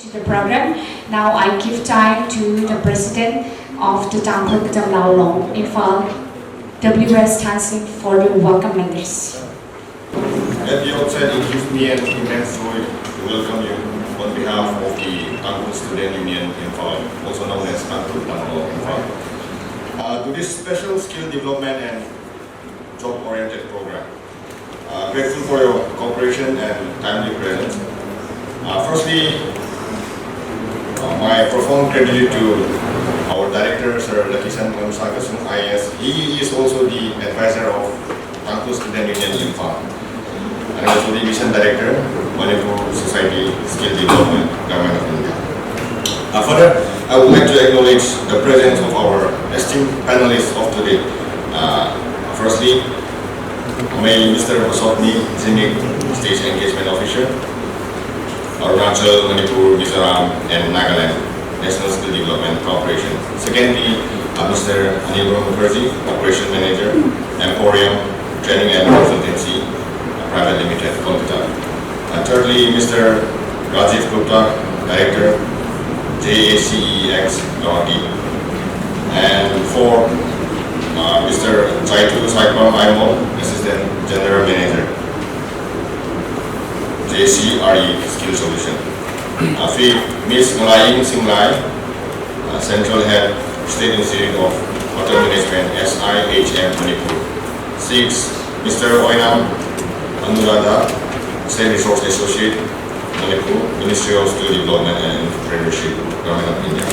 to the program. Now I give time to the president of the Tangkol Ketam Laulong Infal, W.S. Tansin, for the welcome address. At the outset, it gives me an immense joy to welcome you on behalf of the Tangkol Student Union Infal, also known as Tangkol Ketam Laulong Infal, to this special skill development and job-oriented program. Grateful for your cooperation and timely presence. Firstly, my profound gratitude to our director, Sir Lakisan Mamsakasung IAS. He is also the advisor of Tangkol Student Union Infal, and also the mission director, Manipur Society Skill Development, Government of India. Further, I would like to acknowledge the presence of our esteemed panelists of today. Firstly, may Mr. Bosopni Zinik, State Engagement Officer, Arunachal, Manipur, Mizoram, and Nagaland National Skill Development Corporation. Secondly, Mr. Anil Mukherjee, Operation Manager, Emporium Training and Consultancy Private Limited, Kolkata. Thirdly, Mr. Rajiv Gupta, Director, JACEX Guwahati. And fourth, Mr. Chaitu Saipam Aimo, Assistant General Manager, JCRE Skill Solution. Fifth, Ms. Nglaing Singlai, Central Head, State Institute of Hotel Management, SIHM Manipur. Sixth, Mr. Oinam Anuradha, State Resource Associate, Manipur, Ministry of Skill Development and Entrepreneurship, Government of India.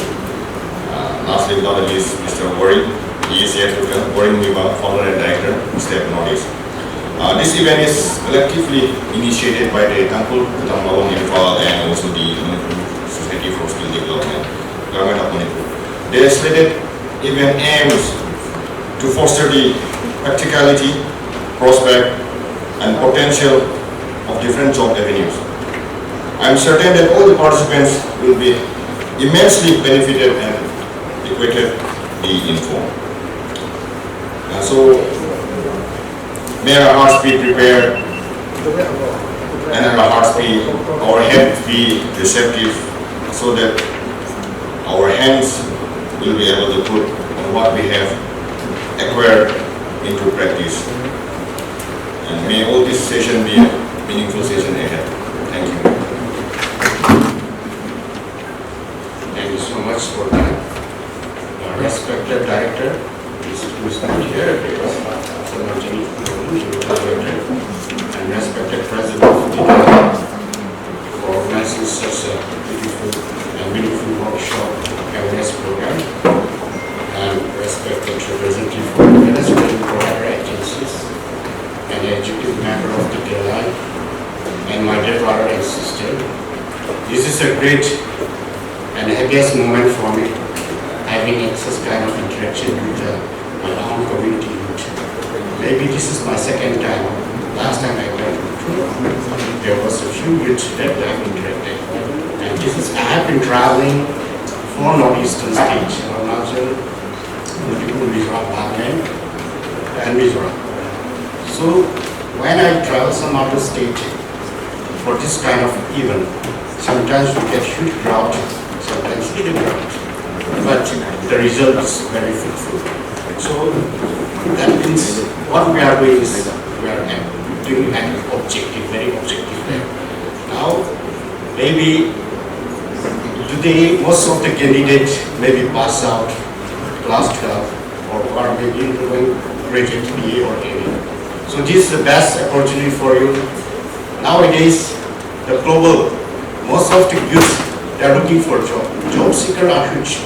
Lastly, but not least, Mr. Warren. He is here to Warren Wiba, Founder and Director, STEP Northeast. This event is collectively initiated by the Tangkol Ketam Laulong Infal and also the Manipur Society for Skill Development, Government of Manipur. The slated event aims to foster the practicality, prospect, and potential of different job avenues. I am certain that all the participants will be immensely benefited and equatably informed. So, may our hearts be prepared and our hearts be, our heads be receptive so that our hands will be able to put what we have acquired into practice. And may all this session be a meaningful session ahead. Thank you. Thank you so much for that. Our respected director is not here, and respected president of TKLI for organizing such a beautiful and meaningful workshop awareness program, and respected representative for management provider agencies and the executive member of TKLI, and my dear brother and sister. This is a great and happiest moment for me, having such kind of interaction with my own community youth. Maybe this is my second time. Last time I went to there was a few youth that I have interacted. And I have been traveling for northeastern states, Arunachal, Manipur, Mizoram, Nagaland, and Mizoram. So when I travel some other state for this kind of event, sometimes we get huge crowd, sometimes little crowd, but the result is very fruitful. So that means what we are doing is we are doing an objective, very objective way. Now, maybe today most of the candidates maybe pass out class 12 or maybe doing graduate BA or MA. So this is the best opportunity for you. Nowadays, the global, most of the youth, they are looking for job. Job seekers are huge,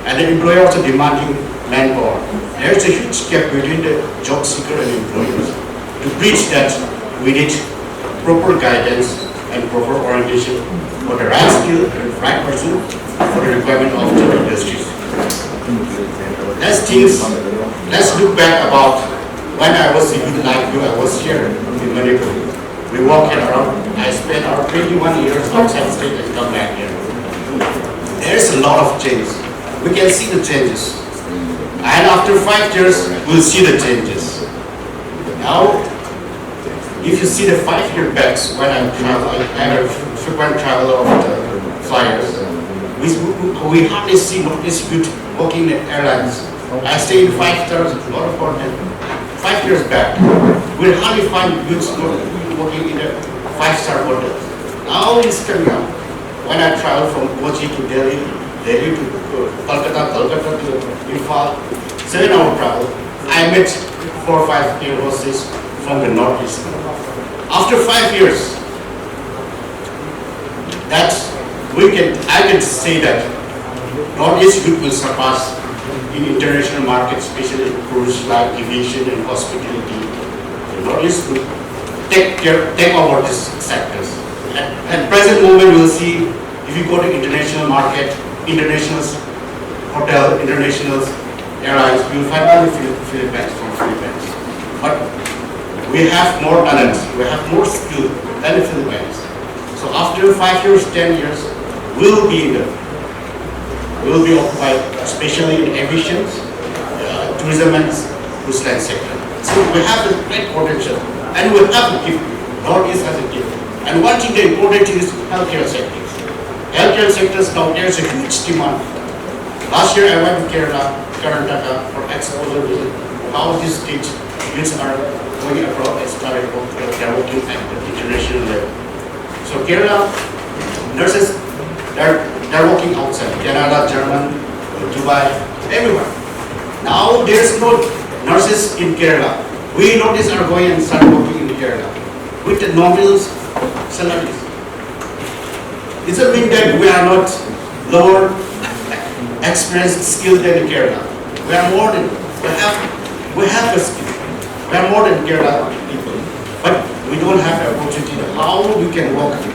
and the employers are demanding manpower. There is a huge gap between the job seeker and employers. To bridge that, we need proper guidance and proper orientation for the right skill and right person for the requirement of the industries. Let's look back about when I was a youth like you. I was here in Manipur. We walked around. I spent our 21 years outside state and come back here. There is a lot of change. We can see the changes. And after 5 years, we'll see the changes. Now, if you see the 5 year backs when I travel, I'm a frequent traveler of the flyers. We hardly see notice youth working in airlines. I stayed in 5 stars hotel 5 years back. We hardly find youths working in a 5-star hotel. Now it's coming up. When I travel from Kochi to Delhi, Delhi to Kolkata, Kolkata to Imphal, 7-hour travel, I met 4 or 5 air hostesses from the Northeast. After 5 years, I can say that Northeast youth will surpass in international markets, especially cruise line, aviation and hospitality. The Northeast will take over these sectors. At present moment, you will see if you go to international market, international hotel, international airlines, you will find only Philippines from Philippines. But we have more talents, we have more skill than the Philippines. So after 5 years, 10 years, we will be occupied, especially in aviation, tourism and cruise line sector. So we have a great potential, and we have to give. Northeast has a gift. And one thing the important thing is healthcare sectors. Healthcare sectors now there's a huge demand. Last year I went to Kerala, Karnataka for exposure visit. How these kids are going abroad and started they're working at the international level. So Kerala nurses, they're working outside Canada, Germany, Dubai, everywhere. Now there's no nurses in Kerala. We notice are going and start working in Kerala with the normal salaries. It doesn't mean that we are not lower experienced skilled than Kerala. We are more than we have a skill. We are more than Kerala people, but we don't have the opportunity. How we can work and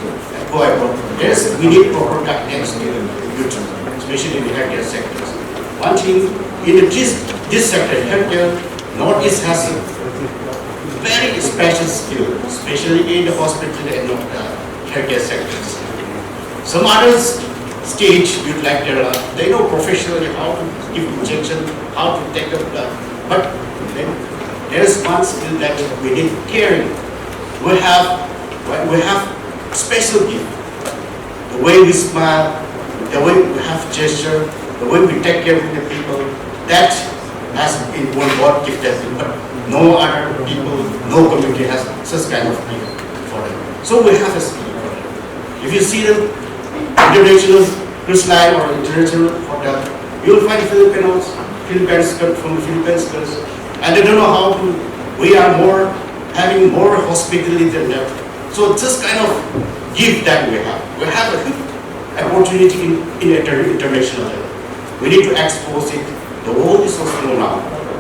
go abroad? Yes, we need proper guidance to youth, especially in the healthcare sectors. One thing in this sector, healthcare, Northeast has a very special skill, especially in the hospital and healthcare sectors. Some others stage youth like Kerala, they know professionally how to give injection, how to take the blood, but there is one skill that we need caring. We have special gift. The way we smile, the way we have gesture, the way we take care of the people, that has been one God gifted, but no other people, no community has such kind of gift for them. So we have a skill for them. If you see the international cruise line or international hotel, you will find Filipinos from the Philippines, and they don't know how to. We are having more hospitality than them. So this kind of gift that we have a good opportunity in international level. We need to expose it. The world is so slow now.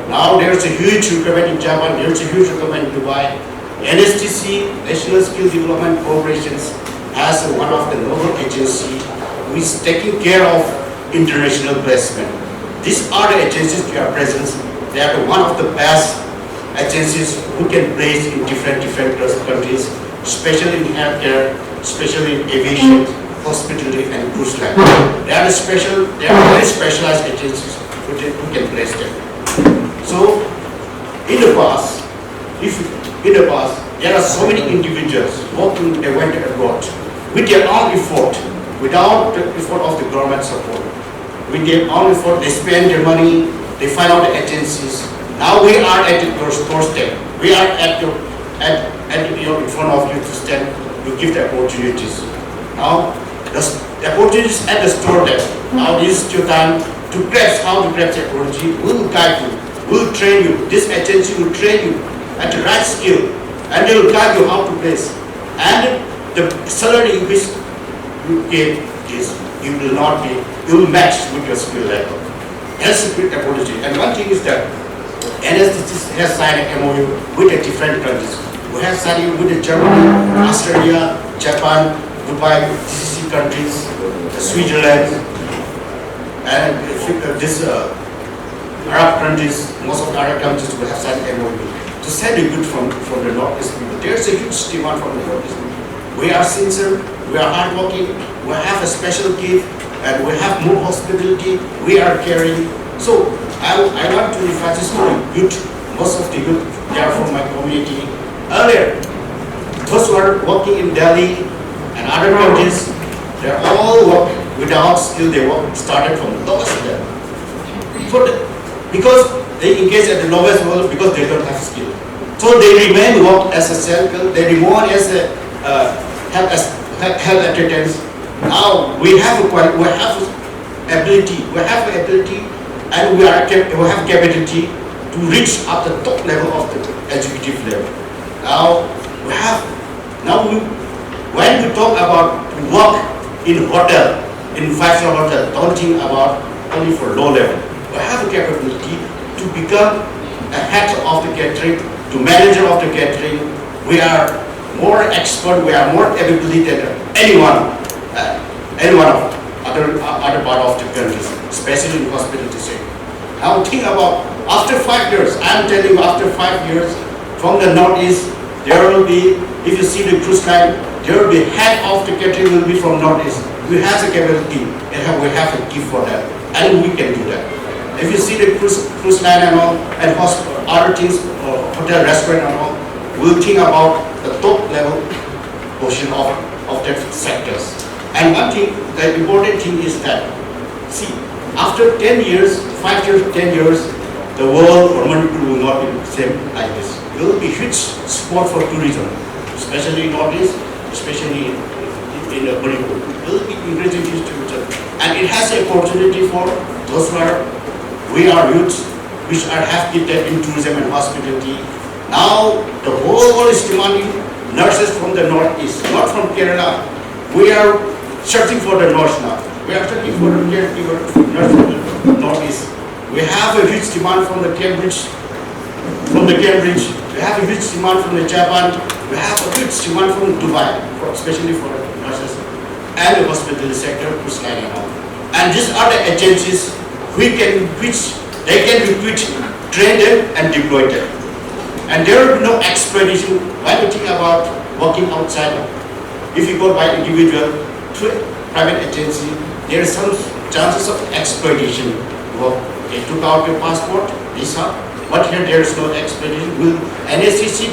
Now there's a huge requirement in Japan, there's a huge requirement in Dubai. NSTC, National Skill Development Corporations, as one of the noble agency who is taking care of international placement. These are the agencies that are present. They are one of the best agencies who can place in different countries, especially in healthcare, especially in aviation, hospitality and cruise line. They are very specialized agencies who can place them. So in the past, there are so many individuals working, they went abroad with their own effort, without the effort of the government support. With their own effort, they spend their money, they find out the agencies. Now we are at the doorstep. We are in front of you to stand, to give the opportunities. Now the opportunities at the store there. Now this is your time to grasp how to grasp the opportunity. We will guide you, we will train you. This agency will train you at the right skill, and they will guide you how to place. And the salary which you get is you will match with your skill level. That's a great opportunity. And one thing is that NSTC has signed an MOU with the different countries. We have signed with Germany, Australia, Japan, Dubai, GCC countries, Switzerland, and this Arab countries. Most of the Arab countries will have signed an MOU to send a good from the Northeast people. There's a huge demand from the Northeast people. We are sincere, we are hardworking, we have a special gift, and we have more hospitality, we are caring. So I want to emphasize to the youth, most of the youth, they are from my community. Earlier, those who are working in Delhi and other countries, They're all work without skill. They work started from the lowest level. Because they engage at the lowest level because they don't have skill. So they remain work as a circle. They remain as a health attendants. Now we have ability, and we have capability to reach up the top level of the executive level. When we talk about work in hotel, in 5-star hotel, don't think about only for low level. We have a capability to become a head of the catering, to manager of the catering. We are more expert, we are more ability than anyone of other part of the countries, especially in hospitality sector. Now think about after 5 years. I am telling you, after 5 years from the northeast, there will be. If you see the cruise line, there will be head of the catering will be from northeast. We have the capability, and we have a gift for that, and we can do that. If you see the cruise line and all, and other things, hotel, restaurant and all, we'll think about the top level portion of that sectors. And one thing, the important thing is that, see, after 10 years, 5 years, 10 years, the world or Manipur will not be the same like this. There will be huge spot for tourism, especially in Northeast, especially in Manipur. There will be increasing huge tourism. And it has an opportunity for those we are youths, which have gifted in tourism and hospitality. Now, the whole world is demanding nurses from the Northeast, not from Kerala. We are searching for the North now. We are searching for the nurses from the Northeast. We have a huge demand from the Cambridge. We have a huge demand from the Japan. We have a huge demand from Dubai, especially for nurses and the hospitality sector, cruise line and all. And these are the agencies which they can recruit, train them and deploy them. And there will be no exploitation. When you think about working outside, if you go by individual to a private agency, there is some chances of exploitation. Well, they took out your passport, visa, but here there is no exploitation. Will NSCC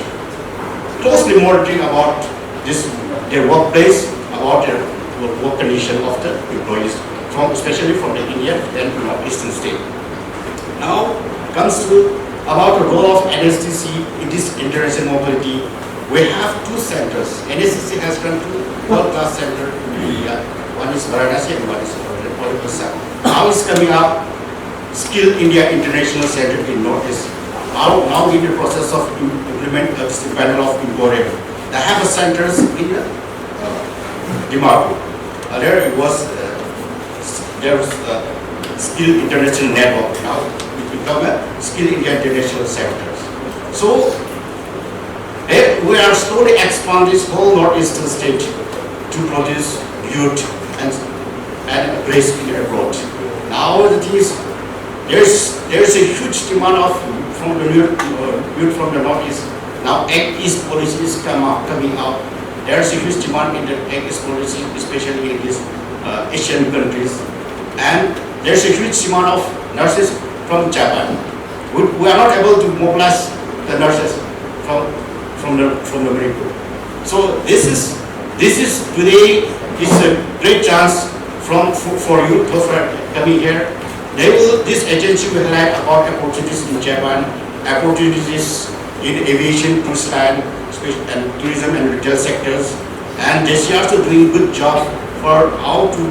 closely monitoring about their workplace, about their work condition of the employees, especially from the India and Eastern state. Now comes to about the role of NSCC in this international mobility. We have 2 centers. NSCC has run 2 world-class centers in India. One is Varanasi and one is Odisha. Now is coming up Skill India International Center in Northeast. Now in the process of implement a panel of employment. They have centers in Dimapur. There was Skill International Network. Now it become a Skill India International Centers. So we are slowly expand this whole northeastern state to produce youth and race in abroad. Now the thing is, there is a huge demand from the youth from the northeast. Now Act East policy is coming out. There is a huge demand in the Act East policy, especially in these Asian countries. And there is a huge demand of nurses from Japan. We are not able to mobilize the nurses from the Manipur. So this is today is a great chance for you who are coming here. This agency will highlight about opportunities in Japan, opportunities in aviation, cruise line, and tourism and retail sectors. And they are also doing good job for how to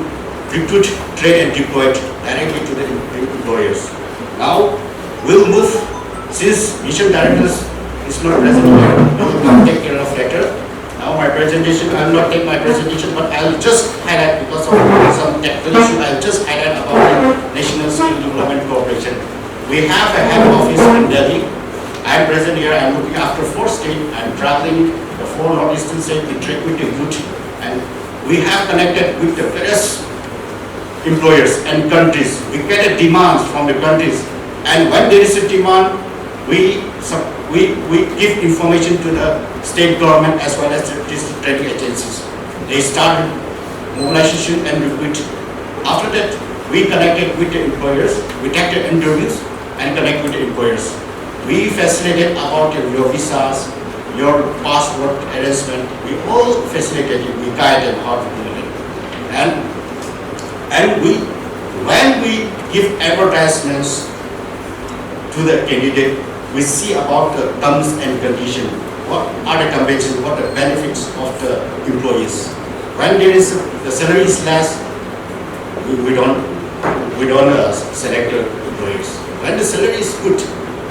recruit, train and deploy directly to the employers. Now we'll move, since mission directors is not present here, we'll not take care of later. Now my presentation, I will not take my presentation, but I will just highlight, because of some technical issue, I will just highlight about the National Skill Development Corporation. We have a head office in Delhi. I am present here, I am looking after 4 states, I am traveling the 4 northeastern states, interact with the youth, and we have connected with the various employers and countries. We get a demands from the countries, and when there is a demand, we give information to the state government as well as the district training agencies. They start mobilization and recruit. After that, we connected with the employers, we take the interviews and connect with the employers. We facilitated about your visas, your passport arrangement. We all facilitated, we guide them how to do it. And when we give advertisements to the candidate, we see about the terms and conditions. What are the conventions? What are the benefits of the employees? When the salary is less, we don't select the employees. When the salary is good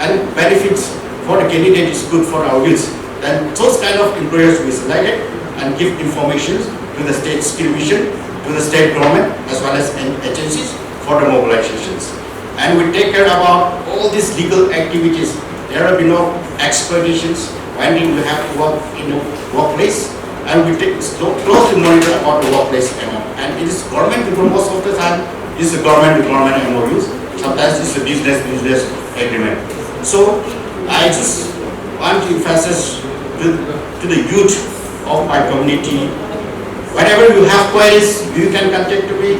and benefits for the candidate is good for our youth, then those kind of employers we select it and give information to the state skill mission, to the state government as well as agencies for the mobilizations. And we take care about all these legal activities. There will be no exploitations when you have to work in a workplace, and we take closely monitor about the workplace and it is government to most of the time is a government to government MOUs. Sometimes it's a business agreement. So I just want to emphasize to the youth of my community, whenever you have queries, you can contact me,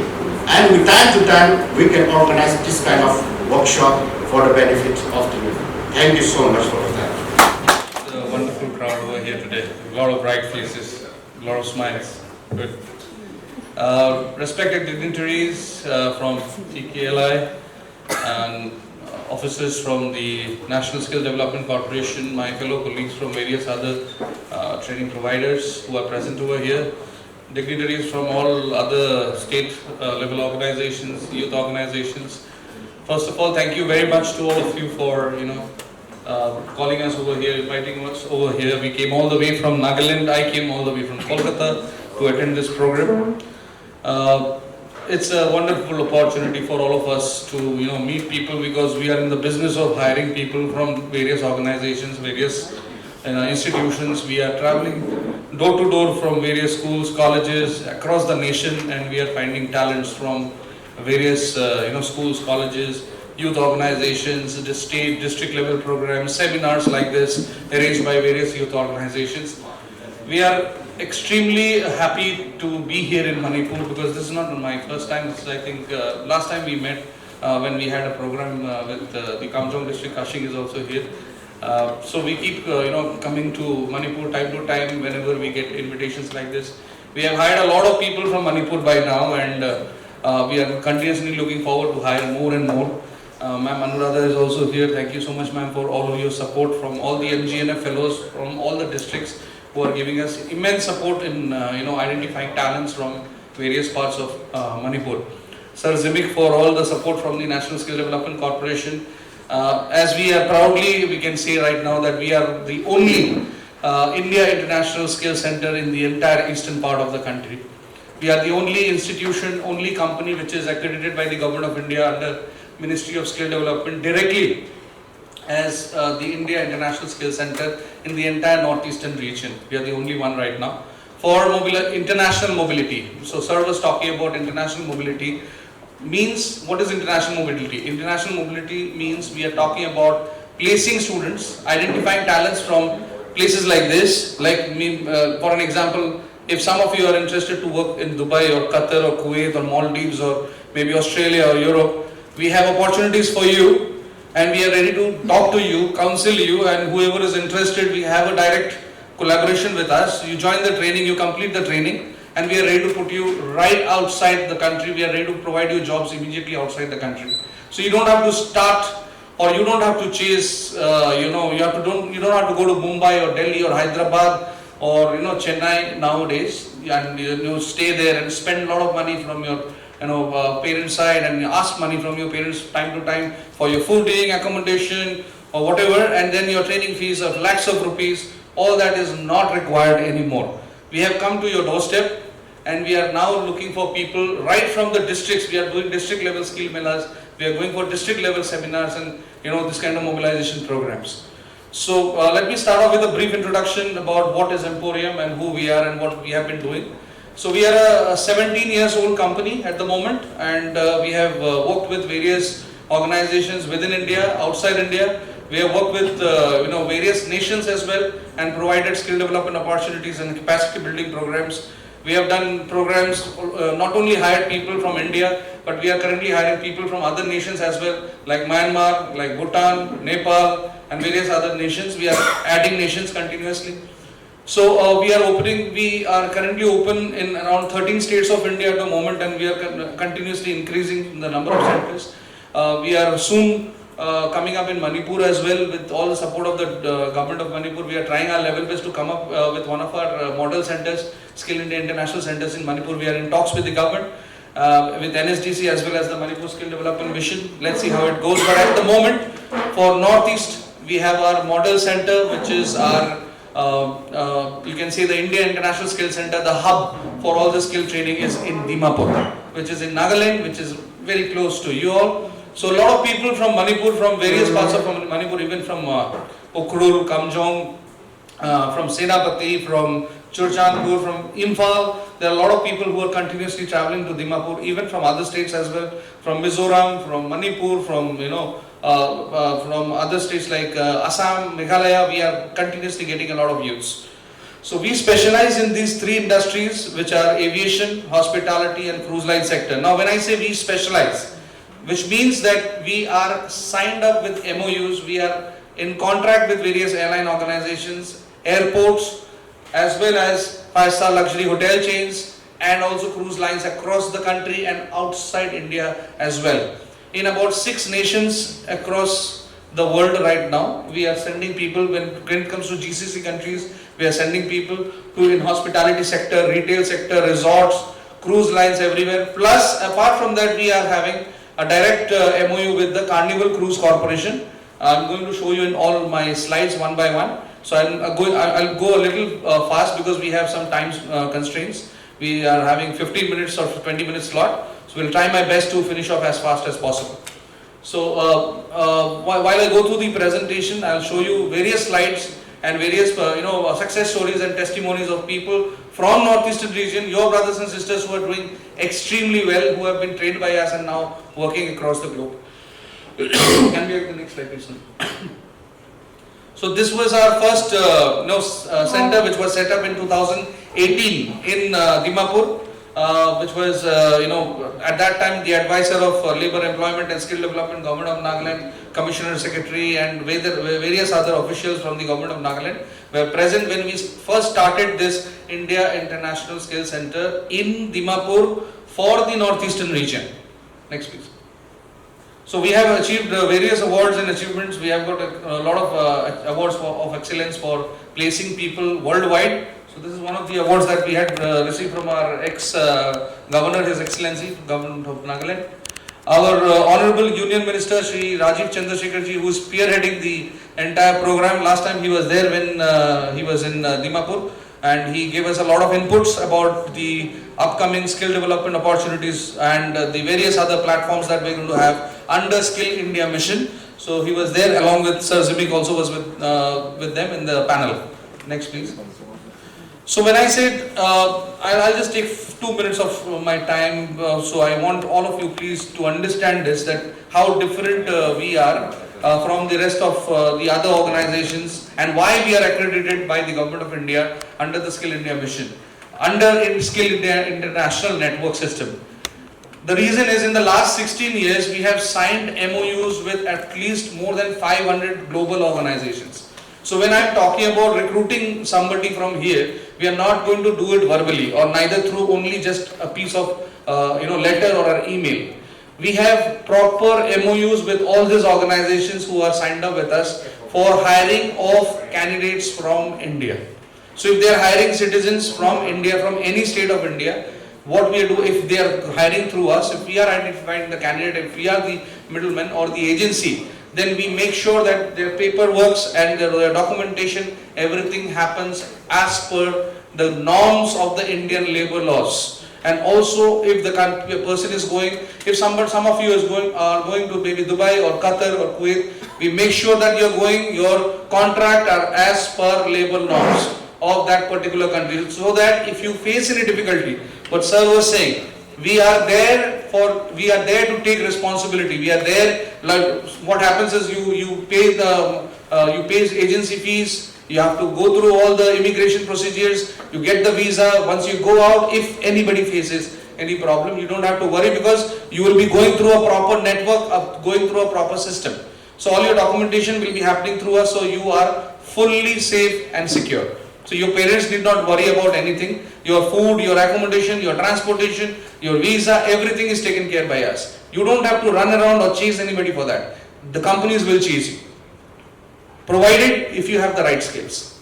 and with time to time we can organize this kind of workshop for the benefit of the youth. Thank you so much for that. It's a wonderful crowd over here today. A lot of bright faces, a lot of smiles. Good. Respected dignitaries from TKLI and officers from the National Skill Development Corporation, my fellow colleagues from various other training providers who are present over here, dignitaries from all other state level organizations, youth organizations. First of all, thank you very much to all of you for calling us over here, inviting us over here. We came all the way from Nagaland. I came all the way from Kolkata to attend this program. It's a wonderful opportunity for all of us to meet people, because we are in the business of hiring people from various organizations, various institutions. We are traveling door to door from various schools, colleges across the nation, and we are finding talents from various schools, colleges, youth organizations, the state, district level programs, seminars like this arranged by various youth organizations. We are extremely happy to be here in Manipur, because this is not my first time. This is, I think, last time we met when we had a program with the Kamjong district. Kashing is also here. So we keep coming to Manipur time to time whenever we get invitations like this. We have hired a lot of people from Manipur by now, and we are continuously looking forward to hire more and more. Ma'am Anuradha is also here. Thank you so much, ma'am, for all of your support from all the MGNF fellows from all the districts who are giving us immense support in identifying talents from various parts of Manipur. Sir Zimik for all the support from the National Skill Development Corporation. As we are proudly, we can say right now that we are the only India International Skill Center in the entire eastern part of the country. We are the only institution, only company which is accredited by the Government of India under Ministry of Skill Development directly as the India International Skill Center in the entire northeastern region. We are the only one right now for international mobility. So sir was talking about international mobility. Means, what is international mobility? International mobility means we are talking about placing students, identifying talents from places like this. Like for an example, if some of you are interested to work in Dubai or Qatar or Kuwait or Maldives or maybe Australia or Europe, we have opportunities for you, and we are ready to talk to you, counsel you, and whoever is interested, we have a direct collaboration with us. You join the training, you complete the training, and we are ready to put you right outside the country. We are ready to provide you jobs immediately outside the country. So you don't have to start, or you don't have to chase, you don't have to go to Mumbai or Delhi or Hyderabad or Chennai nowadays, and you stay there and spend a lot of money from your parents' side, and ask money from your parents time to time for your fooding, accommodation or whatever, and then your training fees of lakhs of rupees. All that is not required anymore. We have come to your doorstep, and we are now looking for people right from the districts. We are doing district level skill melas. We are going for district level seminars and this kind of mobilization programs. So let me start off with a brief introduction about what is Emporium and who we are and what we have been doing. So we are a 17 years old company at the moment, and we have worked with various organizations within India, outside India. We have worked with various nations as well, and provided skill development opportunities and capacity building programs. We have done programs, not only hired people from India, but we are currently hiring people from other nations as well, like Myanmar, like Bhutan, Nepal, and various other nations. We are adding nations continuously. So we are currently open in around 13 states of India at the moment, and we are continuously increasing the number of centers. We are soon coming up in Manipur as well. With all the support of the government of Manipur, we are trying our level best to come up with one of our model centers, Skill India International Centers in Manipur. We are in talks with the government, with NSDC as well as the Manipur Skill Development Mission. Let's see how it goes. But at the moment, for Northeast, we have our model center, which is our you can say the India International Skill Center. The hub for all the skill training is in Dimapur, which is in Nagaland, which is very close to you all. So a lot of people from Manipur, from various parts of Manipur, even from Ukhrul, Kamjong, from Senapati, from Churchandpur, from Imphal, there are a lot of people who are continuously traveling to Dimapur, even from other states as well, from Mizoram, from Manipur, from from other states like Assam, Meghalaya. We are continuously getting a lot of youths. So we specialize in these three industries, which are aviation, hospitality and cruise line sector. Now when I say we specialize, which means that we are signed up with MOUs, we are in contract with various airline organizations, airports, as well as 5-star luxury hotel chains, and also cruise lines across the country and outside India as well. In about 6 nations across the world right now, we are sending people. When it comes to GCC countries, we are sending people to in hospitality sector, retail sector, resorts, cruise lines everywhere. Plus, apart from that, we are having a direct MOU with the Carnival Cruise Corporation. I'm going to show you in all my slides one by one. So I'll go a little fast because we have some time constraints. We are having 15 minutes or 20 minutes slot. So we'll try my best to finish off as fast as possible. So while I go through the presentation, I'll show you various slides and various success stories and testimonies of people from Northeastern region, your brothers and sisters who are doing extremely well, who have been trained by us and now working across the globe. Can we have the next slide, please? So this was our first center, which was set up in 2018 in Dimapur, which was at that time the advisor of Labour Employment and Skill Development, Government of Nagaland, Commissioner Secretary and various other officials from the Government of Nagaland were present when we first started this India International Skill Center in Dimapur for the Northeastern region. Next please. So we have achieved various awards and achievements. We have got a lot of awards of excellence for placing people worldwide. So this is one of the awards that we had received from our ex-governor, His Excellency, Government of Nagaland. Our Honorable Union Minister, Shri Rajiv Chandrasekharji, who is spearheading the entire program. Last time he was there when he was in Dimapur, and he gave us a lot of inputs about the upcoming skill development opportunities and the various other platforms that we're going to have under Skill India Mission. So he was there along with Sir Zimik, also was with them in the panel. Next please. So when I said, I'll just take 2 minutes of my time, so I want all of you please to understand this, that how different we are from the rest of the other organizations and why we are accredited by the Government of India under the Skill India Mission, under Skill India International Network System. The reason is in the last 16 years we have signed MOUs with at least more than 500 global organizations. So when I am talking about recruiting somebody from here, we are not going to do it verbally or neither through only just a piece of letter or an email. We have proper MOUs with all these organizations who are signed up with us for hiring of candidates from India. So if they are hiring citizens from India, from any state of India, what we do, if they are hiring through us, if we are identifying the candidate, if we are the middleman or the agency, then we make sure that their paperwork and their documentation, everything happens as per the norms of the Indian labor laws. And also, if the person is going, if some of you are going to maybe Dubai or Qatar or Kuwait, we make sure that you're going, your contract are as per labor norms of that particular country, so that if you face any difficulty, what sir was saying, we are there to take responsibility. We are there. Like what happens is you pay agency fees. You have to go through all the immigration procedures. You get the visa. Once you go out, if anybody faces any problem, you don't have to worry because you will be going through a proper network, going through a proper system. So all your documentation will be happening through us. So you are fully safe and secure. So your parents need not worry about anything. Your food, your accommodation, your transportation, your visa, everything is taken care by us. You don't have to run around or chase anybody for that. The companies will chase you, provided if you have the right skills.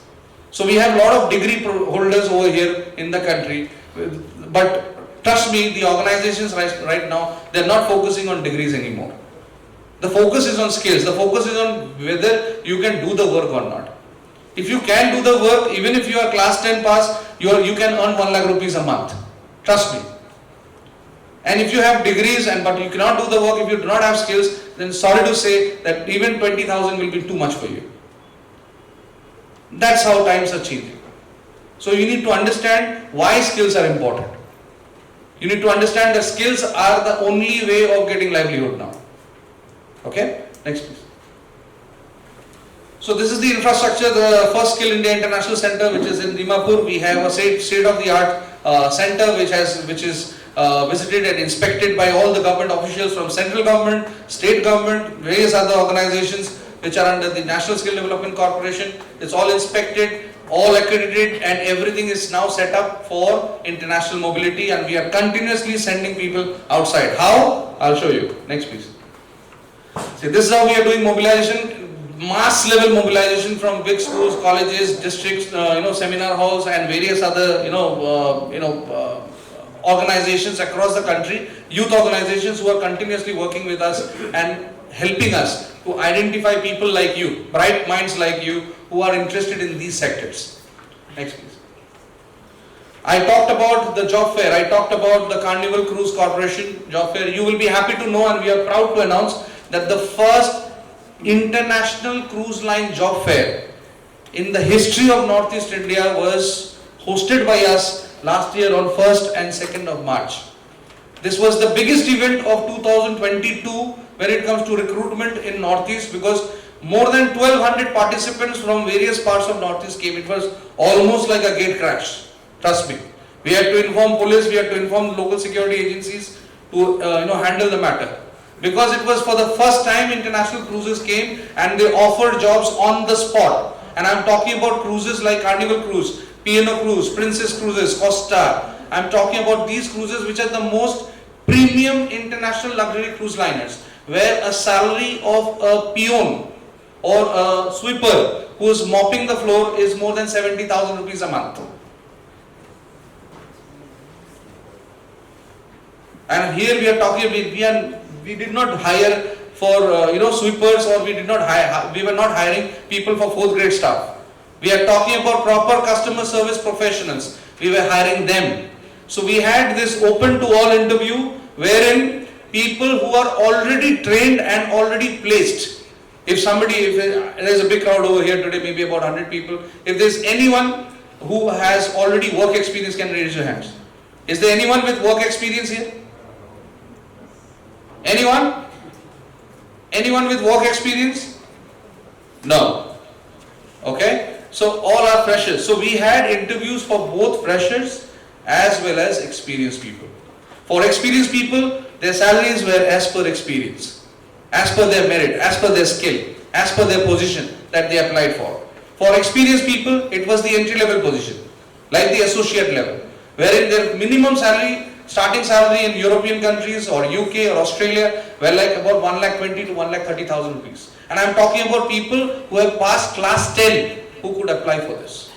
So we have a lot of degree holders over here in the country, but trust me, the organizations right now, they're not focusing on degrees anymore. The focus is on skills. The focus is on whether you can do the work or not. If you can do the work, even if you are class 10 pass, you can earn 1 lakh rupees a month. Trust me. And if you have degrees but you cannot do the work, if you do not have skills, then sorry to say that even 20,000 will be too much for you. That's how times are changing. So you need to understand why skills are important. You need to understand that skills are the only way of getting livelihood now. Okay, next please. So this is the infrastructure, the first Skill India International Center, which is in Dimapur. We have a state-of-the-art center which is visited and inspected by all the government officials from central government, state government, various other organizations which are under the National Skill Development Corporation. It's all inspected, all accredited, and everything is now set up for international mobility, and we are continuously sending people outside. How? I'll show you. Next please. See, this is how we are doing mobilization. Mass level mobilization from big schools, colleges, districts, seminar halls, and various other organizations across the country, youth organizations who are continuously working with us and helping us to identify people like you, bright minds like you, who are interested in these sectors. Next please. I talked about the job fair. I talked about the Carnival Cruise Corporation job fair. You will be happy to know, and we are proud to announce that the first international cruise line job fair in the history of Northeast India was hosted by us last year on 1st and 2nd of March. This was the biggest event of 2022 when it comes to recruitment in Northeast, because more than 1200 participants from various parts of Northeast came. It was almost like a gate crash. Trust me. We had to inform police, we had to inform the local security agencies to handle the matter. Because it was for the first time international cruises came and they offered jobs on the spot. And I'm talking about cruises like Carnival Cruise, P&O Cruise, Princess Cruises, Costa. I'm talking about these cruises which are the most premium international luxury cruise liners, where a salary of a peon or a sweeper who is mopping the floor is more than 70,000 rupees a month. And here we are talking, we did not hire for sweepers, or we were not hiring people for 4th grade staff. We are talking about proper customer service professionals. We were hiring them. So we had this open to all interview wherein people who are already trained and already placed. If there's a big crowd over here today, maybe about 100 people. If there's anyone who has already work experience, can raise your hands. Is there anyone with work experience here? Anyone? Anyone with work experience? No. Okay. So all are freshers. So we had interviews for both freshers as well as experienced people. For experienced people, their salaries were as per experience, as per their merit, as per their skill, as per their position that they applied for. For experienced people, it was the entry level position, like the associate level, wherein their minimum salary, starting salary in European countries or UK or Australia were like about 1,20,000 to 1,30,000 rupees. And I'm talking about people who have passed class 10 who could apply for this.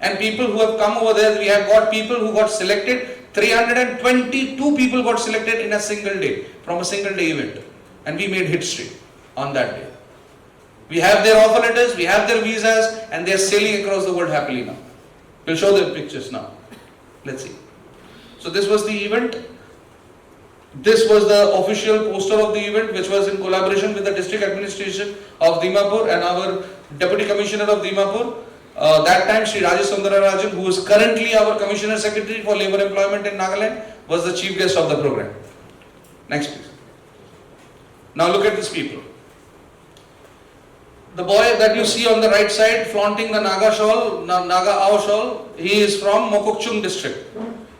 And people who have come over there, we have got people who got selected, 322 people got selected in a single day, from a single day event. And we made history on that day. We have their offer letters, we have their visas, and they are sailing across the world happily now. We'll show the pictures now. Let's see. So this was the event. This was the official poster of the event, which was in collaboration with the district administration of Dimapur and our deputy commissioner of Dimapur. That time, Sri Rajesh Sundararajan, who is currently our commissioner secretary for labor employment in Nagaland, was the chief guest of the program. Next please. Now look at these people. The boy that you see on the right side flaunting the Naga Ao shawl, he is from Mokokchung district.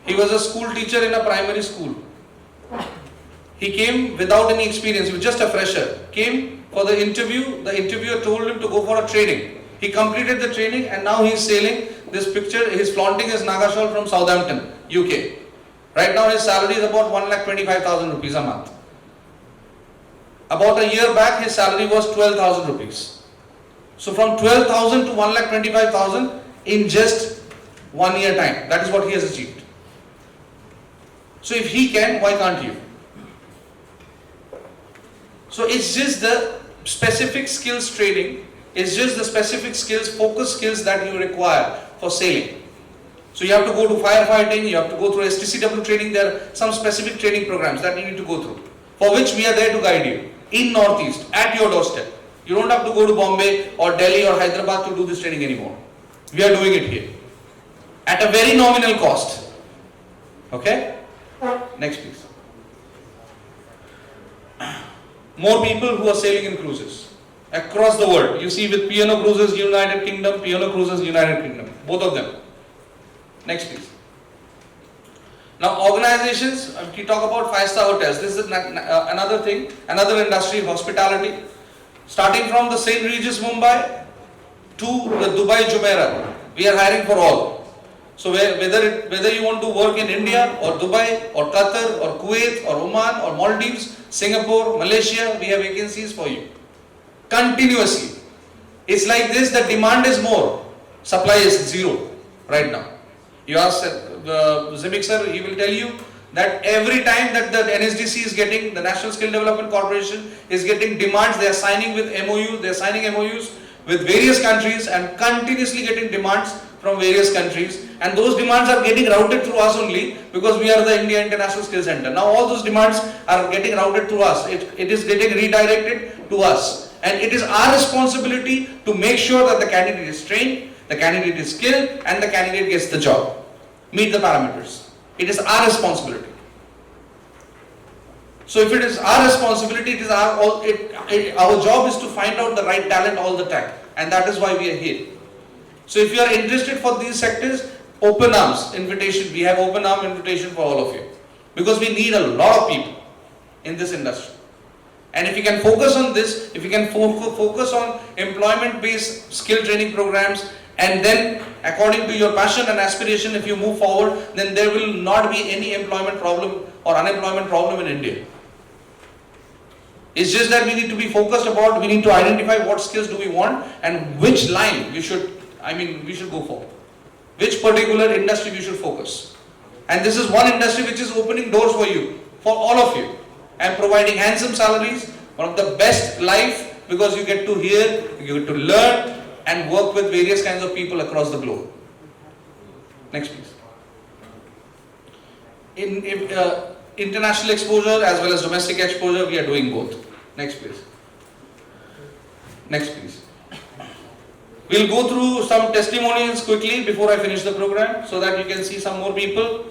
He was a school teacher in a primary school. He came without any experience, he was just a fresher. Came for the interview, the interviewer told him to go for a training. He completed the training and now he is sailing this picture, he's flaunting his Naga shawl from Southampton, UK. Right now his salary is about 1,25,000 rupees a month. About a year back his salary was 12,000 rupees. So from 12,000 to 1,25,000 in just 1 year time. That is what he has achieved. So if he can, why can't you? So it's just the specific skills training, it's just the specific skills, focus skills that you require for sailing. So you have to go to firefighting, you have to go through STCW training, there are some specific training programs that you need to go through, for which we are there to guide you, in Northeast, at your doorstep. You don't have to go to Bombay or Delhi or Hyderabad to do this training anymore. We are doing it here, at a very nominal cost. Okay? Next please. More people who are sailing in cruises across the world. You see with P&O Cruises United Kingdom, P&O Cruises United Kingdom, both of them. Next please. Now organizations, if you talk about 5-star hotels, this is another thing, another industry, hospitality. Starting from the St. Regis Mumbai to the Dubai Jumeirah, we are hiring for all. So whether you want to work in India or Dubai or Qatar or Kuwait or Oman or Maldives, Singapore, Malaysia, we have vacancies for you. Continuously. It's like this, the demand is more, supply is zero right now. You ask Zimik sir, he will tell you that every time that the NSDC is getting, the National Skill Development Corporation is getting demands, they are signing with MOU, they are signing MOUs with various countries and continuously getting demands from various countries, and those demands are getting routed through us only because we are the India International Skills Center. Now all those demands are getting routed through us, it is getting redirected to us, and it is our responsibility to make sure that the candidate is trained, the candidate is skilled, and the candidate gets the job, meet the parameters. It is our responsibility. So if it is our responsibility, it is our job is to find out the right talent all the time, and that is why we are here. So if you are interested for these sectors, open arms invitation, we have open arm invitation for all of you, because we need a lot of people in this industry. And if you can focus on this, if you can focus on employment based skill training programs, and then according to your passion and aspiration, if you move forward, then there will not be any employment problem or unemployment problem in India. It's just that we need to be focused about, we need to identify what skills do we want and which line we should go for. Which particular industry we should focus. And this is one industry which is opening doors for you, for all of you, and providing handsome salaries, one of the best life, because you get to hear, you get to learn and work with various kinds of people across the globe. Next please. International exposure as well as domestic exposure, we are doing both. Next please. Next please. We'll go through some testimonials quickly before I finish the program so that you can see some more people.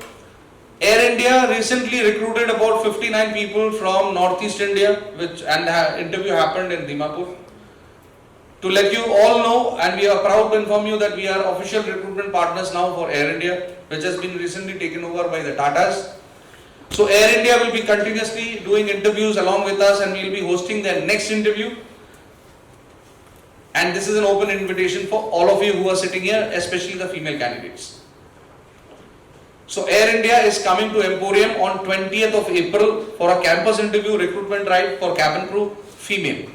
Air India recently recruited about 59 people from Northeast India, and the interview happened in Dimapur. To let you all know, and we are proud to inform you that we are official recruitment partners now for Air India, which has been recently taken over by the Tatas. So Air India will be continuously doing interviews along with us, and we will be hosting their next interview. And this is an open invitation for all of you who are sitting here, especially the female candidates. So Air India is coming to Emporium on 20th of April for a campus interview recruitment drive for cabin crew female.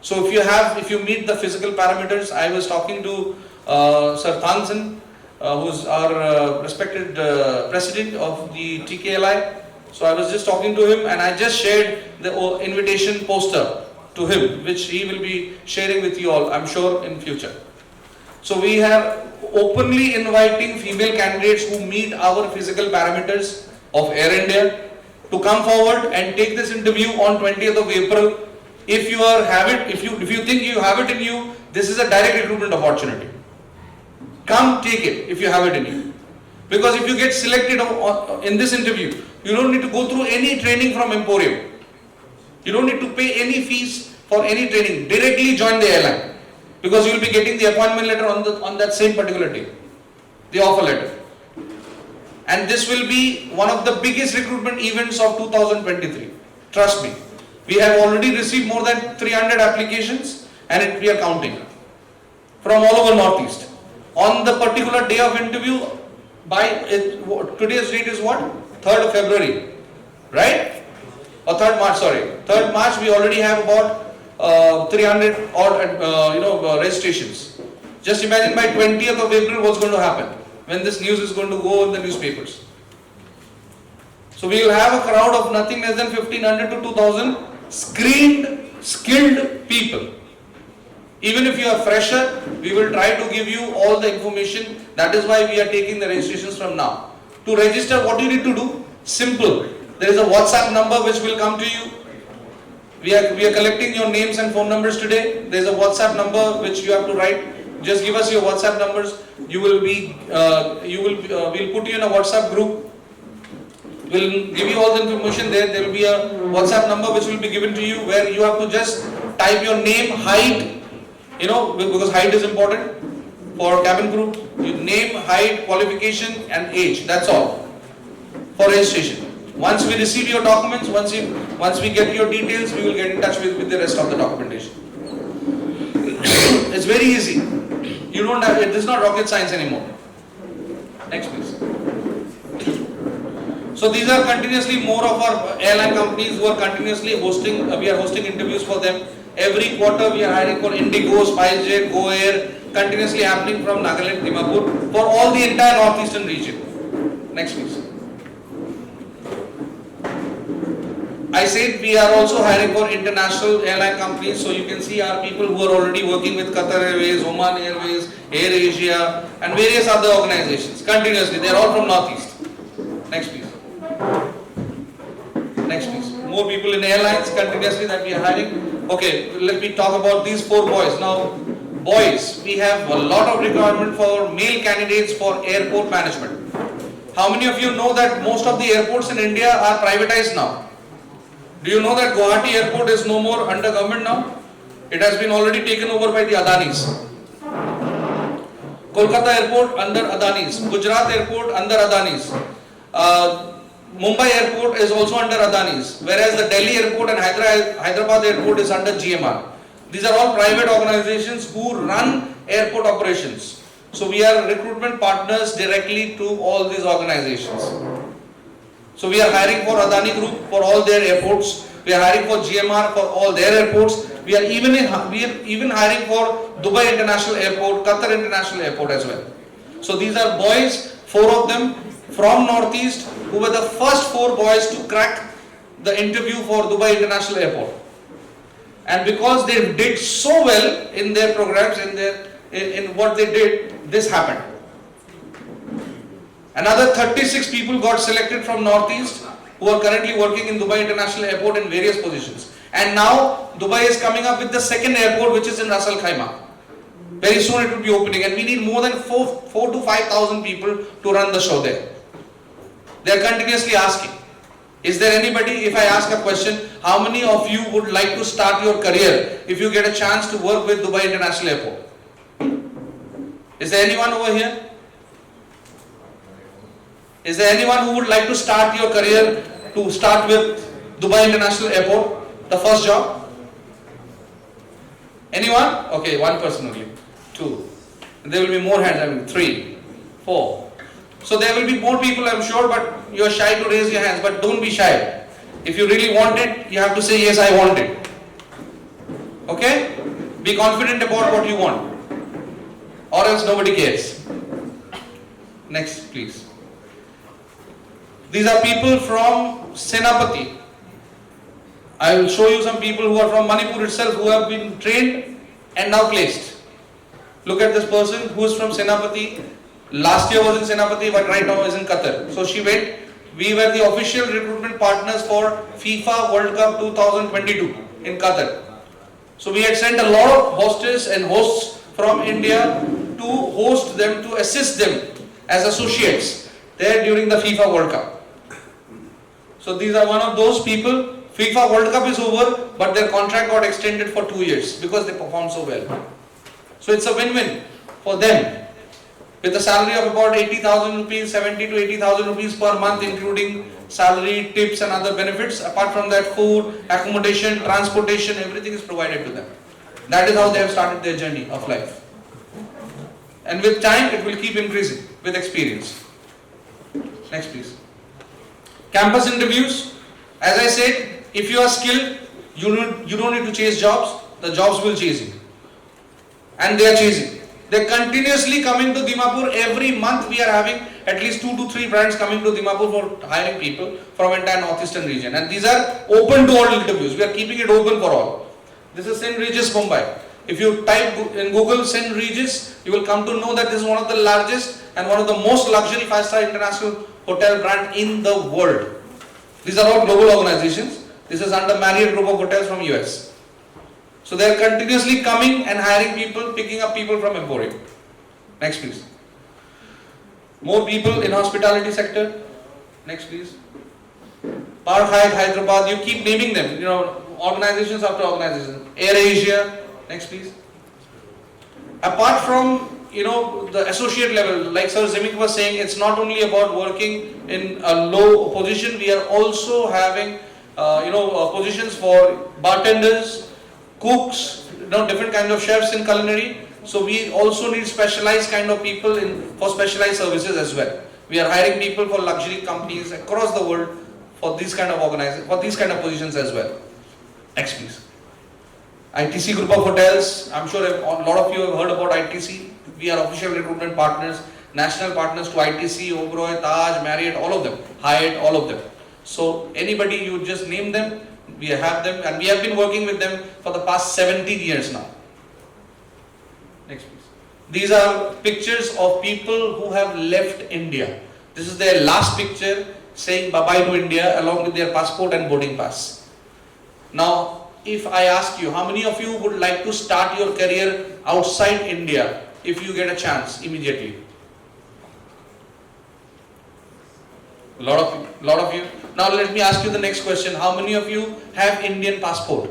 So if you meet the physical parameters, I was talking to Sir Thansen, who's our respected president of the TKLI. So I was just talking to him, and I just shared the invitation poster to him, which he will be sharing with you all, I'm sure, in future. So we are openly inviting female candidates who meet our physical parameters of Air India to come forward and take this interview on 20th of April. If you think you have it in you, this is a direct recruitment opportunity. Come take it if you have it in you. Because if you get selected in this interview, you don't need to go through any training from Emporium. You don't need to pay any fees for any training. Directly join the airline, because you will be getting the appointment letter on that same particular day, the offer letter. And this will be one of the biggest recruitment events of 2023. Trust me. We have already received more than 300 applications, and we are counting from all over Northeast. On the particular day of interview, today's date is what? 3rd of February, right? Or 3rd March, sorry. 3rd March, we already have about 300 odd registrations. Just imagine by 20th of April what's going to happen when this news is going to go in the newspapers. So we will have a crowd of nothing less than 1500 to 2000 screened, skilled people. Even if you are fresher, we will try to give you all the information. That is why we are taking the registrations from now. To register, what you need to do? Simple. There is a WhatsApp number which will come to you. We are collecting your names and phone numbers today. There is a WhatsApp number which you have to write. Just give us your WhatsApp numbers. We'll put you in a WhatsApp group. We'll give you all the information there. There will be a WhatsApp number which will be given to you where you have to just type your name, height, because height is important for cabin crew. Name, height, qualification and age. That's all for registration. Once we receive your documents, once we get your details, we will get in touch with the rest of the documentation. It's very easy. You don't have, it is not rocket science anymore. Next please. So these are continuously more of our airline companies who are continuously hosting, we are hosting interviews for them. Every quarter we are hiring for Indigo, SpiceJet, Go Air, continuously happening from Nagaland, Dimapur, for all the entire northeastern region. Next please. I said we are also hiring for international airline companies, so you can see our people who are already working with Qatar Airways, Oman Airways, Air Asia and various other organizations continuously. They are all from Northeast. Next please. Next please. More people in airlines continuously that we are hiring. Okay, let me talk about these 4 boys. Now, boys, we have a lot of requirement for male candidates for airport management. How many of you know that most of the airports in India are privatized now? Do you know that Guwahati airport is no more under government now? It has been already taken over by the Adanis. Kolkata airport under Adanis. Gujarat airport under Adanis. Mumbai airport is also under Adanis, whereas the Delhi airport and Hyderabad airport is under GMR. These are all private organizations who run airport operations. So we are recruitment partners directly to all these organizations. So we are hiring for Adani Group for all their airports. We are hiring for GMR for all their airports. We are even hiring for Dubai International Airport, Qatar International Airport as well. So these are boys, 4 of them from Northeast, who were the first 4 boys to crack the interview for Dubai International Airport. And because they did so well in their programs, in what they did, this happened. Another 36 people got selected from Northeast who are currently working in Dubai International Airport in various positions. And now Dubai is coming up with the second airport, which is in Ras Al Khaimah. Very soon it will be opening, and we need more than 4 to 5,000 people to run the show there. They are continuously asking. Is there anybody, if I ask a question, how many of you would like to start your career if you get a chance to work with Dubai International Airport? Is there anyone over here? Is there anyone who would like to start your career to start with Dubai International Airport, the first job? Anyone? Okay, 1 person only. 2. There will be more hands. I mean 3, 4. So there will be more people, I'm sure, but you are shy to raise your hands. But don't be shy. If you really want it, you have to say, yes, I want it. Okay? Be confident about what you want, or else nobody cares. Next, please. These are people from Senapati. I will show you some people who are from Manipur itself, who have been trained and now placed. Look at this person who is from Senapati. Last year was in Senapati, but right now is in Qatar. So she went. We were the official recruitment partners for FIFA World Cup 2022 in Qatar. So we had sent a lot of hostess and hosts from India to host them, to assist them as associates there during the FIFA World Cup. So these are one of those people. FIFA World Cup is over, but their contract got extended for 2 years because they performed so well. So it's a win-win for them. With a salary of about 80,000 rupees, 70 to 80,000 rupees per month, including salary, tips and other benefits. Apart from that, food, accommodation, transportation, everything is provided to them. That is how they have started their journey of life. And with time, it will keep increasing with experience. Next, please. Campus interviews. As I said, if you are skilled, you don't need to chase jobs. The jobs will chase you. And they are chasing. They're continuously coming to Dimapur. Every month we are having at least 2 to 3 brands coming to Dimapur for hiring people from entire northeastern region. And these are open to all interviews. We are keeping it open for all. This is St. Regis, Mumbai. If you type in Google St. Regis, you will come to know that this is one of the largest and one of the most luxury 5-star international hotel brand in the world. These are all global organizations. This is under Marriott Group of Hotels from US. So they are continuously coming and hiring people, picking up people from Emporium. Next, please. More people in hospitality sector. Next, please. Park Hyatt, Hyderabad. You keep naming them. You know, organizations after organization. Air Asia. Next, please. Apart from, you know, the associate level, like Sir Zimik was saying, it's not only about working in a low position. We are also having, positions for bartenders, cooks, different kinds of chefs in culinary. So we also need specialized kind of people for specialized services as well. We are hiring people for luxury companies across the world for these kind of positions as well. Next, please. ITC Group of Hotels. I'm sure a lot of you have heard about ITC. We are official recruitment partners, national partners to ITC, Oberoi, Taj, Marriott, all of them, Hyatt, all of them. So anybody, you just name them. We have them, and we have been working with them for the past 17 years now. Next, please. These are pictures of people who have left India. This is their last picture saying bye-bye to India along with their passport and boarding pass. Now, if I ask you, how many of you would like to start your career outside India if you get a chance immediately? A lot of you. Now let me ask you the next question. How many of you have Indian passport?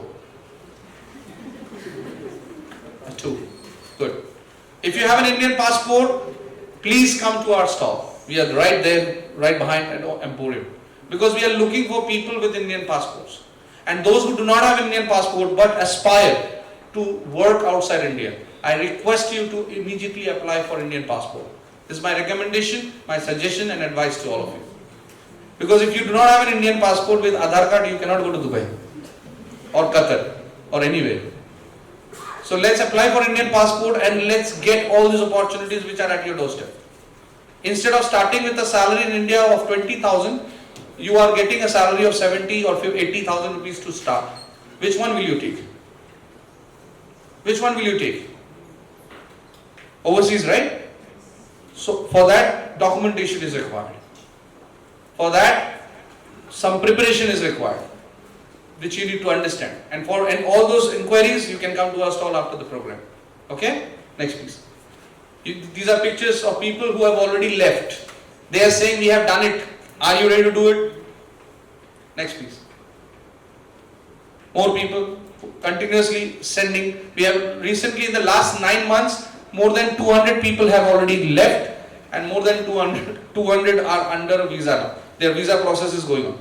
2. Good. If you have an Indian passport, please come to our stall. We are right there, right behind Emporium. Because we are looking for people with Indian passports. And those who do not have Indian passport but aspire to work outside India, I request you to immediately apply for Indian passport. This is my recommendation, my suggestion and advice to all of you. Because if you do not have an Indian passport with Aadhaar card, you cannot go to Dubai or Qatar or anywhere. So let's apply for Indian passport and let's get all these opportunities which are at your doorstep. Instead of starting with a salary in India of 20,000, you are getting a salary of 70 or 80,000 rupees to start. Which one will you take? Which one will you take? Overseas, right? So for that, documentation is required. For that, some preparation is required, which you need to understand. And for all those inquiries, you can come to our stall after the program. Okay? Next, please. These are pictures of people who have already left. They are saying, we have done it. Are you ready to do it? Next, please. More people continuously sending. We have recently, in the last 9 months, more than 200 people have already left, and more than 200 are under visa now. Their visa process is going on.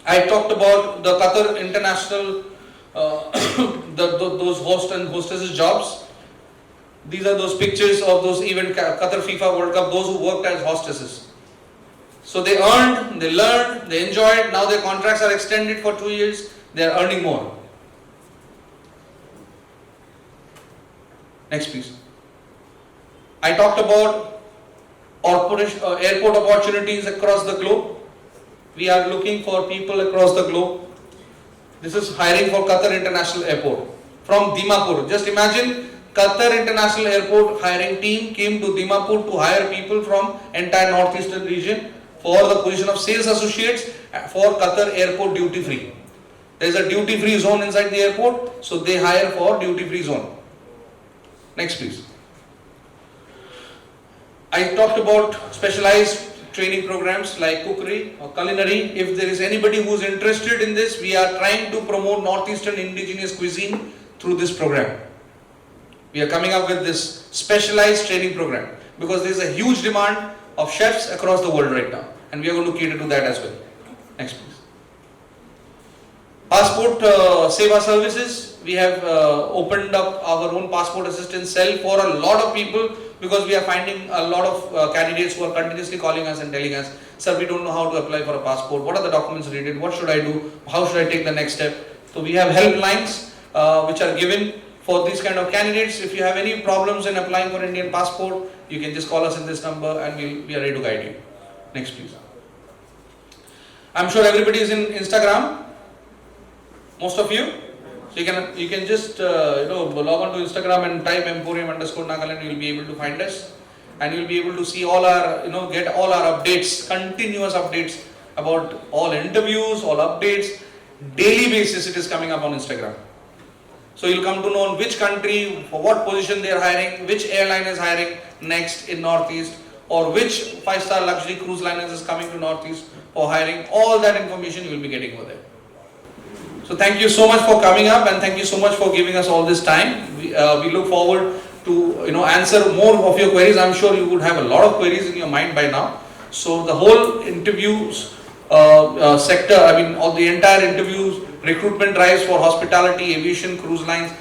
I talked about the Qatar International, those host and hostesses jobs. These are those pictures of those event Qatar FIFA World Cup, those who worked as hostesses. So they earned, they learned, they enjoyed. Now their contracts are extended for 2 years. They are earning more. Next, please. I talked about airport opportunities across the globe. We are looking for people across the globe. This is hiring for Qatar International Airport from Dimapur. Just imagine Qatar International Airport hiring team came to Dimapur to hire people from entire northeastern region for the position of sales associates for Qatar Airport duty free. There is a duty free zone inside the airport, so they hire for duty free zone. Next, please. I talked about specialized training programs like cookery or culinary. If there is anybody who is interested in this, we are trying to promote northeastern indigenous cuisine through this program. We are coming up with this specialized training program because there is a huge demand of chefs across the world right now, and we are going to cater to that as well. Next, please. Passport Seva Services, we have opened up our own passport assistance cell for a lot of people, because we are finding a lot of candidates who are continuously calling us and telling us, sir, we don't know how to apply for a passport, what are the documents needed, what should I do, how should I take the next step. So we have helplines which are given for these kind of candidates. If you have any problems in applying for Indian passport, you can just call us in this number and we are ready to guide you. Next please. I'm sure everybody is in Instagram, most of you. So you can just log on to Instagram and type Emporium_Nagaland. You will be able to find us, and you will be able to see all our get all our updates, continuous updates about all interviews, all updates. Daily basis it is coming up on Instagram. So you'll come to know which country, for what position they are hiring, which airline is hiring next in Northeast, or which 5-star luxury cruise liners is coming to Northeast for hiring. All that information you will be getting over there. So thank you so much for coming up, and thank you so much for giving us all this time. We look forward to answer more of your queries. I'm sure you would have a lot of queries in your mind by now. So the whole interviews sector, all the entire interviews, recruitment drives for hospitality, aviation, cruise lines,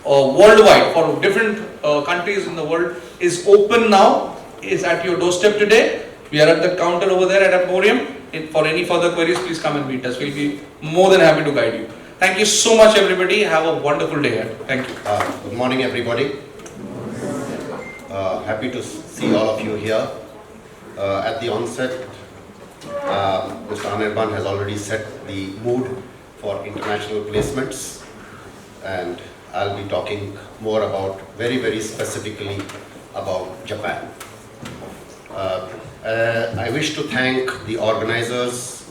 worldwide for different countries in the world is open now, is at your doorstep today. We are at the counter over there at Emporium. For any further queries, please come and meet us. We'll be more than happy to guide you. Thank you so much everybody. Have a wonderful day ahead. Thank you. Good morning everybody. Happy to see all of you here. At the onset, Mr. Anirban has already set the mood for international placements, and I'll be talking more about very specifically about Japan. I wish to thank the organizers,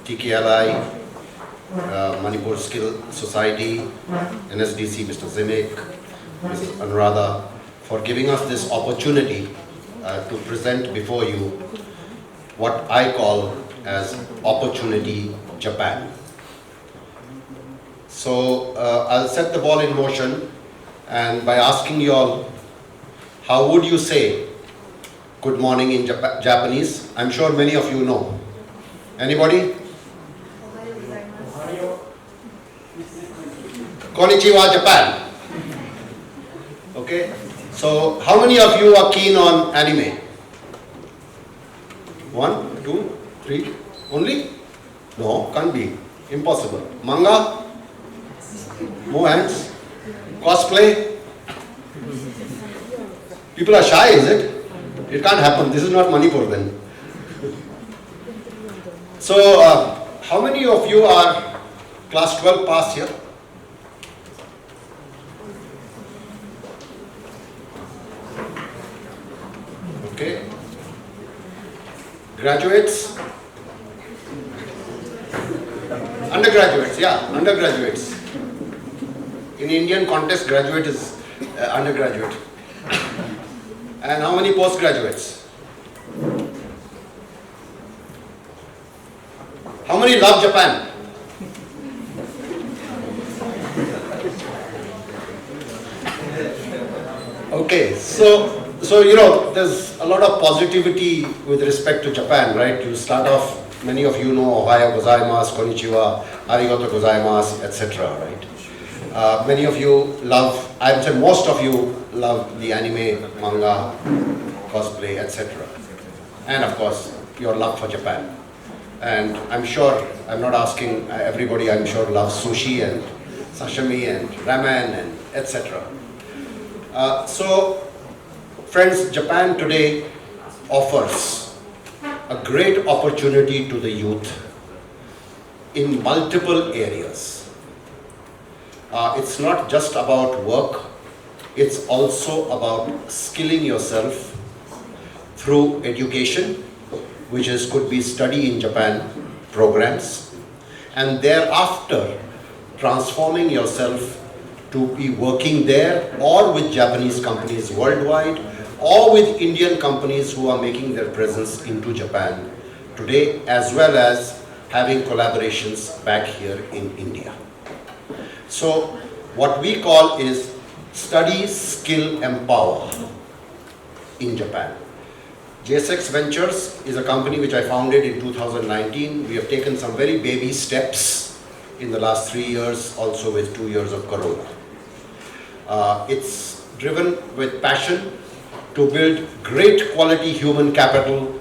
TKLI, Manipur Skill Society, NSDC, Mr. Zimek, Mrs. Anuradha, for giving us this opportunity to present before you what I call as Opportunity Japan. So I'll set the ball in motion, and by asking you all, how would you say good morning in Japanese? I'm sure many of you know. Anybody? Konnichiwa, Japan. Okay. So how many of you are keen on anime? 1, 2, 3, only? No, can't be. Impossible. Manga? More hands? Cosplay? People are shy, is it? It can't happen. This is not Manipur then. So, how many of you are class 12 pass here? Okay. Graduates? Undergraduates, yeah, undergraduates. In Indian context, graduate is undergraduate. And how many postgraduates? How many love Japan? Okay, so there's a lot of positivity with respect to Japan, right? You start off, many of you know Ohayo gozaimasu, konnichiwa, arigato gozaimasu, etc., right? Many of you love, I would say most of you love the anime, manga, cosplay, etc. And of course, your love for Japan. And I'm sure, I'm not asking everybody, I'm sure loves sushi and sashimi and ramen and etc. So, friends, Japan today offers a great opportunity to the youth in multiple areas. It's not just about work, it's also about skilling yourself through education, which could be study in Japan programs, and thereafter transforming yourself to be working there or with Japanese companies worldwide or with Indian companies who are making their presence into Japan today, as well as having collaborations back here in India. So what we call is study, skill, empower in Japan. JSX Ventures is a company which I founded in 2019. We have taken some very baby steps in the last 3 years, also with 2 years of Corona. It's driven with passion to build great quality human capital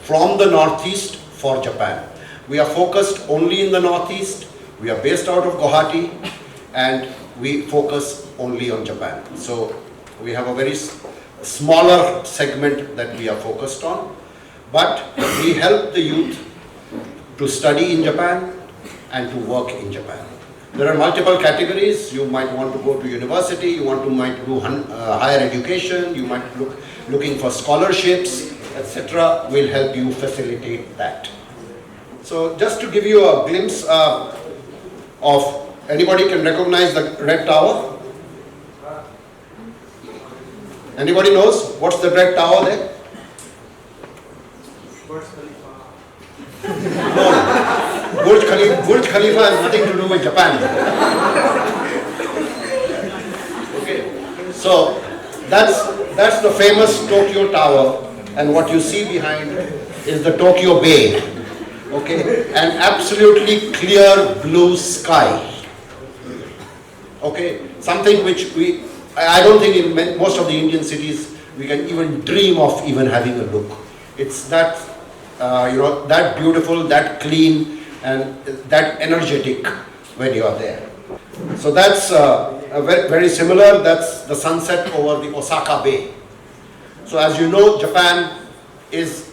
from the Northeast for Japan. We are focused only in the Northeast. We are based out of Guwahati and we focus only on Japan. So we have a very smaller segment that we are focused on, but we help the youth to study in Japan and to work in Japan. There are multiple categories. You might want to go to university, you might do higher education, you might looking for scholarships, etc. We'll help you facilitate that. So just to give you a glimpse of, anybody can recognize the Red Tower? Anybody knows what's the Red Tower there? No, Burj Khalifa has nothing to do with Japan. Okay, so that's the famous Tokyo Tower, and what you see behind is the Tokyo Bay. Okay, an absolutely clear blue sky. Okay, something which I don't think in most of the Indian cities we can even dream of even having a look. It's that that beautiful, that clean, and that energetic when you are there. So that's very, very similar. That's the sunset over the Osaka Bay. So as you know, Japan is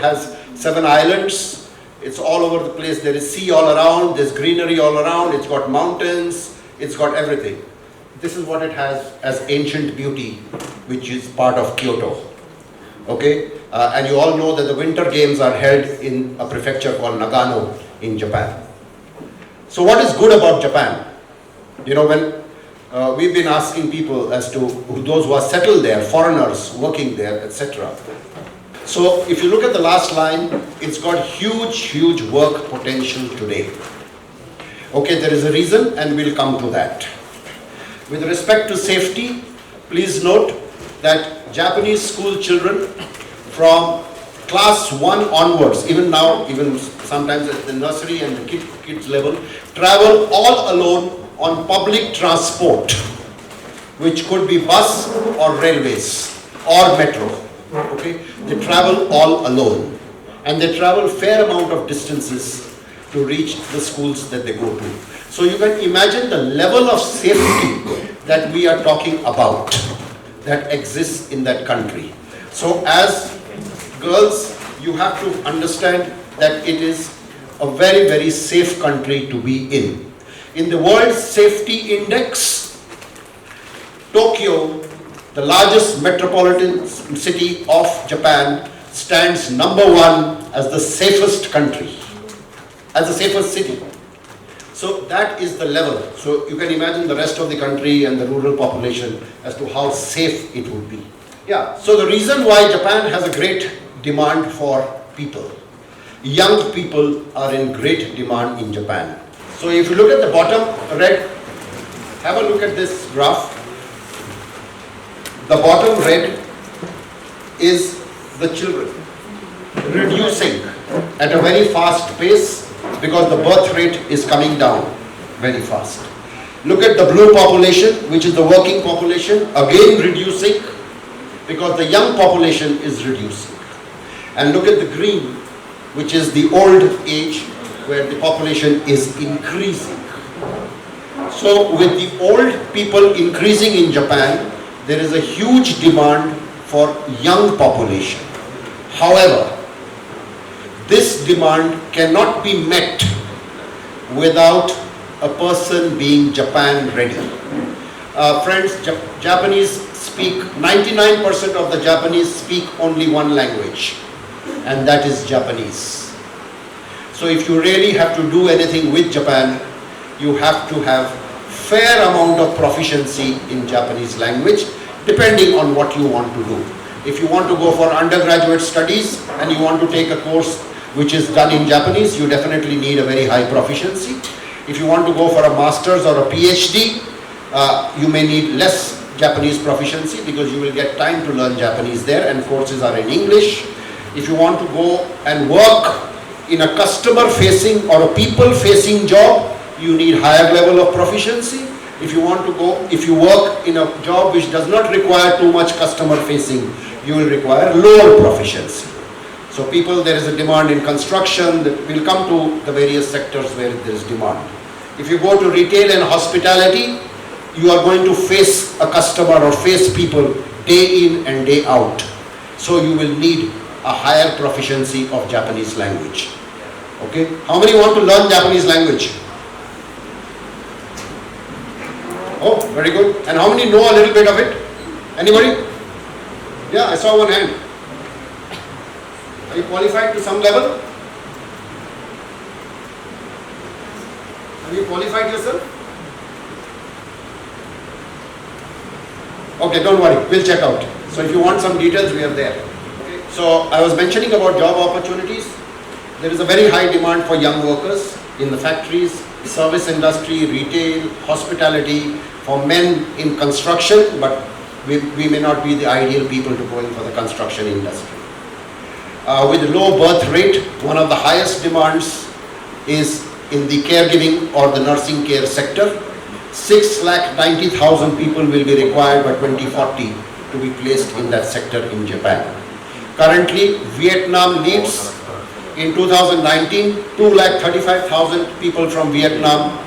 has 7 islands. It's all over the place. There is sea all around, there's greenery all around, it's got mountains, it's got everything. This is what it has as ancient beauty, which is part of Kyoto. Okay, and you all know that the winter games are held in a prefecture called Nagano in Japan. So what is good about Japan? You know, when we've been asking people as to those who are settled there, foreigners working there, etc. So if you look at the last line, it's got huge work potential today. Okay, there is a reason and we'll come to that. With respect to safety, please note that Japanese school children from class 1 onwards, even now, even sometimes at the nursery and the kids level, travel all alone on public transport, which could be bus or railways or metro. Okay, they travel all alone and they travel fair amount of distances to reach the schools that they go to. So you can imagine the level of safety that we are talking about that exists in that country. So as girls, you have to understand that it is a very safe country to be in. In the World Safety Index, Tokyo, the largest metropolitan city of Japan, stands number 1 as the safest country, as the safest city. So that is the level. So you can imagine the rest of the country and the rural population as to how safe it would be. Yeah, so the reason why Japan has a great demand for people, young people are in great demand in Japan. So if you look at the bottom red, have a look at this graph. The bottom red is the children reducing at a very fast pace because the birth rate is coming down very fast. Look at the blue population, which is the working population, again reducing because the young population is reducing. And look at the green, which is the old age, where the population is increasing. So with the old people increasing in Japan, there is a huge demand for young population. However, this demand cannot be met without a person being Japan ready. Friends, Japanese speak, 99% of the Japanese speak only one language, and that is Japanese. So if you really have to do anything with Japan, you have to have fair amount of proficiency in Japanese language, depending on what you want to do. If you want to go for undergraduate studies and you want to take a course which is done in Japanese, you definitely need a very high proficiency. If you want to go for a master's or a PhD, you may need less Japanese proficiency because you will get time to learn Japanese there and courses are in English. If you want to go and work in a customer facing or a people facing job, you need higher level of proficiency. If you want to go, if you work in a job which does not require too much customer facing, you will require lower proficiency. So people, there is a demand in construction, we'll come to the various sectors where there is demand. If you go to retail and hospitality, you are going to face a customer or face people day in and day out. So you will need a higher proficiency of Japanese language. Okay? How many want to learn Japanese language? Oh, very good. And how many know a little bit of it? Anybody? Yeah, I saw one hand. Are you qualified to some level? Have you qualified yourself? Okay, don't worry, we'll check out. So if you want some details, we are there. Okay. So I was mentioning about job opportunities. There is a very high demand for young workers in the factories, service industry, retail, hospitality, for men in construction, but we may not be the ideal people to go in for the construction industry. With low birth rate, one of the highest demands is in the caregiving or the nursing care sector. 6,90,000 people will be required by 2040 to be placed in that sector in Japan. Currently, Vietnam leads. In 2019, 2,35,000 people from Vietnam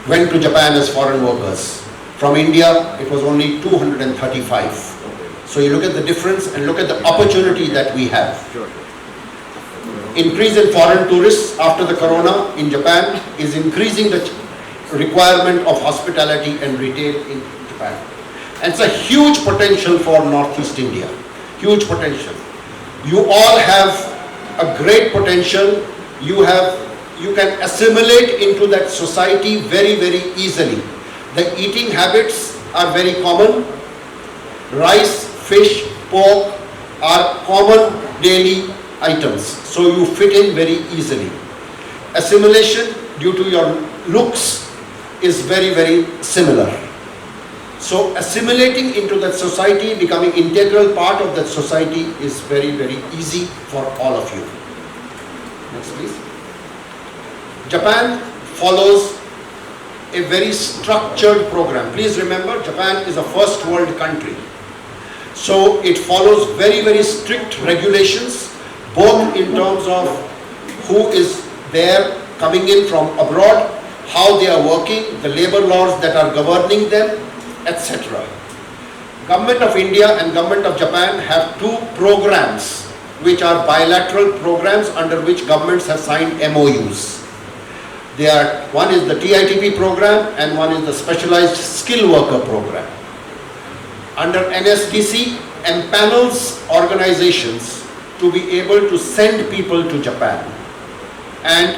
went to Japan as foreign workers. From India, it was only 235. So you look at the difference and look at the opportunity that we have. Increase in foreign tourists after the corona in Japan is increasing the requirement of hospitality and retail in Japan. And it's a huge potential for Northeast India. Huge potential. You all have a great potential. You can assimilate into that society very, very easily. The eating habits are very common. Rice, fish, pork are common daily items. So you fit in very easily. Assimilation due to your looks is very, very similar. So assimilating into that society, becoming integral part of that society is very, very easy for all of you. Next please. Japan follows a very structured program. Please remember, Japan is a first world country. So it follows very, very strict regulations, both in terms of who is there coming in from abroad, how they are working, the labor laws that are governing them, etc. Government of India and Government of Japan have two programs which are bilateral programs under which governments have signed MOUs. They are, one is the TITP program and one is the Specialized Skill Worker program. Under NSDC, empanels organizations to be able to send people to Japan. And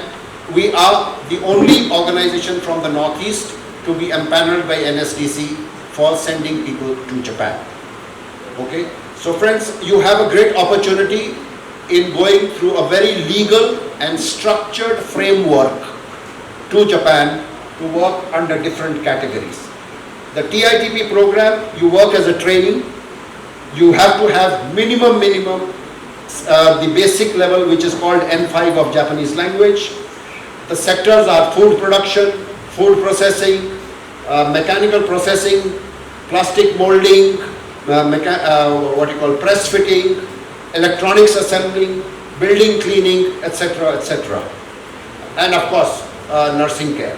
we are the only organization from the Northeast to be empaneled by NSDC for sending people to Japan. Okay? So friends, you have a great opportunity in going through a very legal and structured framework to Japan to work under different categories. The TITP program, you work as a trainee. You have to have minimum, the basic level which is called N5 of Japanese language. The sectors are food production, food processing, mechanical processing, plastic molding, press fitting, electronics assembling, building cleaning, etc., etc. And of course, nursing care.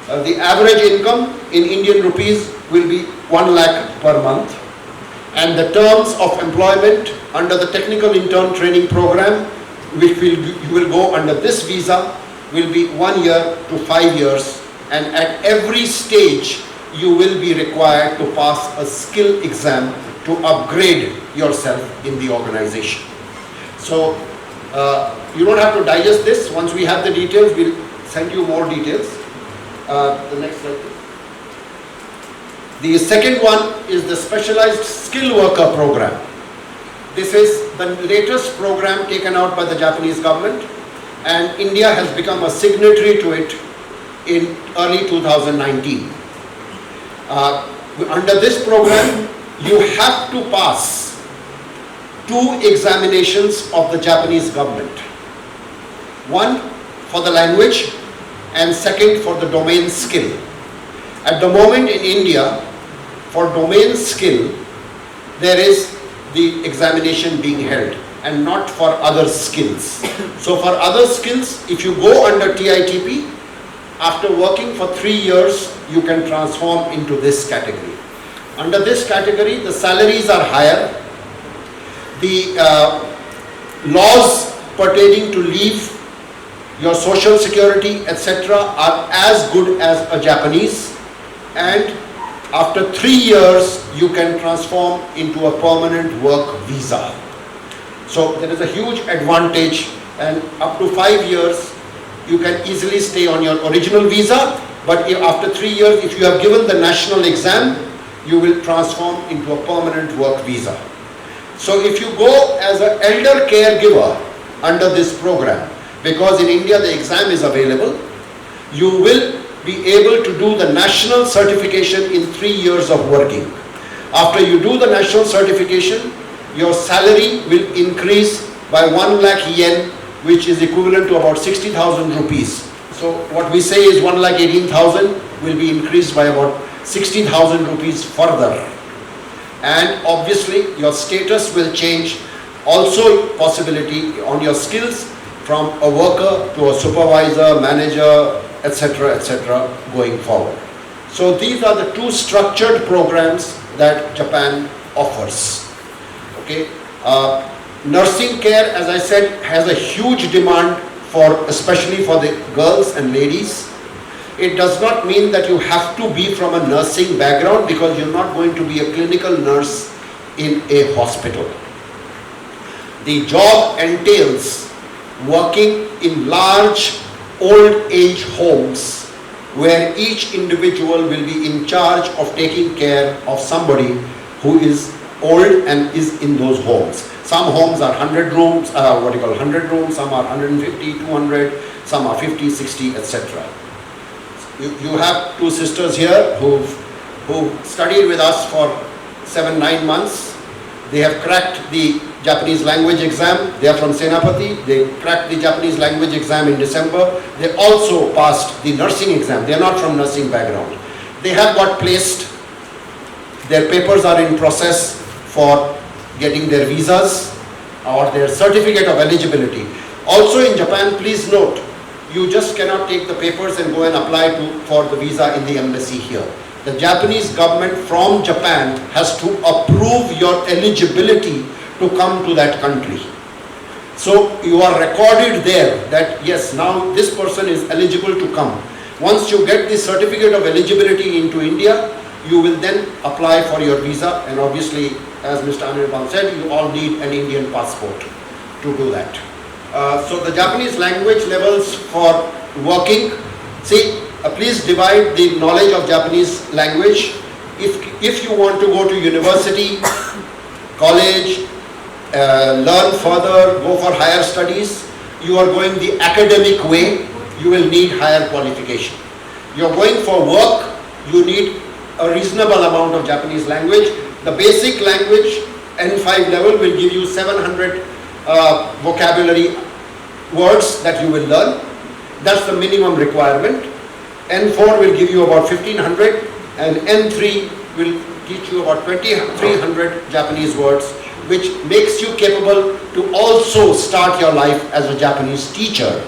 The average income in Indian rupees will be 1 lakh per month, and the terms of employment under the technical intern training program, which you will go under this visa, will be 1 year to 5 years, and at every stage you will be required to pass a skill exam to upgrade yourself in the organization. So you don't have to digest this. Once we have the details, we'll send you more details. The next slide, please. The second one is the Specialized Skill Worker program. This is the latest program taken out by the Japanese government, and India has become a signatory to it in early 2019. Under this program, you have to pass 2 examinations of the Japanese government. One for the language and second for the domain skill. At the moment in India, for domain skill, there is the examination being held and not for other skills. So for other skills, if you go under TITP, after working for 3 years, you can transform into this category. Under this category, the salaries are higher. The laws pertaining to leave, your social security, etc. are as good as a Japanese, and after 3 years, you can transform into a permanent work visa. So there is a huge advantage, and up to 5 years, you can easily stay on your original visa, but after 3 years, if you have given the national exam, you will transform into a permanent work visa. So if you go as an elder caregiver under this program, because in India the exam is available, you will be able to do the national certification in 3 years of working. After you do the national certification, your salary will increase by 1 lakh yen, which is equivalent to about 60,000 rupees. So what we say is 1,18,000 will be increased by about 60,000 rupees further. And obviously your status will change, also possibility on your skills from a worker to a supervisor, manager, etc., etc. going forward. So these are the two structured programs that Japan offers. Okay. Nursing care, as I said, has a huge demand for, especially for the girls and ladies. It does not mean that you have to be from a nursing background, because you're not going to be a clinical nurse in a hospital. The job entails working in large old age homes where each individual will be in charge of taking care of somebody who is old and is in those homes. Some homes are 100 rooms, 100 rooms, some are 150, 200, some are 50, 60, etc. You have two sisters here who studied with us for 7-9 months. They have cracked the Japanese language exam. They are from Senapati. They cracked the Japanese language exam in December. They also passed the nursing exam. They are not from nursing background. They have got placed. Their papers are in process for getting their visas or their certificate of eligibility. Also in Japan, please note, you just cannot take the papers and go and apply for the visa in the embassy here. The Japanese government from Japan has to approve your eligibility to come to that country. So you are recorded there that yes, now this person is eligible to come. Once you get the certificate of eligibility into India, you will then apply for your visa, and obviously, as Mr. Anirban said, you all need an Indian passport to do that. So the Japanese language levels for working, see, please divide the knowledge of Japanese language. If you want to go to university, college, learn further, go for higher studies, you are going the academic way, you will need higher qualification. You are going for work, you need a reasonable amount of Japanese language. The basic language, N5 level, will give you 700 vocabulary words that you will learn. That's the minimum requirement. N4 will give you about 1500, and N3 will teach you about 2300 Japanese words, which makes you capable to also start your life as a Japanese teacher,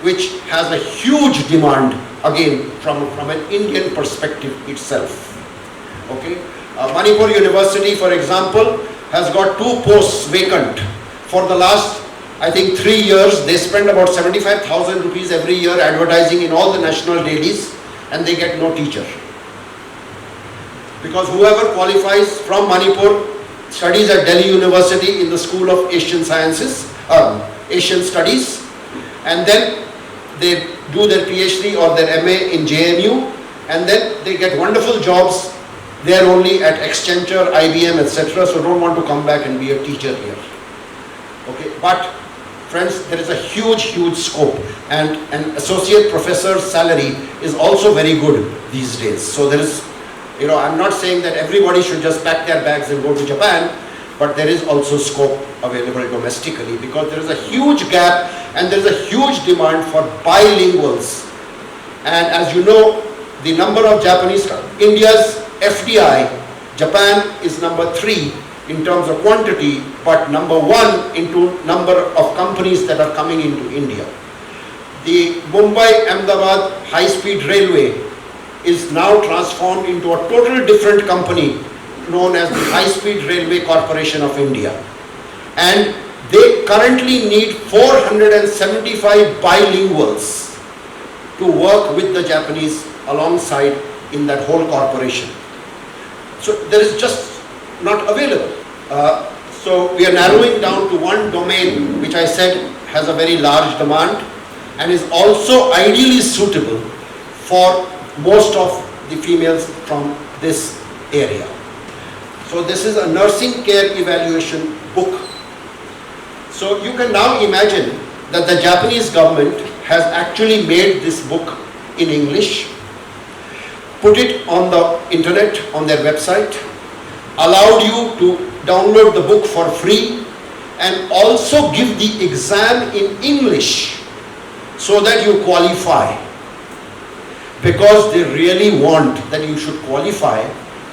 which has a huge demand again from an Indian perspective itself. Okay, Manipur University, for example, has got 2 posts vacant. For the last, I think, 3 years, they spend about 75,000 rupees every year advertising in all the national dailies, and they get no teacher. Because whoever qualifies from Manipur studies at Delhi University in the School of Asian Sciences, Asian Studies, and then they do their PhD or their MA in JNU, and then they get wonderful jobs there only at Accenture, IBM, etc. So don't want to come back and be a teacher here. Okay, but friends, there is a huge scope, and an associate professor's salary is also very good these days. So there is, I'm not saying that everybody should just pack their bags and go to Japan, but there is also scope available domestically, because there is a huge gap and there is a huge demand for bilinguals And as you know, the number of Japanese, India's FDI, Japan is number 3 in terms of quantity, but number 1 into number of companies that are coming into India. The Mumbai-Ahmedabad high-speed railway is now transformed into a total different company known as the High-Speed Railway Corporation of India. And they currently need 475 bilinguals to work with the Japanese alongside in that whole corporation. So there is just not available. So we are narrowing down to one domain which I said has a very large demand and is also ideally suitable for most of the females from this area. So this is a nursing care evaluation book. So you can now imagine that the Japanese government has actually made this book in English, put it on the internet on their website, allowed you to download the book for free, and also give the exam in English so that you qualify, because they really want that you should qualify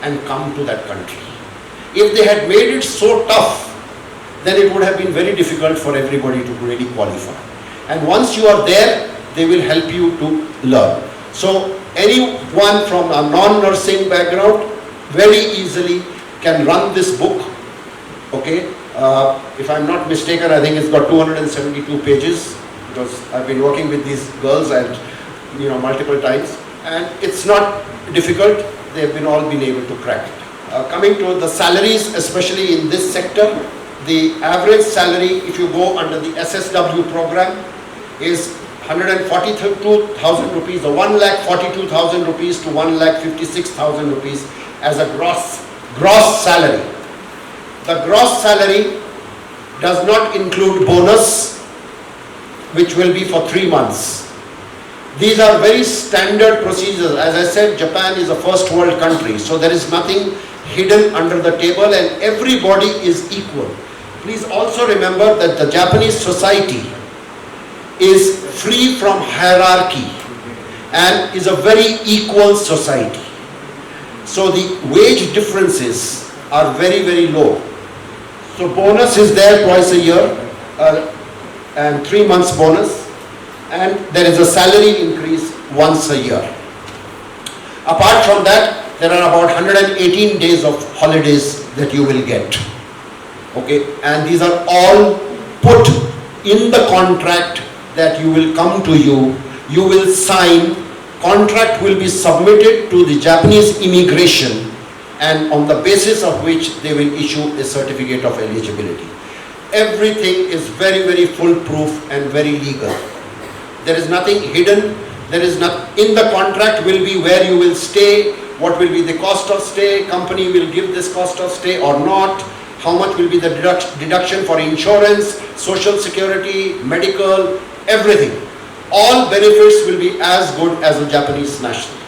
and come to that country. If they had made it so tough, then it would have been very difficult for everybody to really qualify. And once you are there, they will help you to learn. So anyone from a non-nursing background very easily can run this book. Okay, if I'm not mistaken, I think it's got 272 pages, because I've been working with these girls and multiple times, and it's not difficult. They've all been able to crack it. Coming to the salaries, especially in this sector, the average salary, if you go under the SSW program, is 142,000 rupees, or 1,42,000 rupees to 1,56,000 rupees as a gross salary. The gross salary does not include bonus, which will be for 3 months. These are very standard procedures. As I said, Japan is a first world country, so there is nothing hidden under the table and everybody is equal. Please also remember that the Japanese society is free from hierarchy and is a very equal society. So the wage differences are very, very low. So bonus is there twice a year and 3 months bonus, and there is a salary increase once a year. Apart from that, there are about 118 days of holidays that you will get. Okay, and these are all put in the contract that you will come to you will sign. Contract will be submitted to the Japanese immigration, and on the basis of which they will issue a certificate of eligibility. Everything is very, very foolproof and very legal. There is nothing hidden. There is not, in the contract will be where you will stay, what will be the cost of stay, company will give this cost of stay or not, how much will be the deduction for insurance, social security, medical, everything. All benefits will be as good as a Japanese national.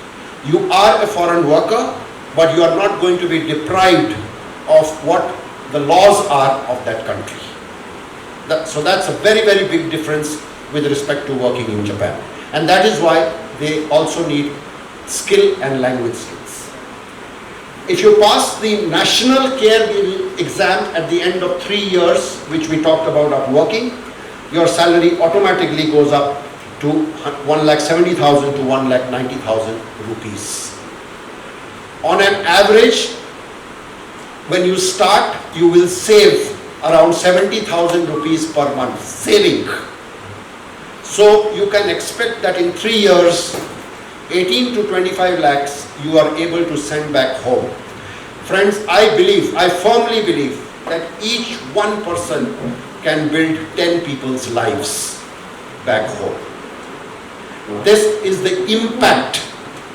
You are a foreign worker, but you are not going to be deprived of what the laws are of that country. So that's a very, very big difference with respect to working in Japan. And that is why they also need skill and language skills. If you pass the national care exam at the end of 3 years, which we talked about of working, your salary automatically goes up to 1,70,000 to 1,90,000 rupees. On an average, when you start, you will save around 70,000 rupees per month, saving. So you can expect that in 3 years, 18 to 25 lakhs you are able to send back home. Friends, I firmly believe that each one person can build 10 people's lives back home. This is the impact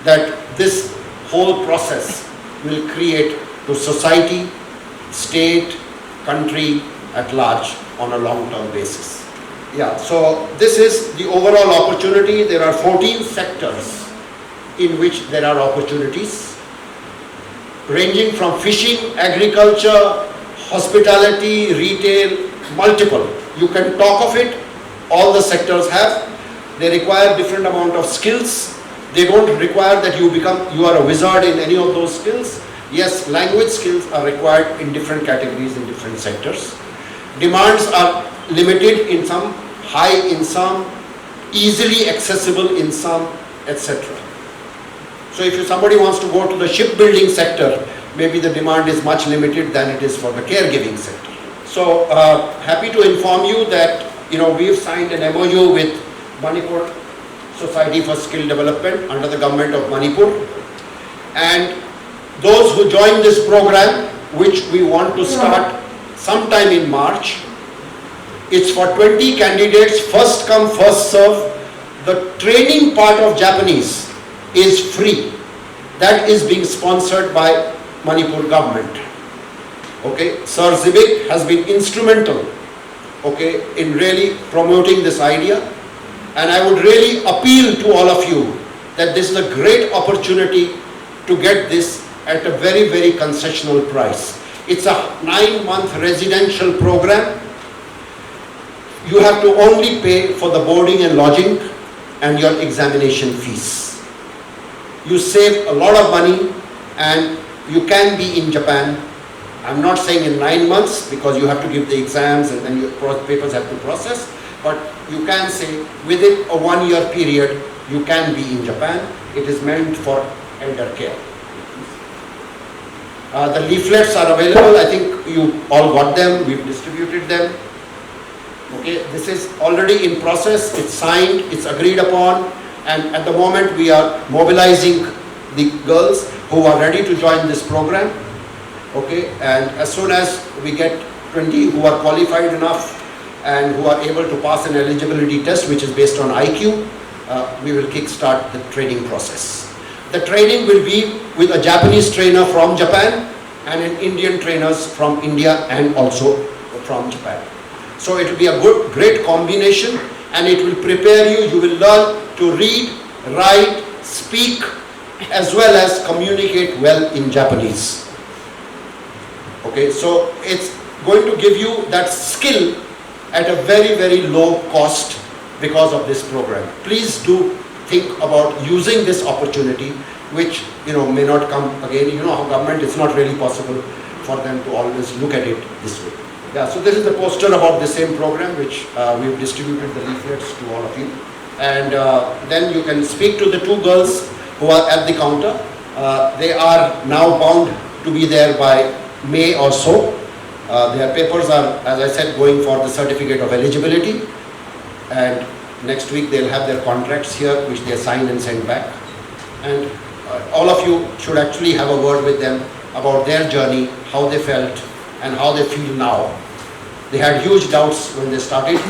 that this whole process will create to society, state, country at large on a long-term basis. Yeah, so this is the overall opportunity. There are 14 sectors in which there are opportunities, ranging from fishing, agriculture, hospitality, retail, multiple. You can talk of it, all the sectors have. They require different amount of skills, They don't require that you are a wizard in any of those skills. Yes, language skills are required in different categories in different sectors. Demands are limited in some, high in some, easily accessible in some, etc. So if somebody wants to go to the shipbuilding sector, maybe the demand is much limited than it is for the caregiving sector. So happy to inform you that we've signed an MOU with Manipur Society for Skill Development under the government of Manipur, and those who join this program, which we want to start sometime in March, it's for 20 candidates, first come first serve. The training part of Japanese is free. That is being sponsored by Manipur government. Okay, Sir Zibik has been instrumental, okay, in really promoting this idea, and I would really appeal to all of you that this is a great opportunity to get this at a very, very concessional price. It's a 9-month residential program. You have to only pay for the boarding and lodging and your examination fees. You save a lot of money and you can be in Japan. I'm not saying in 9 months because you have to give the exams and then your papers have to process, but you can say within a 1-year period you can be in Japan. It is meant for elder care. The leaflets are available. I think you all got them. We've distributed them. Okay, this is already in process. It's signed, it's agreed upon, and at the moment we are mobilizing the girls who are ready to join this program. Okay, and as soon as we get 20 who are qualified enough and who are able to pass an eligibility test, which is based on IQ, we will kickstart the training process. The training will be with a Japanese trainer from Japan and an Indian trainers from India and also from Japan. So it will be a great combination, and it will prepare you. You will learn to read, write, speak, as well as communicate well in Japanese. Okay, so it's going to give you that skill at a very, very low cost because of this program. Please do think about using this opportunity, which may not come again. How government, it's not really possible for them to always look at it this way. Yeah, so this is the poster about the same program, which we've distributed the leaflets to all of you. And then you can speak to the 2 girls who are at the counter. They are now bound to be there by May or so. Their papers are, as I said, going for the certificate of eligibility. And next week they'll have their contracts here, which they sign and send back. And all of you should actually have a word with them about their journey, how they felt, and how they feel now. They had huge doubts when they started,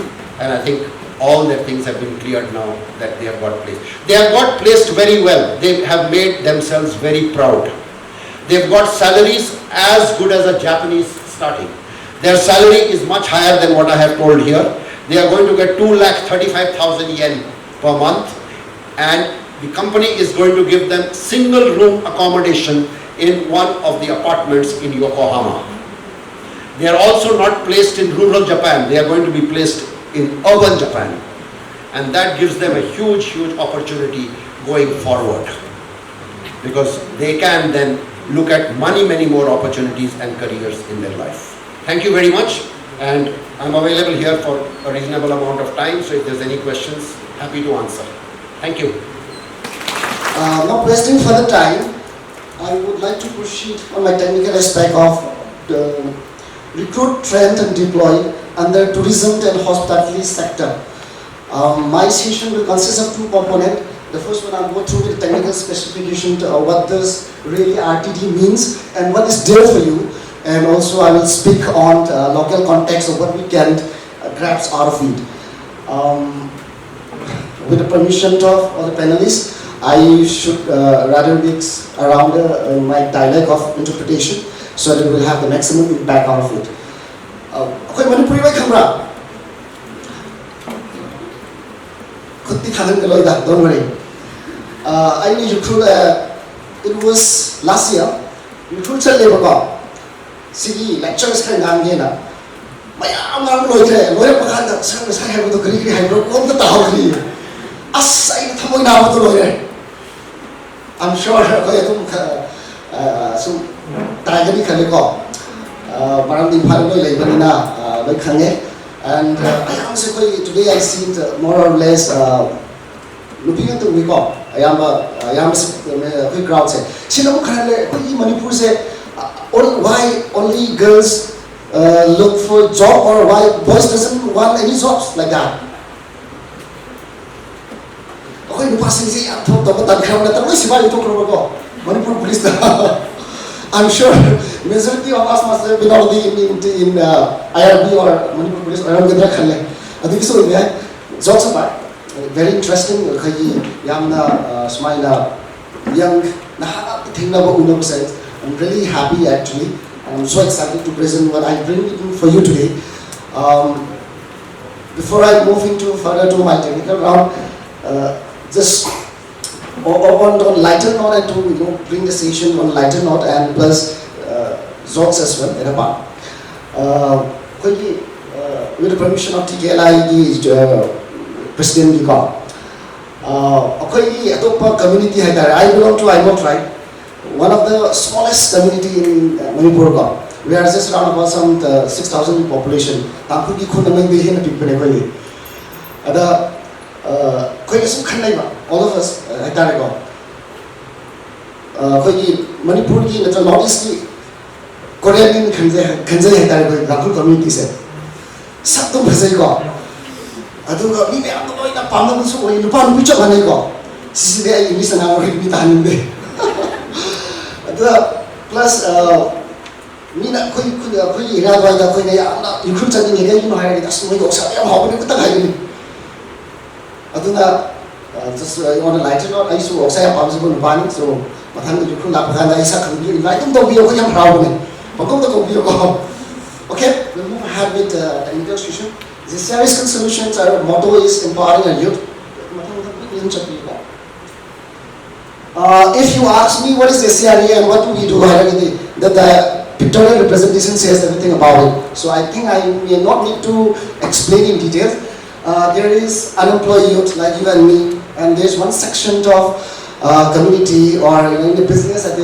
and I think all their things have been cleared now that they have got placed. They have got placed very well. They have made themselves very proud. They've got salaries as good as a Japanese starting. Their salary is much higher than what I have told here. They are going to get 2,35,000 yen per month, and the company is going to give them single room accommodation in one of the apartments in Yokohama. They are also not placed in rural Japan. They are going to be placed in urban Japan. And that gives them a huge, huge opportunity going forward, because they can then look at many more opportunities and careers in their life. Thank you very much, and I'm available here for a reasonable amount of time, so if there's any questions, happy to answer. Thank you. Not wasting further time, I would like to proceed on my technical aspect of the recruit, train and deploy under tourism and hospitality sector. My session will consist of 2 components. The first one, I'll go through the technical specification to what does really RTD means and what is there for you, and also I will speak on the local context of what we can grasp out of it. With the permission of all the panelists, I should rather mix around my dialect of interpretation so that we will have the maximum impact out of it. Okay, Manipuri vai khamra. Kutti khanan kaloi da, don't worry. I need to recruit. It was last year. Recruit chal le baka. Sigi lectures kan dam ge na. Mayam ngam loi the, loi pakhan da sang sai hai to kri hai bro kon ta taw kri. As ai thamoi na to loi. I'm sure koi atum sum target khale ko maram din phal loi leibani na loi khange and I am say koi today I see it more or less looking at the week up I am koi crowd say sinam khale koi Manipur say why only girls look for job or why boys doesn't want any jobs like that. Okay, the person say I'm talking about that crowd that we see why you talk about Manipur police. I'm sure majority of us must have been already in IRB or Manipur police or around the khale. I think so yeah. Jobs about very interesting khayi yamna smaina young na thingna ba unam sense. I'm really happy actually. I'm so excited to present what I bring for you today. Before I move into further to my technical round, just on lighter note and to bring the session on lighter note and plus Zox as well at a part. With the permission of TKLI, the President community I belong to I right. One of the smallest community in Manipur. We are just around about some 6,000 population. Tampu ki khuna mai behin people koi. Ada koi sum khanai ba all of us hatare ko. Koi Manipur ki natra northeast ki Korean khanjai hatare ko Rakhul community se. Sab to bhajai ko. Adu ga mi me am to ina pamna su oi nupa nu picha banai ko. Sisi de ai English na ro mi tanin de. Plus mina koi ira doi da koi ne amna recruit chani ne gai no hire das moi osa ya hob ne kuta hai ni aduna just on a lighter note I so osa ya possible bani so mathang de recruit la phan da isa khang bi invite to bi ko yam proud ne bakom to bi ko okay we'll move ahead with technical session. The series solutions our motto is empowering a youth. If you ask me what is SCRE and what do we do, the pictorial representation says everything about it. So I think I may not need to explain in detail. There is unemployed youth like you and me, and there's one section of community or in the business that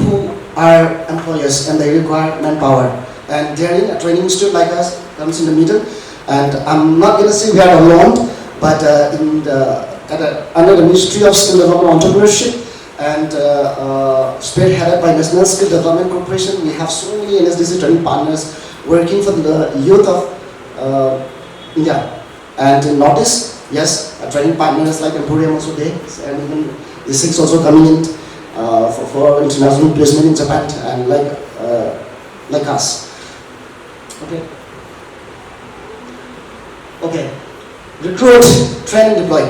who are employers and they require manpower. And therein a training institute like us comes in the middle. And I'm not going to say we are alone, but under the Ministry of Skill Development and Entrepreneurship and spearheaded by National Skill Development Corporation, we have so many NSDC training partners working for the youth of India. And in Northeast, yes, training partners like Emporium also there, and even the six also coming in for international placement in Japan and like us. Okay. Okay. Recruit, train and deploy.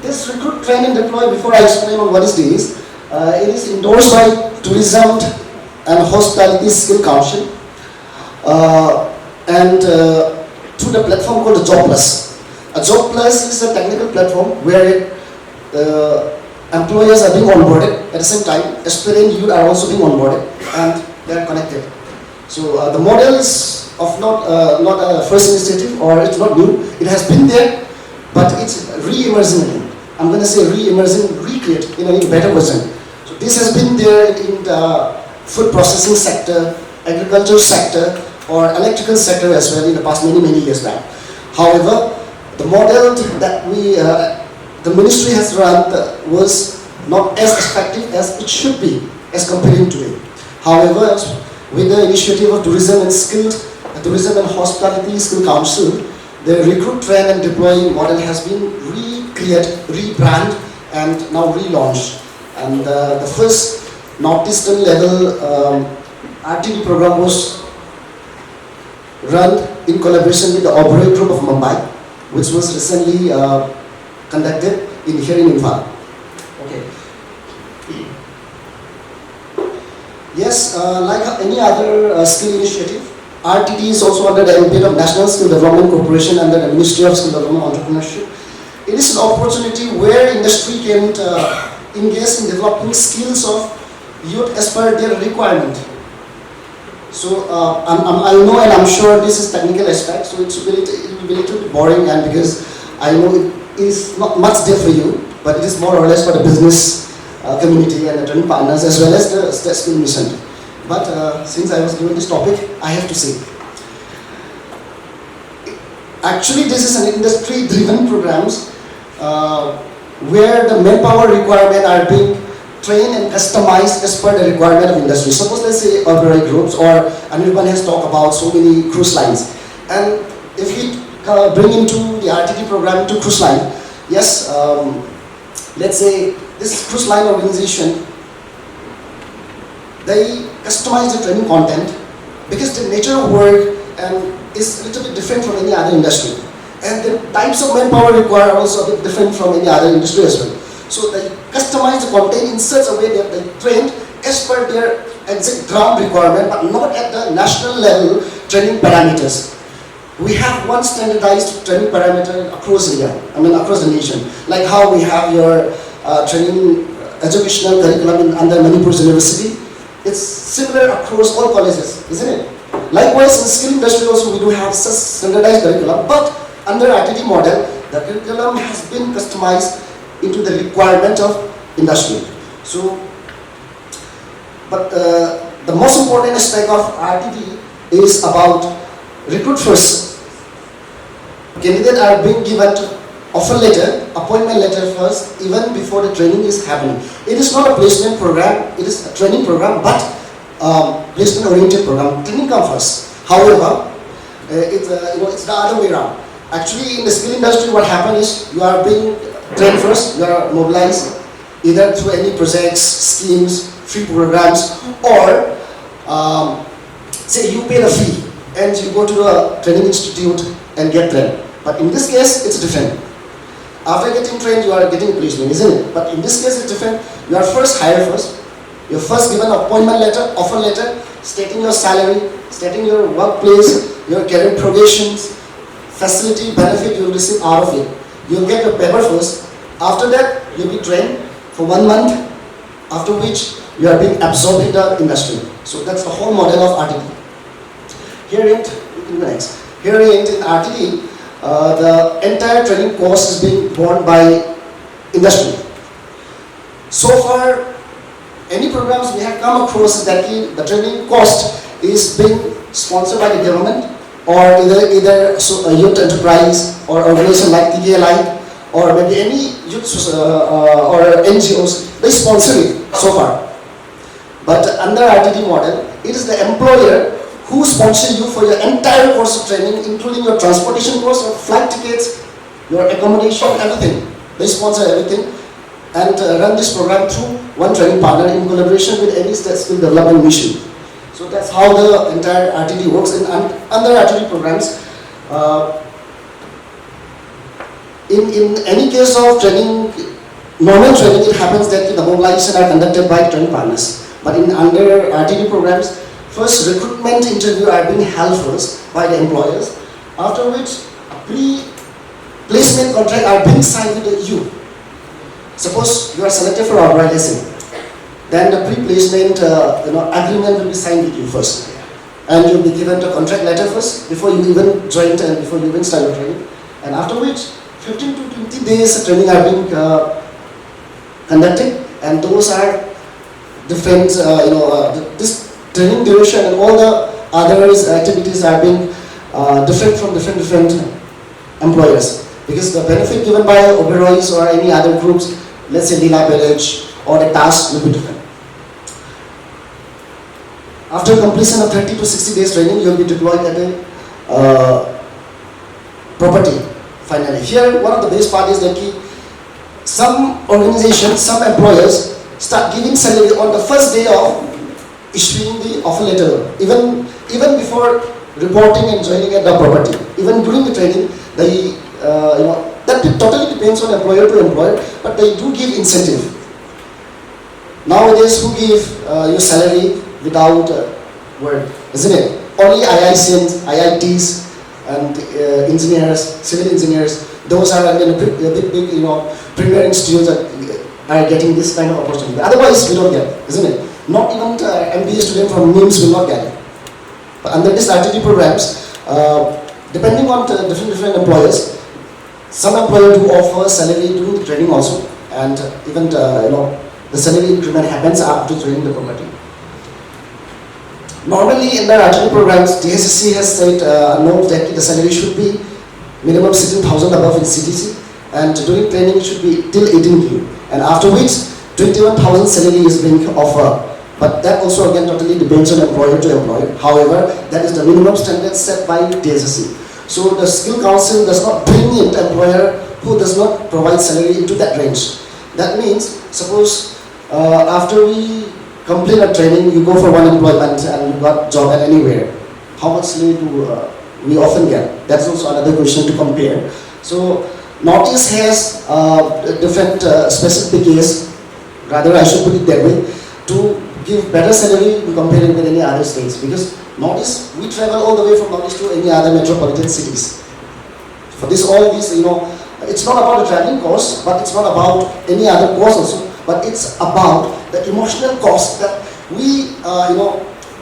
This recruit, train and deploy, before I explain on what is this, it is endorsed by Tourism and Hospitality Skill Council and through the platform called the Job Plus. A Job Plus is a technical platform where employers are being onboarded at the same time, aspiring youth are also being onboarded and they are connected. So the model is of not a first initiative or it's not new, it has been there, but it's re-emerging again. I'm going to say re-emerging, recreate in a better version. So this has been there in the food processing sector, agriculture sector, or electrical sector as well in the past many years back. However, the model that the ministry has run was not as effective as it should be as comparing today. However, with the initiative of Tourism and Hospitality Skill Council, the recruit, train and deploy model has been recreated, rebranded and now relaunched. And the first northeastern level RTD program was run in collaboration with the Oberoi Group of Mumbai, which was recently conducted here in Imphal. Okay. Yes, like any other skill initiative, RTD is also under the ambit of National Skill Development Corporation under the Ministry of Skill Development and Entrepreneurship. It is an opportunity where industry can engage in developing skills of youth as per their requirement. So I know and I'm sure this is technical aspect, so it will be a little bit boring, and because I know it is not much there for you, but it is more or less for the business community and the training partners as well as the state skill mission. But since I was given this topic, I have to say. Actually, this is an industry-driven programs where the manpower requirement are being trained and customized as per the requirement of industry. Suppose let's say Oberoi groups or Anirban has talked about so many cruise lines. And if we bring into the RTD program to cruise line, yes, let's say this cruise line organization, they customize the training content because the nature of work is a little bit different from any other industry. And the types of manpower required are also a bit different from any other industry as well. So they customize the content in such a way that they trained as per their exact ground requirement, but not at the national level training parameters. We have one standardized training parameter across India, across the nation. Like how we have your training educational curriculum under Manipur University. It's similar across all colleges, isn't it? Likewise, in skill industry also we do have such standardized curriculum, but under RTD model, the curriculum has been customized into the requirement of industry. So, but the most important aspect of RTD is about recruit first. Candidates are being given offer letter, appointment letter first, even before the training is happening. It is not a placement program, it is a training program, but placement oriented program. Training comes first. However, it's the other way around. Actually, in the skill industry, what happens is you are being trained first, you are mobilized either through any projects, schemes, free programs, or say you pay the fee and you go to a training institute and get trained. But in this case, it's different. After getting trained, you are getting placement, isn't it? But in this case, it's different. You are first hired first. You're first given appointment letter, offer letter, stating your salary, stating your workplace, your career progressions, facility, benefit you will receive out of it. You'll get your paper first. After that, you'll be trained for 1 month, after which you are being absorbed in the industry. So that's the whole model of RTD. Here in RTD, the entire training cost is being borne by industry. So far, any programs we have come across that the training cost is being sponsored by the government or either a youth enterprise or organization like TKLI or maybe any youth or NGOs, they sponsor it so far. But under RTD model, it is the employer who sponsors you for your entire course of training, including your transportation cost, your flight tickets, your accommodation, everything. They sponsor everything and run this program through one training partner in collaboration with any state skill development mission. So that's how the entire RTD works. And under RTD programs, in any case of training, normal training, it happens that the mobilization are conducted by training partners. But under RTD programs, first recruitment interview are being held first by the employers, after which pre-placement contract are being signed with you. Suppose you are selected for organization, then the pre-placement agreement will be signed with you first, and you'll be given the contract letter first before you even join and before you even start your training. And after which 15 to 20 days training are being conducted, and those are different. This training duration and all the other activities are being different from different employers, because the benefit given by Oberois or any other groups, let's say Lila Village, or the task will be different. After completion of 30 to 60 days training, you will be deployed at a property finally. Here, one of the best part is that some organizations, some employers start giving salary on the first day of issuing the offer letter, even before reporting and joining at the property. Even during the training, they that totally depends on employer to employer, but they do give incentive. Nowadays, who give your salary without word, isn't it? Only IICs, IITs, and engineers, civil engineers. Those are big premier institutes are getting this kind of opportunity. Otherwise, we don't get, isn't it? Not even MBA student from NIMS will not get it. But under these RTD programs, depending on different employers, some employers do offer salary during the training also, and even the salary increment happens after joining the property. Normally in the RTD programs, DSSC has said note that the salary should be minimum 16,000 above in CTC, and during training it should be till 18K, and after which 21,000 salary is being offered. But that also again totally depends on employer to employer. However, that is the minimum standard set by DSSC. So the skill council does not bring in the employer who does not provide salary into that range. That means, suppose after we complete a training, you go for one employment and you got job at anywhere. How much salary do we often get? That's also another question to compare. So Northeast has different specific case, rather I should put it that way, to give better salary to comparing with any other states, because Northeast, we travel all the way from Northeast to any other metropolitan cities. For this, all these, it's not about the traveling cost, but it's not about any other cost also, but it's about the emotional cost that we,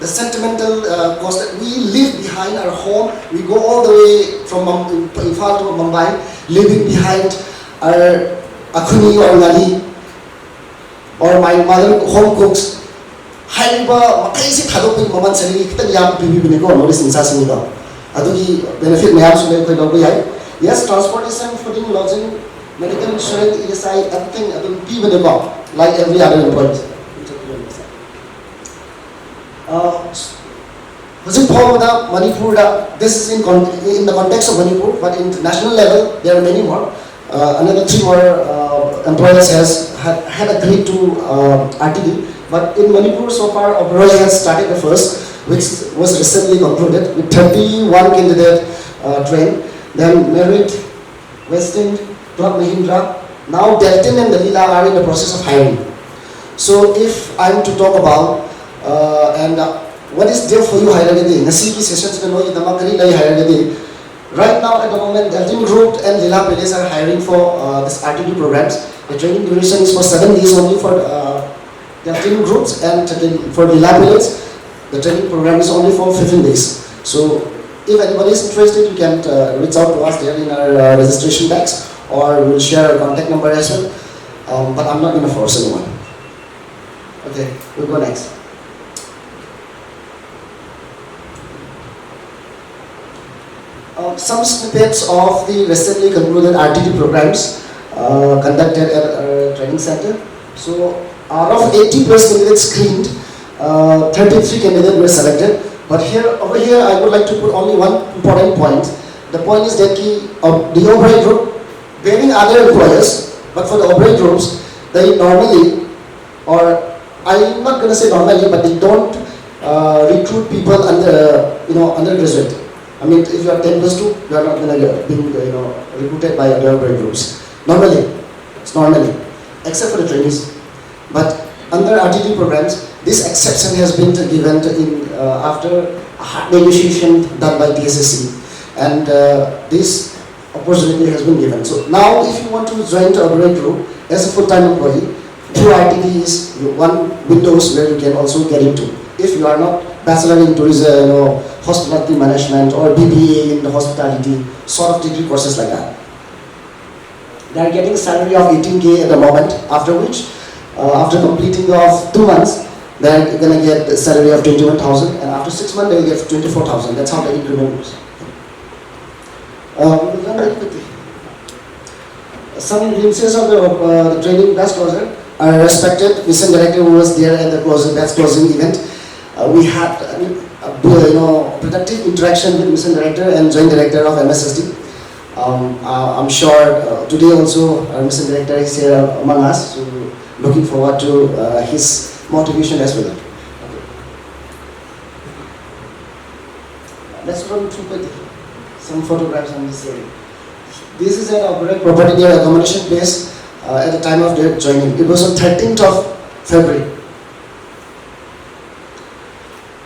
the sentimental cost that we leave behind our home. We go all the way from Imphal to Mumbai, leaving behind our akhuni or ngali, or my mother home cooks. Haiba makaisi thadopin maman salary kitang yam PBB ko notice insa singa. Adugi benefit mayam sule ko dogo yai. Yes, transportation, fooding, lodging, medical insurance, ESI, everything adun PBB ko like every other employee. Manipur, this is in the context of Manipur, but in national level there are many more. Another 3 more employers had agreed to RTD. But in Manipur, so far, Oberoi has started the first, which was recently concluded with 31 candidate trained. Then Merit, Westin, Club Mahindra, now Delton and Dalila are in the process of hiring. So if I'm to talk about what is there for you Hairagadi, Nasi ki sessions mein no damakari lai Hairagadi. Right now at the moment, Delton Group and Lila Pillars are hiring for this RTD programs. The training duration is for 7 days only for Delton Groups, and for Lila Pillars, the training program is only for 15 days. So if anybody is interested, you can reach out to us there in our registration tags, or we'll share our contact number as well. But I'm not going to force anyone. Okay, we'll go next. Some snippets of the recently concluded RTD programs conducted at our training center. So out of 80 plus candidates screened, 33 candidates were selected. But over here, I would like to put only one important point. The point is that the Oberoi group, bearing other employers, but for the Oberoi groups, they normally, or I'm not going to say normally, but they don't recruit people undergraduate. I mean, if you are 10 plus 2, you are not going to be recruited by other Oberoi groups. Normally, it's normally, except for the trainees. But under RTD programs, this exception has been given after a hard negotiation done by DSSC, and this opportunity has been given. So now, if you want to join the Oberoi group as a full-time employee, through RTD is one windows where you can also get into. If you are not bachelor in tourism, hospitality management, or BBA in the hospitality, sort of degree courses like that. They are getting a salary of 18K at the moment, after which, after completing of 2 months, they're going to get a salary of 21,000, and after 6 months, they'll get 24,000. That's how the increment goes. Very quickly. Some glimpses of the training batch closure. Our respected mission director who was there at the batch closing event. We had productive interaction with mission director and joint director of MSSD. I'm sure today also our mission director is here among us, so looking forward to his motivation as well. Okay. Let's run through quickly some photographs on this area. This is an Oberoi property near accommodation place at the time of their joining. It was on 13th of February.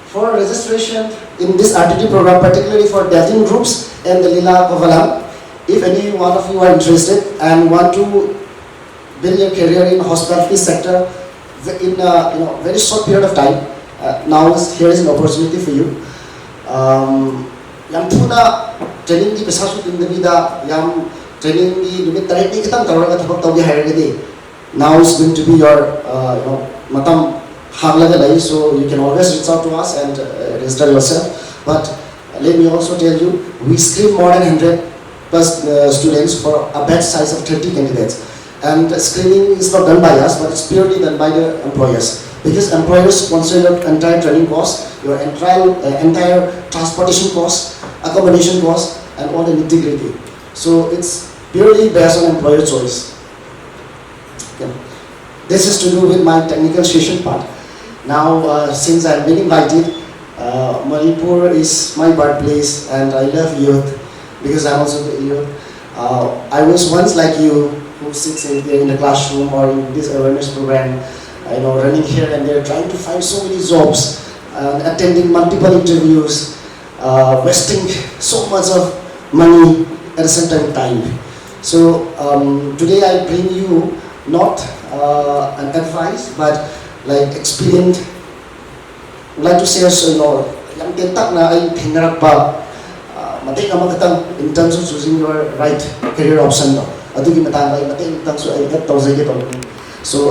For registration in this RTD program, particularly for Delton groups and the Lila Kovalam, if any one of you are interested and want to build your career in hospitality sector in a very short period of time, here is an opportunity for you. Yang tuna training di pesasu tingdabida, yang training di dumit tarik di kita taruh ke tempat tahu di hire gede. Now is going to be your matam haglaga lai, so you can always reach out to us and register yourself. But let me also tell you, we screen more than 100 plus students for a batch size of 30 candidates. And screening is not done by us, but it's purely done by the employers. Because employers sponsor your entire training cost, your entire transportation cost, accommodation cost, and all the nitty-gritty. So it's purely based on employer choice. Okay. This is to do with my technical session part. Now, since I've been invited, Manipur is my birthplace, and I love youth because I'm also the youth. I was once like you, who sits in the classroom or in this awareness program, running here and there, trying to find so many jobs, attending multiple interviews, wasting so much of money at a certain time. So today I bring you not an advice, but like experience. I'd like to share yang tentak na ay hinarap pa matay ka magkatang in terms of choosing your right career option no. Adugi matang ay matay tang so ay gat tawzay gito. So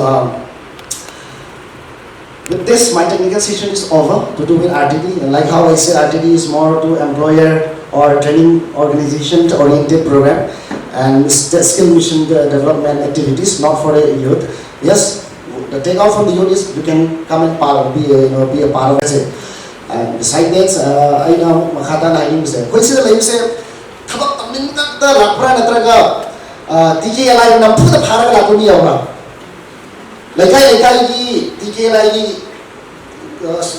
with this, my technical session is over to do with RTD. And like how I said, RTD is more to employer or training organization oriented program, and skill mission development activities, not for the youth. Yes, the takeout from the youth is you can come and be a part of it. And besides that, I know makata na ini bisa. Kung sila lain say, tabak tamin ka da lakpra natraga TKLI na puta para ka lakuni yawa. Laikai ki TKLI ki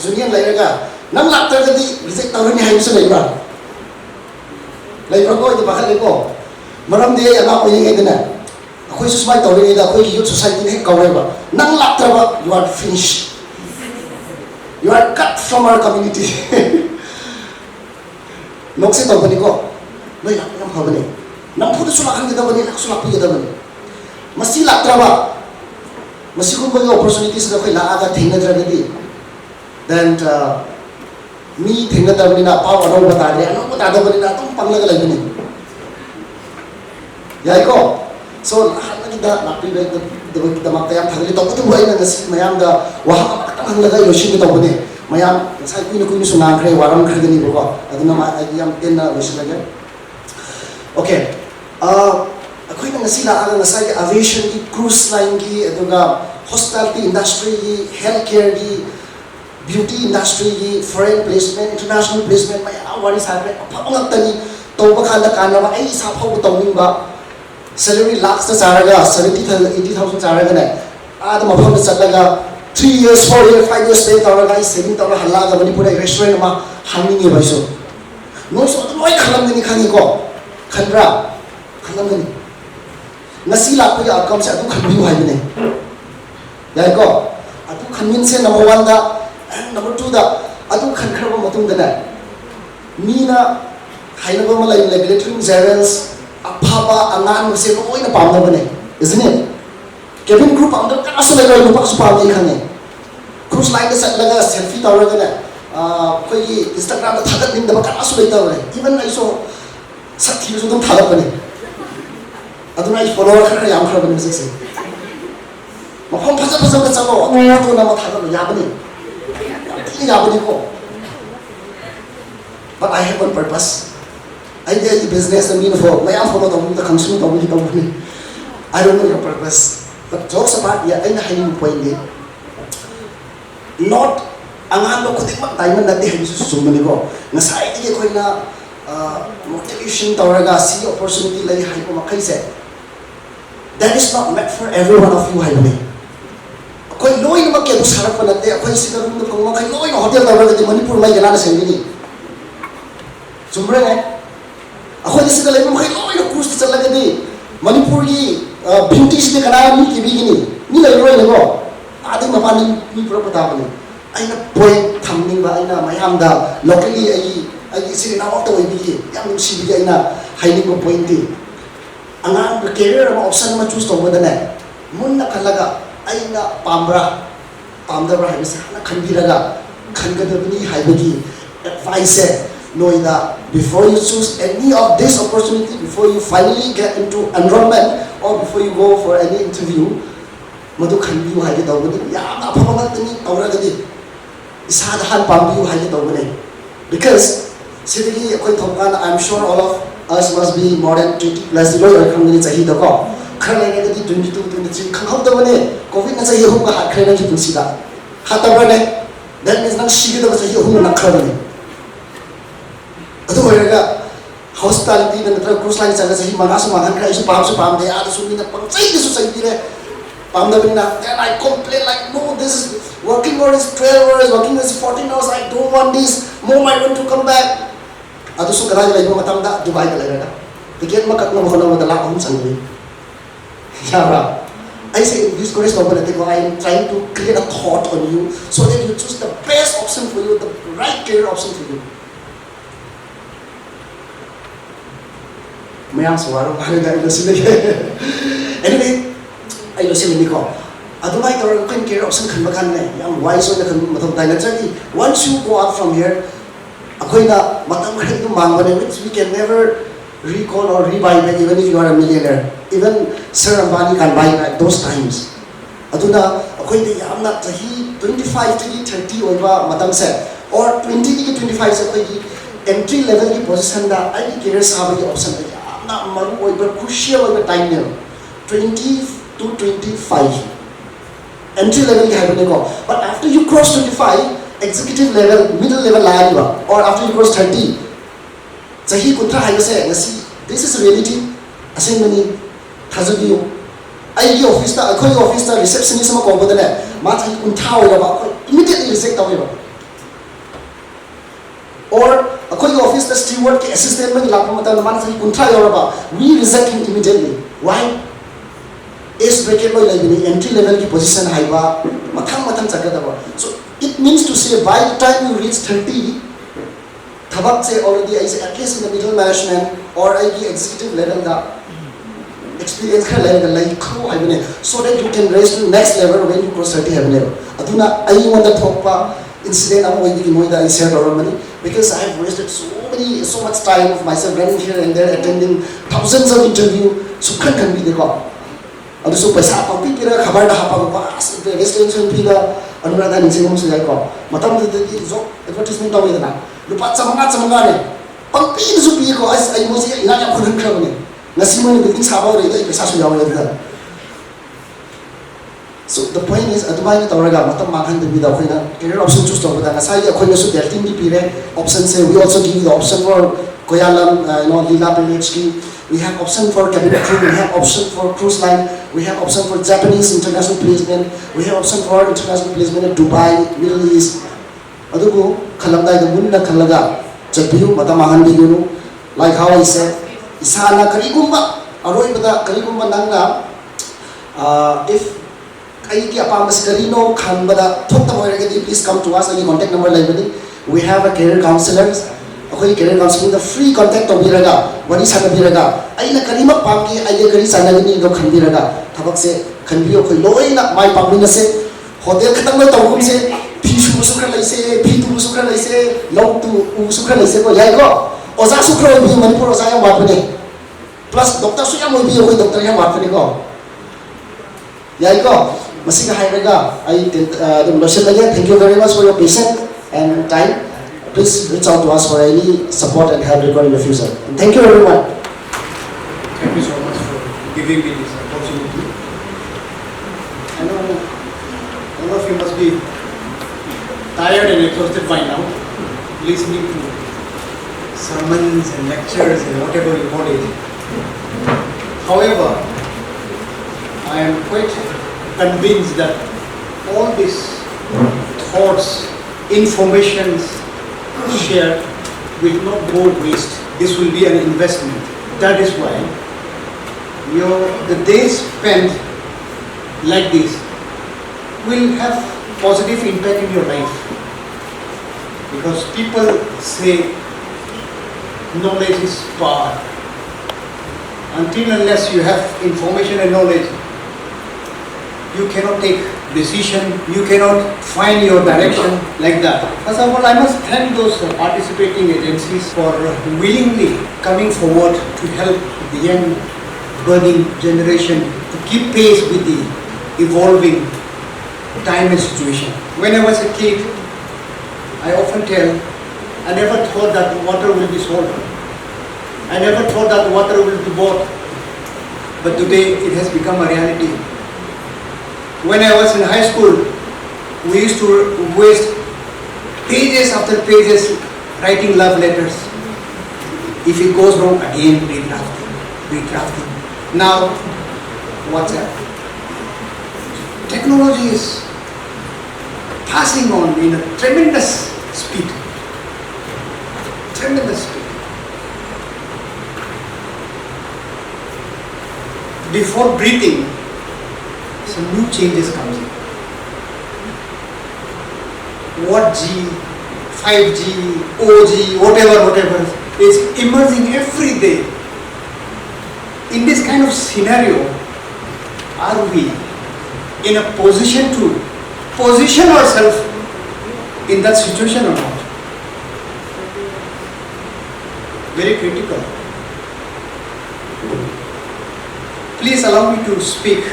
junior lain ka. Nang lakpra ka di reject tawin ni hayu sa lain ba. Lain ko ito bakal ko. Maram dia yang aku ingin itu na. Aku Yesus mai tawin ida aku youth society ni kau ba. Nang lakpra ba you are finished. You are cut from our community. Nokse tau bani ko, noi nak yang apa bani? Nang putu sulakan kita bani, nak sulak kita bani. Masih lak teraba, masih kau bagi opportunity sudah kau lah agak tinggal terjadi. Dan mi tinggal terjadi nak pau orang bertanya, orang bertanya bani nak tu panglah lagi ni. Ya iko, so kita nak pilih kita makanya thagli tau tu buai na nasi mayam da wah ang lagay lotion ito bani mayam sa kuno sunang kre waram kre gani buko aduna ayam ten na lotion lagay. Okay, ako yung nasila ang nasa aviation ki, cruise line ki, aduga hospitality industry ki, healthcare ki, beauty industry ki, foreign placement, international placement, may awari sa akin apang tani to bakala kana ba ay isa pa butong ba salary lakhs na saraga 70,000 80,000 saraga na ada mapam na salaga 3 years 4 years 5 years stay tawra guys saving tawra halaga bani pura restaurant ma hanging ni baiso no so to noi khalam ni khangi ko khandra khalam ni nasila ko ya outcome sa atu khanbi hai ni ya ko atu khanmin se number 1 da and number 2 da atu khankhra ba matung da na mina haina ba malai regulatory zeros apaba angan mo se ko oi na pam na bane isn't it cabin crew pam da ka aso legal lupa su pam ni khane cruise line da sa laga selfie tawra da na ko yi Instagram da thagat ning da ka aso legal tawra even I saw sathi su dum thagat bane aduna I follower kha yam khra bane se ma phom phasa phasa ka chalo to na ma thagat ya bane ya bane ko but I have one purpose. I did the business and meaningful. My follow the consumer company. I don't know your purpose. But jokes apart, yeah, I know point it. Not ang ano ko di diamond natin hindi susumani ko. Nasa idea ko na motivation tawraga see opportunity lagi hay ko makaise. That is not meant for every one of you hay ni. Ako loy na magkaya sarap pa natin. Ako siguro na pang mga loy na hotel tawraga di Manipur may ganana sa hindi. Sumbre eh. Ako di sila lang mga kailangan na cruise sa talaga di Manipur ki beauties ni kanara ni kibigini ni la roy na ko ating mapanin ni pro patapon ay na point thamning ba ay na mayam da locally ay sila na auto ay bigi yang sibig ay na highly ko point di ang career mo option na choose to mo dana mun na kalaga ay na pamra hay sa na kanbiraga kangada ni haybagi advice Noida, before you choose any of this opportunity, before you finally get into enrollment or before you go for any interview, madu khanbiyu hai ge dawbani yamna afaba ngatani awragadi isada han pambiyu hai ge dawbani because sidagi akoi thokana I'm sure all of us must be more than 20 plus loi rakhamni chahi da ko khara lai gadi 22 23 khanghau dawani covid na chahi hum ga hat khre na ji pusida hatabra ne that means nang shigi da chahi hum na khrabani adu hoiraga hospitality na natra cruise line chaga chahi mangasu mangan khra isu pam de ada sumi na pang chai su chai dire pam da bina then I complain like no this is working hours 12 hours working hours 14 hours I don't want this mom I want to come back adu su garai lai matam da Dubai da lai ticket ma kakna mo na da la hum sangri yara I say this course open I am trying to create a thought on you so that you choose the best option for you the right career option for you mayam sawaro bhaga ilo sile anyway I lo sile ni ko adumai tor kan career option khan bakan ne yam wise on khan matham tai na chagi once you go out from here akoina matam khari tu mangbane which we can never recall or rebuy back even if you are a millionaire even Sir Ambani can buy back those times aduna akoina yamna chahi 25 to 30 oiba matam se or 20 to 25 se koi entry level ki position da ai career sabe ki option da yamna maru oiba crucial oiba time ne 20 to 25 entry level ki haibane ko but after you cross 25 executive level middle level laiba or after you cross 30 chahi kuntra haibase ngasi this is reality asengmani thajabiyo ai gi office ta akhoi office ta receptionist ma ko bodane ma chahi kuntra oiba immediately reject tawiba or akhoi office ta steward ki assistant ma lakpa mata ma chahi kuntra yoraba we reject him immediately why is bracket loi laibini entry level ki position haiba matham chakadaba so it means to say by the time you reach 30 thabak se already is at least in the middle management or I executive level da experience kha lai lai khru haibine so that you can raise to next level when you cross 30 haibine aduna I want to talk pa incident am oi di moi da I share already because I have wasted so much time of myself running here and there attending thousands of interview sukhan kan bi dekho adu so paisa pa pi pira khabar da hapa ba restaurant fee da anurada ni singom se jai ko matam de job advertisement ta weda na lupa chamanga ne pang pi su pi ko ai mo se ina ya khun khra ne ngasi mo ni biting saba re ai paisa su yaw ya so the point is adumai ni tawraga matam makhan de bi da khoina career option choose to ba na sai ya khoina su delting di pire option se we also give you the option for koyalam lila PhD we have option for cabin crew we have option for cruise line we have option for Japanese international placement we have option for international placement in Dubai Middle East adugo khalamdai da munna khalaga chabiyu matamahan digunu like how I said isana karigumba aroi bada karigumba nangna if ai ki apam karino khanbada thokta moiragadi please come to us ai contact number laibani we have a career counselors akhoi career counseling the free contact tobiraga wari sanabiraga aina karima pamki ai kari sanagini do khanbiraga thabak se khanbiyo khoi loina mai pamina se hotel khatang lo tawkum se phi su sukra laise phi tu sukra laise long tu sukra laise ko yai ko oza sukra bi manipur oza ya wapne plus doctor su ya mo bi khoi doctor ya wapne ko yai ko masiga hairaga ai dum losel lagi thank you very much for your patience and time please reach out to us for any support and help required in the future. And thank you everyone. Thank you so much for giving me this opportunity. I know all of you must be tired and exhausted by now, listening to sermons and lectures and whatever you call it. However, I am quite convinced that all these thoughts, informations shared will not go waste. This will be an investment. That is why the days spent like this will have positive impact in your life. Because people say knowledge is power. Until unless you have information and knowledge, you cannot take decision, you cannot find your direction like that. First of all, I must thank those participating agencies for willingly coming forward to help the young burning generation to keep pace with the evolving time and situation. When I was a kid, I often tell, I never thought that water will be sold. I never thought that water will be bought. But today it has become a reality. When I was in high school, we used to waste pages after pages writing love letters. If it goes wrong, again redrafting. Now, WhatsApp. Technology is passing on in a tremendous speed. Tremendous speed. Before breathing, some new changes comes in. What G, 5G, OG, whatever is emerging every day. In this kind of scenario, are we in a position to position ourselves in that situation or not? Very critical. Please allow me to speak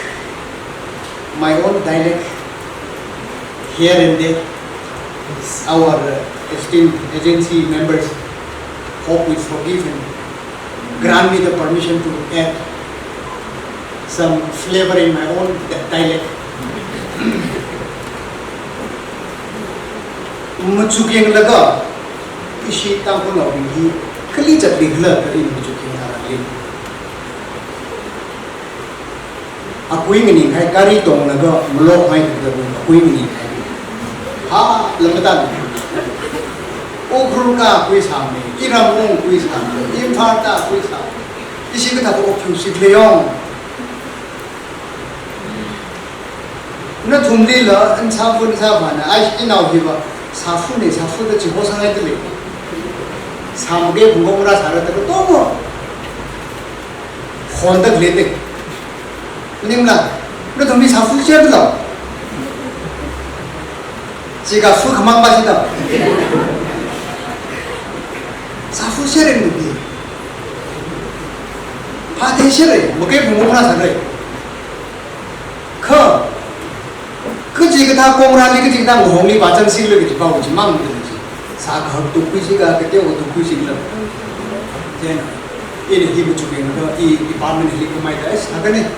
my own dialect here and there. Our esteemed agency members hope will forgive and grant me the permission to add some flavor in my own dialect. Muchukeng laga ishi tampun awingi kali jatli hla kali muchukeng harali. Akui ngini khai kari tong laga mlok mai dabu akui ngini khai. Ha lamatan. Okhruka akui samne, iramong akui samne, imfarta akui samne. Ishi ka thapo okyu sikleyong. Na thumli la an safun safana ai inau hiba safune safuda chi hosangai tele. Samge bungomra sarata ko tomo. Honda glete. Nimla, na thumli safu chebla. Jika fu khamang basita. Safu shere nubi. Pate shere, muke bungomra sarai. Kha 그지 그다 공라니 그지 다 공리 바전 실력 그지 봐 오지 망 그지 사가 독구지가 그때 오 독구지라 제나 이리 기부 쪽에 이 디파트먼트 리코마이다 사가네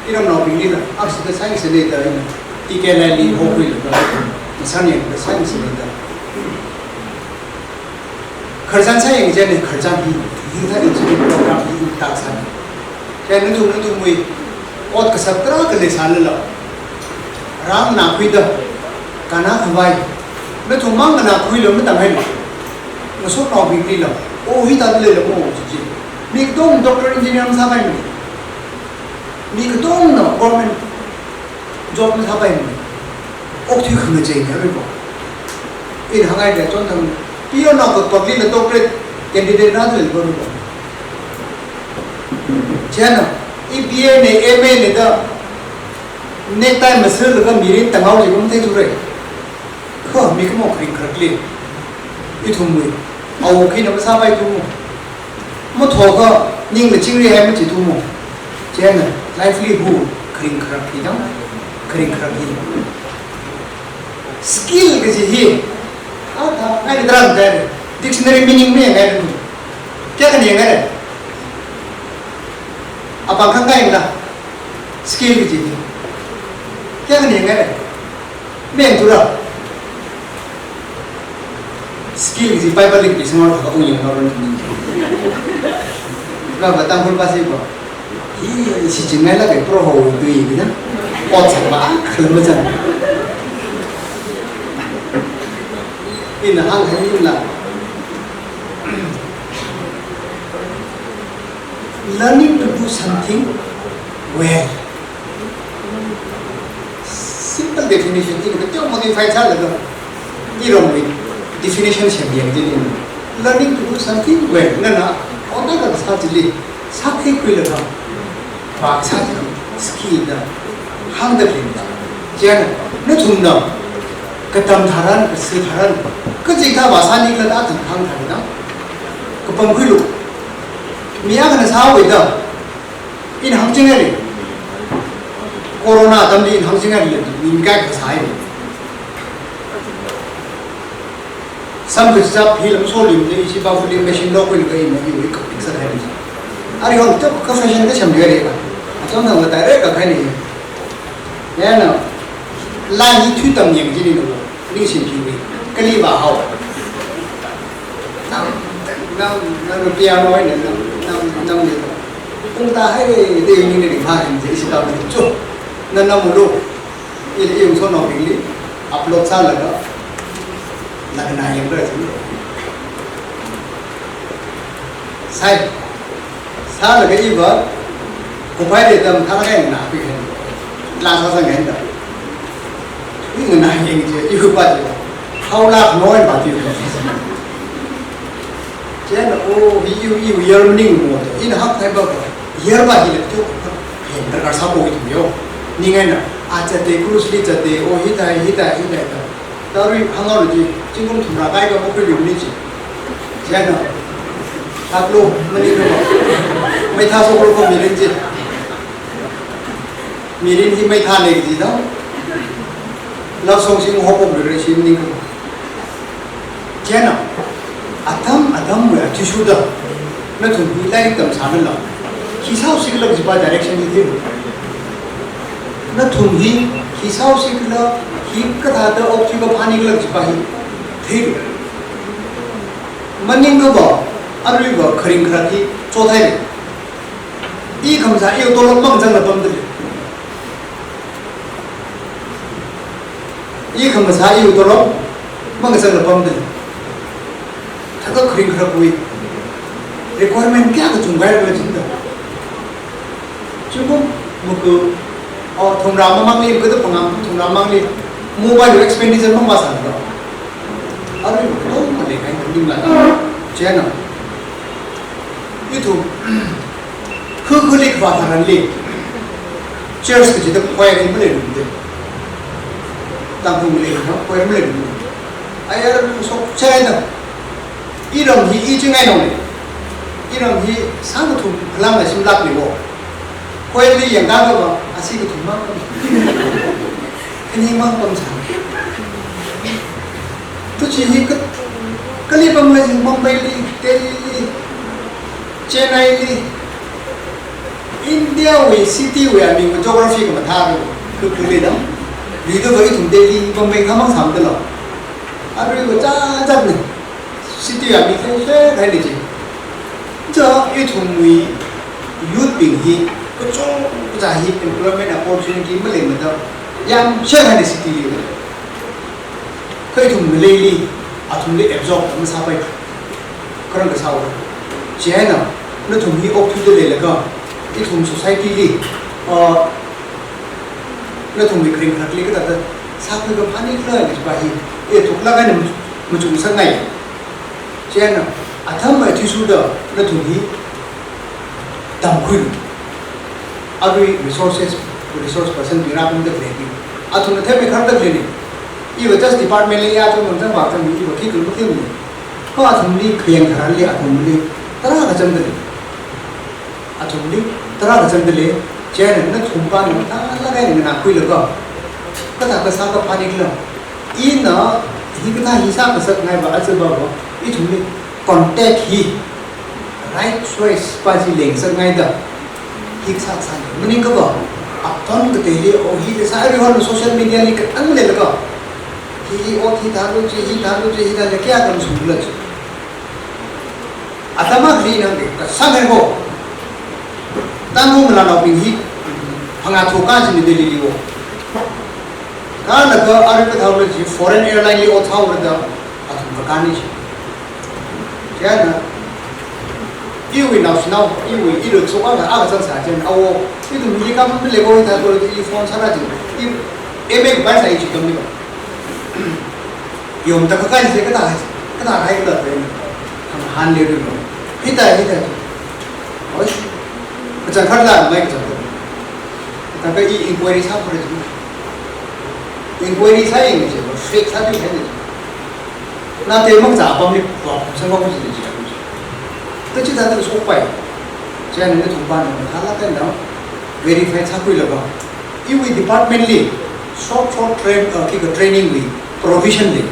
이런 노빙이다 악스가 사이언스 데이터 이 TKLI 호흡을 산이 사이언스 데이터 걸산 사용 이제는 걸장이 인터넷 프로그램 이 딱산 걔는 누구도 뭐이 옷 그sabtra 그래 살라 Ram na kui da kana khawai me thu mang na kui lo me tam hai ma so no bi li lo o hi ta le lo mo ji ji mi dong doctor engineer sa bai mi dong no government job sa bai mi ok thi khme je ne ba in hangai de chon thang pio no ko public le doctor candidate na le ko ro chena i BA ne MA ne da necktie masel laga mirin tangau ji gum thei thurei kho mi kmo khring khrakli I thumui au khi nam sa bai tu mo tho ga ning le chingri hai ma chi tu mo chen livelihood khring khrakli dam khring khrakli skill ke ji hi a tha ai dran da dictionary meaning me ga du kya ka ni ga re apa khang ga la skill ke ji क्या करने गए मैं तुरा skill किसी Piper लिख किसी और का उन्हीं का रन नहीं क्या बताऊं कुल पास ही को ये इसी चिंगै लगे प्रो हो तो ये भी ना और चलवा खलम बचन इन हांग है इन ला learning to do something well simple definition thing but you modify cha laga irom with definition se bi ajin learning to do something well na na ona ga sa jili sa thei kui laga ba sa skill da hang da thing da jen na thum na ka tam dharan ka se dharan ka ji ka ba sa ni la da thang hang thang na ka pam kui lu miya ga na sa wei da in hang jing ne 코로나 담지 항생활이 민가 그 사이 삼그자 필름 소림데 이시바 풀림 메신 로그인 거이 뭐 이거 이거 픽서 해야지 아니 형 또 그 패션도 참 되게 저는 뭐 다르게 가니 얘는 라이 튀던 얘기지는 거 리신 비비 클리바 하우 나는 피아노에 남 공다 해 되는 게 많은 게 있다 보죠 나는 뭐로 이 용서 넣기 업로드 살라가 나는 아예 그러지 sai sao là cái gì vậy cũng phải để tâm thằng này nào bị làm sao sang đó những người này những gì yêu bao nhiêu hao lạc nói bao nhiêu chứ là ô yêu giờ mình ninh một ít học hay bao giờ bao nhiêu chứ hiện tại là sao bồi thường nhiều như ngay nào chắc để cruise đi chắc để ô hít đại đó rồi hàng ngày gì chỉ cũng thùng ra cái một cái dụng đi chứ chứ nào tháp luôn mình đi đâu mấy tháp số không mình lên gì mình lên thì mấy tháp này gì đóเราส่งสิ่งหัวผมเลยสิ่งนี้ก็แค่นั้นอาดัมเมื่อที่สุดนั่นถึงวิไลตั้งสามแล้วขี้เศร้าสิ่งเล็กจีบ direction ที่ดีนั่นถึงขี้เศร้าสิ่งเล็กขี้กระดาษออกที่ก็พานิกเล็กจีบที่ดีมันยิ่งก็บอกอะไรก็คริ่งครัดที่โจทย์ให้อีคำสั่งอีตัวลงมั่งจังเลยปั๊มเลย이 검사 이유도로 뭔가를 범들 다가 그린 그러고 requirement 깨가 중간에 걸린다 지금 뭐그 통람망리 그도 방am 통람망리 모바일 expenditure 만 봐서는 거 아니 너무 내가 힘들다 제나 유튜브 그 클릭 받아라는 리 cheers 그 지도 포획이 물리는데 tanggung beli, no, kau beli dulu. Ayah sok cakap itu, iram hi ijeng ay nong, iram hi sangat tu kelam nasi melap ni bo. Kau beli yang dah apa, asyik tu mak, ini mak pemsan. Tu ciri kali pemlasi Mumbai li, Delhi li, Chennai li, India we city we ami geography ke mana tu, keli dah. 리더 거기 동대리 범행 한번 삼들어 아리고 짜잡네 시티야 밑에 달리지 저이 동의 유빙히 그쪽 자히 employment opportunity 물리면서 양 셔하는 시티리 거기 동네리 아tum리 absorb 하면 사바이 그런 거 사오 제나 너 동의 오피들레가 이 동 소사이티리 nó thùng bị kering khát lấy cái đó sao cứ có phán ít lời thì bà hi để thuộc là cái này một chung sang ngày cho nên là thấm mà thi số đó nó thùng hi tầm khuyên every resource person bị ra cũng được lấy đi thùng nó thêm bị khát được lấy đi even just department lấy cho mình trong bảo trong mình even khi cứ mất thêm mình có thùng đi kering khát lấy thùng đi tất cả chân được thùng đi tất cả chân được 제는 너 통과는 다 나가는 거 나쁘려고 그다 그 사고 파니길로 이너 이거 다 이사가서 나 봐서 봐봐 이 종류 컨택이 right choice 빠지 랭서 나이다 킥삭산 뭐는 그거 어떤 그들이 오히려 사회하는 소셜 미디어 리그 안 내려가 이 어디 다루지 이렇게 하면 숨을지 아담아 그리는 게 상해고 tanggung melalui pinggir pengaturan sini dilihat. Karena ada ketahuan foreign airline ini otak berada atau berkani. Jadi, ibu nasional, ibu soal agak saja. Awak itu mereka melewati kalau telefon saja. Ibu bahasa itu kami. Yom tak kekal saya kata hai kita tu. Kami handle dulu. Kita. Oh. Macam kerja mai macam tu. Tapi ini inquiry saya boleh tu. Inquiry saya ini je, fake saya tu ni. Nanti mak siapa ni buat, semua mesti dia cakap. Tu cerita tu sopai. Jadi ni tu tuan ni, kalau kan dah verify saya pun lega. we departmentally short training we provisionally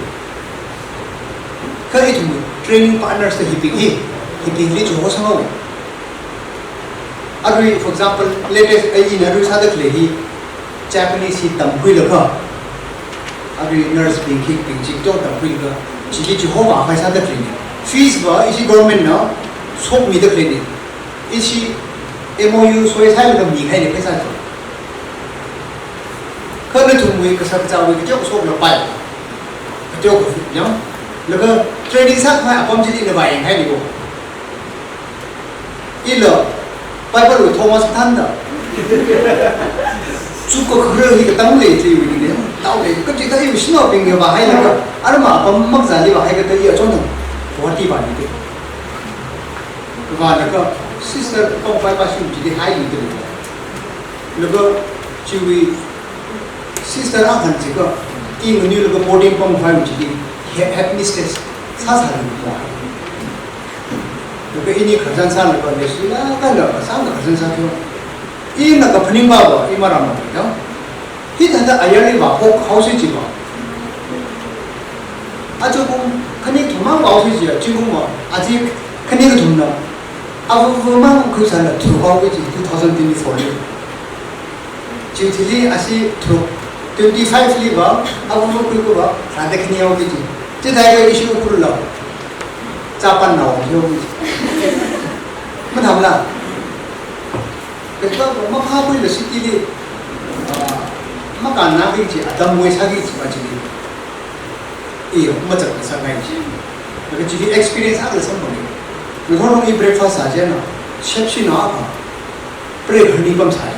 ka it mu training partners the hipping li jo sang Arui, for example, latest in Arui Sadak Lehi, Japanese hit Tampuilaka, Arui nurse being kicked, being chicked out Tampuilaka, Chili Jehovah, my Sadak clinic. Fees were, is she government now? Soap me the clinic. Is she MOU, so it's having a me kind of person. Colonel to me, because I'm with jokes over the pipe. A joke of young. Look at training sat my appointed in the buying handy. Ilo. Bible with Thomas Tanda. Chuko Kuru, he got lately with him. Now they could tell you snobbing about Highlander. Arma, Magzali, I got the year Jonah. What he wanted. Vanaka, sister of my passion to the high little. Look, Chewy, sister Akantika, in new look boarding from 5 GD, happiness test. Sasa. Ini kerjaan saya lepas ni, kan lah, sama kerjaan saya tu. Ini nak pening bawa, ini marah marah, ya. Kita ada ayah ni bawa, house ni bawa. Aja pun, kini tu mang bawa tu je, jengkung bawa. Aja kini tu tu nak. Aku mang kau sana tu bawa tu 2024 ni. Jadi asyik tu 25 ni bawa, aku mau kau bawa, ada kini awak tu. Jadi ada isu pun lah. Japan now, you. Madam, because Mahabu the city, Makana, Adam West Hagis, actually. Much of the Sagai. Because you experience other somebody. We don't only breakfast, Ajana, Shepshinaka, pray honey comes high.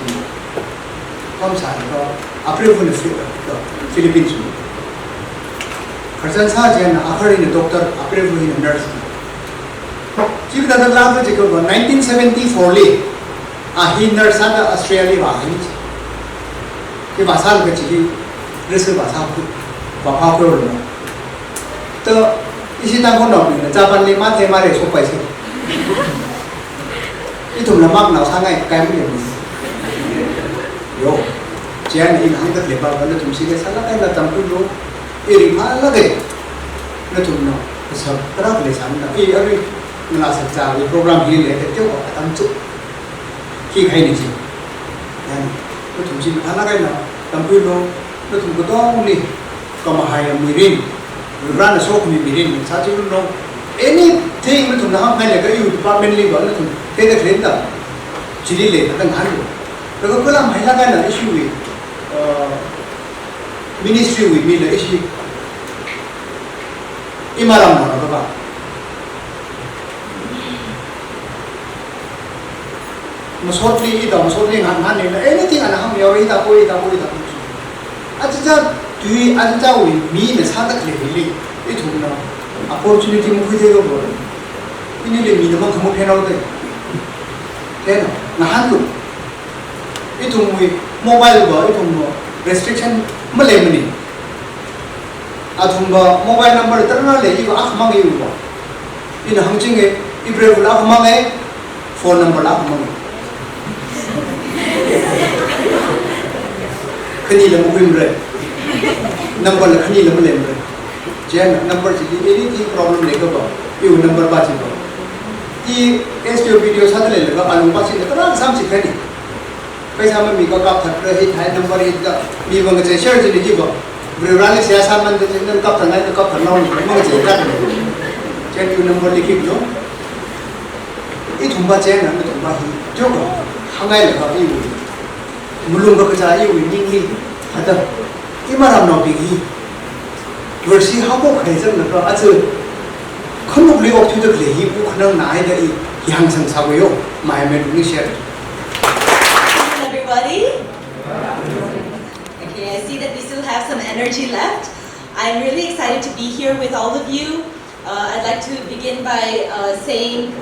Comes high, a pray for the Philippines. Person Sajana, I heard in a doctor, a pray for a nurse. Chief Dada Lava Jacob, 1974, he nurse at Australia. He was all the Chili, Bristle was half Papa. The Ishitamono, the Japanese Matemare, so by it. It took the map now, Sangai, Camille. Yo, Jan in 100 Lepa, but to see the Salaka and the Tampulo, Irima Lade. Let him know. It's a travelers and every last program here at the Joe, Tamtu. He hated him. And put him Anagana, Tampulo, let him go only come a higher marine. We run a soap in marine, such you know. Anything to now, like you department level, let him pay the cleaner. Chile, and handle. The Cola Mahagana issue with ministry with me, the issue. Imaram, Mostly, anything and how you are avoid. Aja, do you Aja with me in a Santa Clearly? It will know. Opportunity with the world. You need a minimum come penalty. Then, Nahandu. It will be mobile world, it will restriction Malemini. Atumba mobile number eternally, you ask money. In a hunching it, if you will have money, phone number of money. Kanila Mubimbre number Kanila Mulembre. Jen number anything problem like about you number Bachibo. The STO videos had a little and watching the something penny. Paisama Miko got a hit high number 8. We were going to share the Jibo. We rally Saman the cup and the cup and long check you number the keep no. It was Jen and the Bahi Joko. Hangai about you. Mulunga Kaja, you Ningli, Ada Imaram no biggie. You see how book has a commonly up to the play, he book no neither young San Savoyo, my medication. Everybody? Okay, I see that we still have some energy left. I'm really excited to be here with all of you. I'd like to begin by saying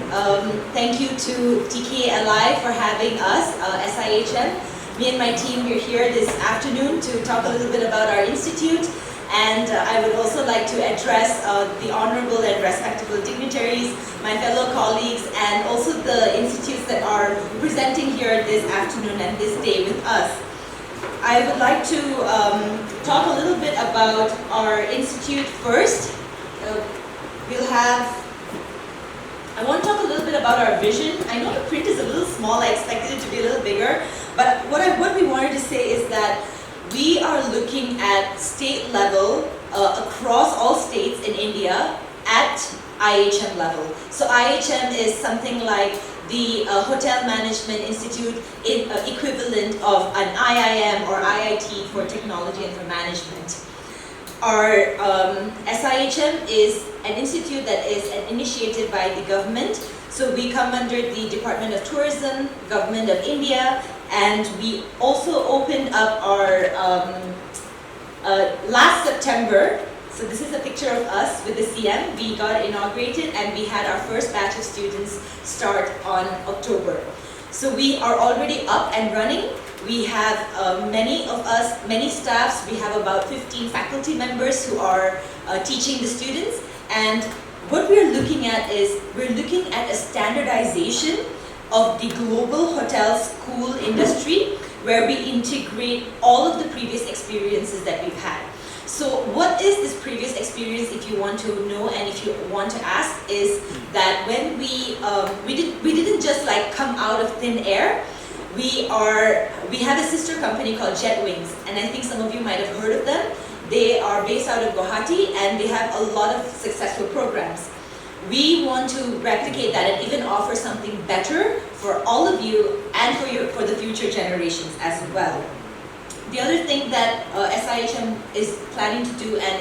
thank you to TKLI for having us, SIHM. Me and my team, we're here this afternoon to talk a little bit about our institute, and I would also like to address the honorable and respectable dignitaries, my fellow colleagues, and also the institutes that are presenting here this afternoon and this day with us. I would like to talk a little bit about our institute first. I want to talk a little bit about our vision. I know the print is a little small, I expected it to be a little bigger, but what we wanted to say is that we are looking at state level across all states in India at IHM level. So IHM is something like the Hotel Management Institute equivalent of an IIM or IIT for technology and for management. Our SIHM is an institute that is initiated by the government. So we come under the Department of Tourism, Government of India, and we also opened up our last September. So this is a picture of us with the CM. We got inaugurated and we had our first batch of students start on October. So we are already up and running. We have many staffs. We have about 15 faculty members who are teaching the students. And what we're looking at is, we're looking at a standardization of the global hotel school industry, where we integrate all of the previous experiences that we've had. So what is this previous experience, if you want to know and if you want to ask, is that when we didn't just like come out of thin air. We have a sister company called Jet Wings, and I think some of you might have heard of them. They are based out of Guwahati and they have a lot of successful programs. We want to replicate that and even offer something better for all of you and for the future generations as well. The other thing that SIHM is planning to do and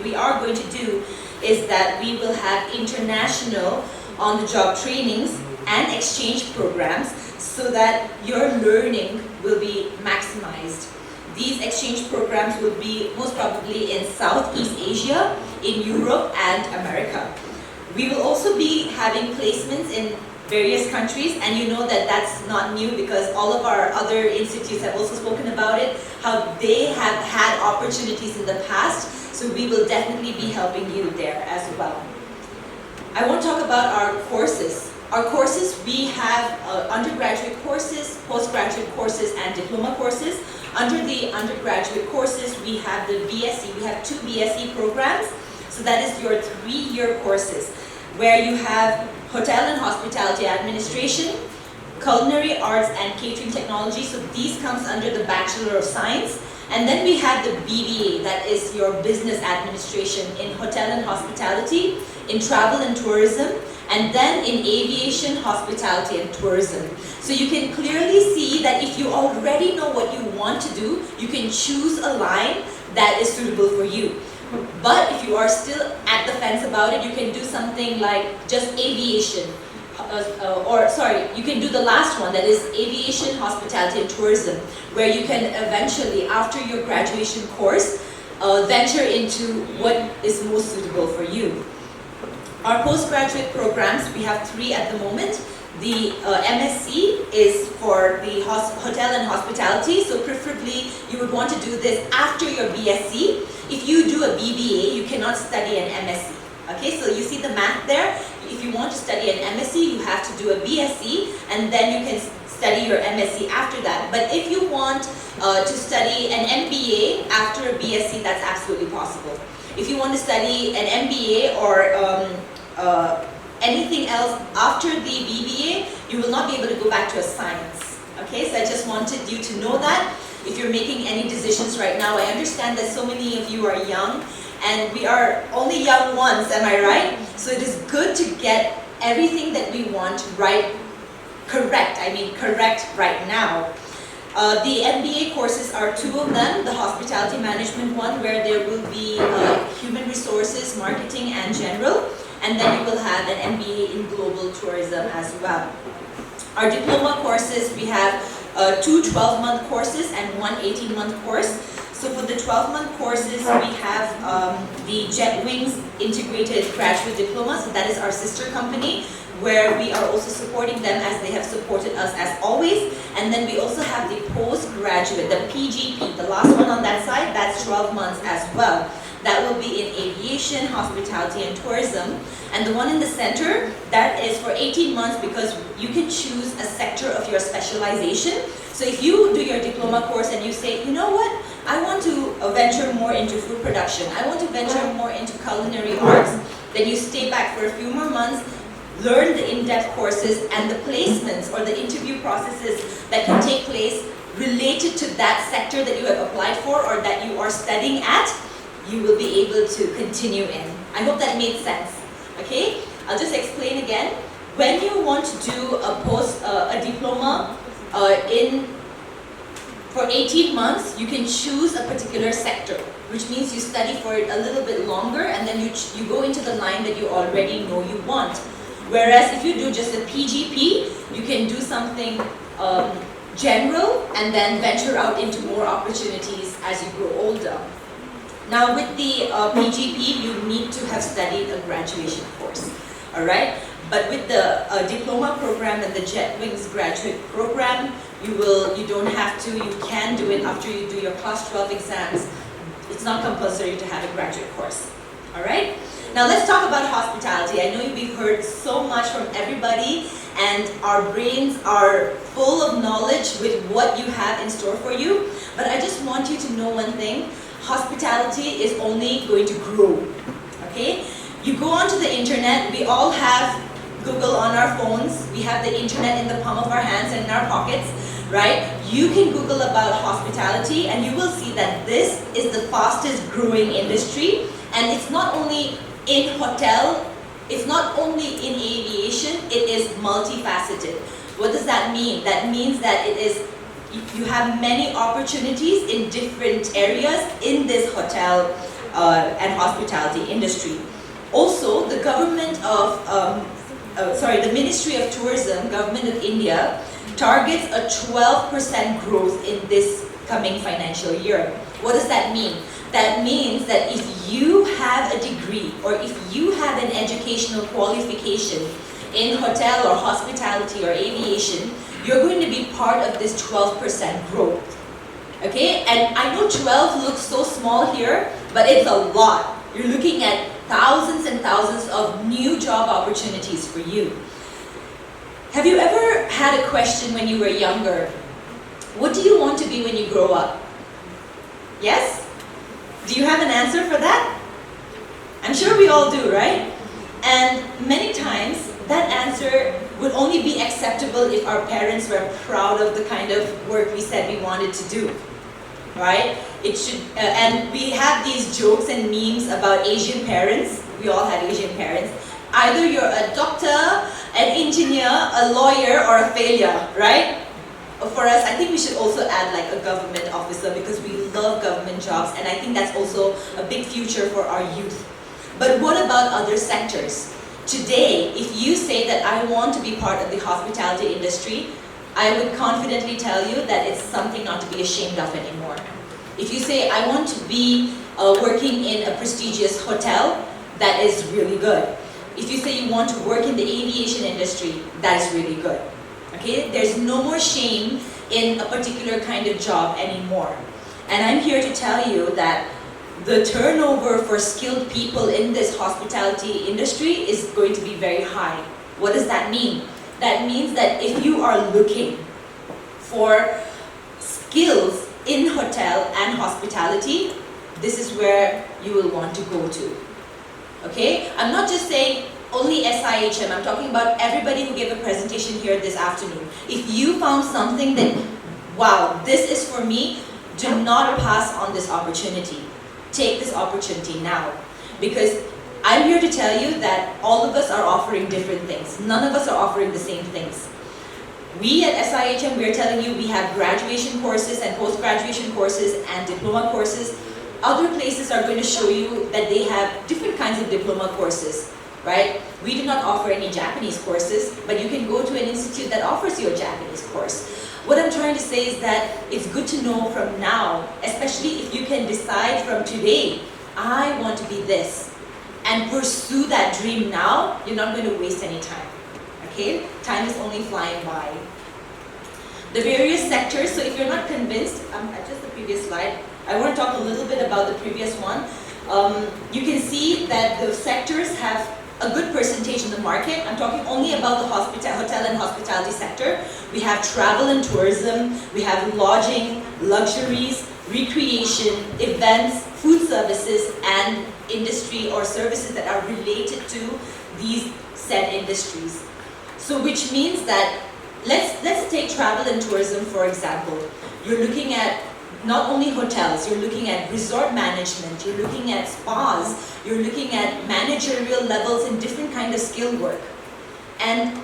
we are going to do is that we will have international on-the-job trainings and exchange programs so that your learning will be maximized. These exchange programs will be most probably in Southeast Asia, in Europe and America. We will also be having placements in various countries, and you know that that's not new because all of our other institutes have also spoken about it, how they have had opportunities in the past, so we will definitely be helping you there as well. I want to talk about our courses. Our courses, we have undergraduate courses, postgraduate courses, and diploma courses. Under the undergraduate courses, we have the BSc. We have 2 BSc programs. So that is your 3-year courses, where you have Hotel and Hospitality Administration, Culinary Arts and Catering Technology. So these comes under the Bachelor of Science. And then we have the BBA, that is your Business Administration in Hotel and Hospitality, in Travel and Tourism, and then in Aviation, Hospitality and Tourism. So you can clearly see that if you already know what you want to do, you can choose a line that is suitable for you. But if you are still at the fence about it, you can do something like just aviation, you can do the last one, that is Aviation, Hospitality and Tourism, where you can eventually, after your graduation course, venture into what is most suitable for you. Our postgraduate programs, we have 3 at the moment. The MSc is for the Hotel and Hospitality, so preferably you would want to do this after your BSc. If you do a BBA, you cannot study an MSc. Okay, so you see the math there. If you want to study an MSc, you have to do a BSc, and then you can study your MSc after that. But if you want to study an MBA after a BSc, that's absolutely possible. If you want to study an MBA or anything else after the BBA, you will not be able to go back to a science. Okay, so I just wanted you to know that. If you're making any decisions right now, I understand that so many of you are young, and we are only young once, am I right? So it is good to get everything that we want correct right now. The MBA courses are 2 of them, the Hospitality Management one, where there will be Human Resources, Marketing and General, and then you will have an MBA in Global Tourism as well. Our diploma courses, we have 2 12-month courses and 1 18-month course. So for the 12-month courses, we have the Jet Wings Integrated Graduate Diploma, so that is our sister company, where we are also supporting them as they have supported us as always. And then we also have the postgraduate, the PGP, the last one on that side, that's 12 months as well. That will be in aviation, hospitality, and tourism. And the one in the center, that is for 18 months because you can choose a sector of your specialization. So if you do your diploma course and you say, you know what, I want to venture more into food production, I want to venture more into culinary arts, then you stay back for a few more months, learn the in-depth courses and the placements or the interview processes that can take place related to that sector that you have applied for or that you are studying at, you will be able to continue in. I hope that made sense. Okay, I'll just explain again. When you want to do a diploma for 18 months, you can choose a particular sector, which means you study for it a little bit longer and then you go into the line that you already know you want. Whereas if you do just a PGP, you can do something general and then venture out into more opportunities as you grow older. Now with the PGP, you need to have studied a graduation course, all right? But with the diploma program and the JetWings graduate program, you don't have to, you can do it after you do your class 12 exams. It's not compulsory to have a graduate course, all right? Now let's talk about hospitality. I know we've heard so much from everybody and our brains are full of knowledge with what you have in store for you, but I just want you to know one thing. Hospitality is only going to grow, okay? You go onto the internet, we all have Google on our phones, we have the internet in the palm of our hands and in our pockets, right? You can Google about hospitality and you will see that this is the fastest growing industry, and it's not only in hotel, it's not only in aviation, it is multifaceted. What does that mean? That means that you have many opportunities in different areas in this hotel and hospitality industry. Also, the the Ministry of Tourism, Government of India, targets a 12% growth in this coming financial year. What does that mean? That means that if you have a degree or if you have an educational qualification in hotel or hospitality or aviation, you're going to be part of this 12% growth. Okay? And I know 12 looks so small here, but it's a lot. You're looking at thousands and thousands of new job opportunities for you. Have you ever had a question when you were younger? What do you want to be when you grow up? Yes? Do you have an answer for that? I'm sure we all do, right? And many times that answer would only be acceptable if our parents were proud of the kind of work we said we wanted to do, right? It should, and we have these jokes and memes about Asian parents. We all have Asian parents. Either you're a doctor, an engineer, a lawyer, or a failure, right? For us, I think we should also add like a government officer because we love government jobs, and I think that's also a big future for our youth. But what about other sectors? Today, if you say that I want to be part of the hospitality industry, I would confidently tell you that it's something not to be ashamed of anymore. If you say I want to be working in a prestigious hotel, that is really good. If you say you want to work in the aviation industry, that is really good. Okay? There's no more shame in a particular kind of job anymore. And I'm here to tell you that the turnover for skilled people in this hospitality industry is going to be very high. What does that mean? That means that if you are looking for skills in hotel and hospitality, this is where you will want to go to. Okay? I'm not just saying only SIHM, I'm talking about everybody who gave a presentation here this afternoon. If you found something that, wow, this is for me, do not pass on this opportunity. Take this opportunity now. Because I'm here to tell you that all of us are offering different things. None of us are offering the same things. We at SIHM, we're telling you we have graduation courses and post-graduation courses and diploma courses. Other places are going to show you that they have different kinds of diploma courses, right? We do not offer any Japanese courses, but you can go to an institute that offers you a Japanese course. What I'm trying to say is that it's good to know from now, especially if you can decide from today, I want to be this, and pursue that dream now, you're not going to waste any time. Okay? Time is only flying by. The various sectors, so if you're not convinced, just the previous slide, I want to talk a little bit about the previous one. You can see that the sectors have a good percentage in the market. I'm talking only about the hotel and hospitality sector. We have travel and tourism, we have lodging, luxuries, recreation, events, food services, and industry or services that are related to these said industries. So which means that, let's take travel and tourism for example. You're looking at not only hotels, you're looking at resort management, you're looking at spas, you're looking at managerial levels in different kind of skill work. And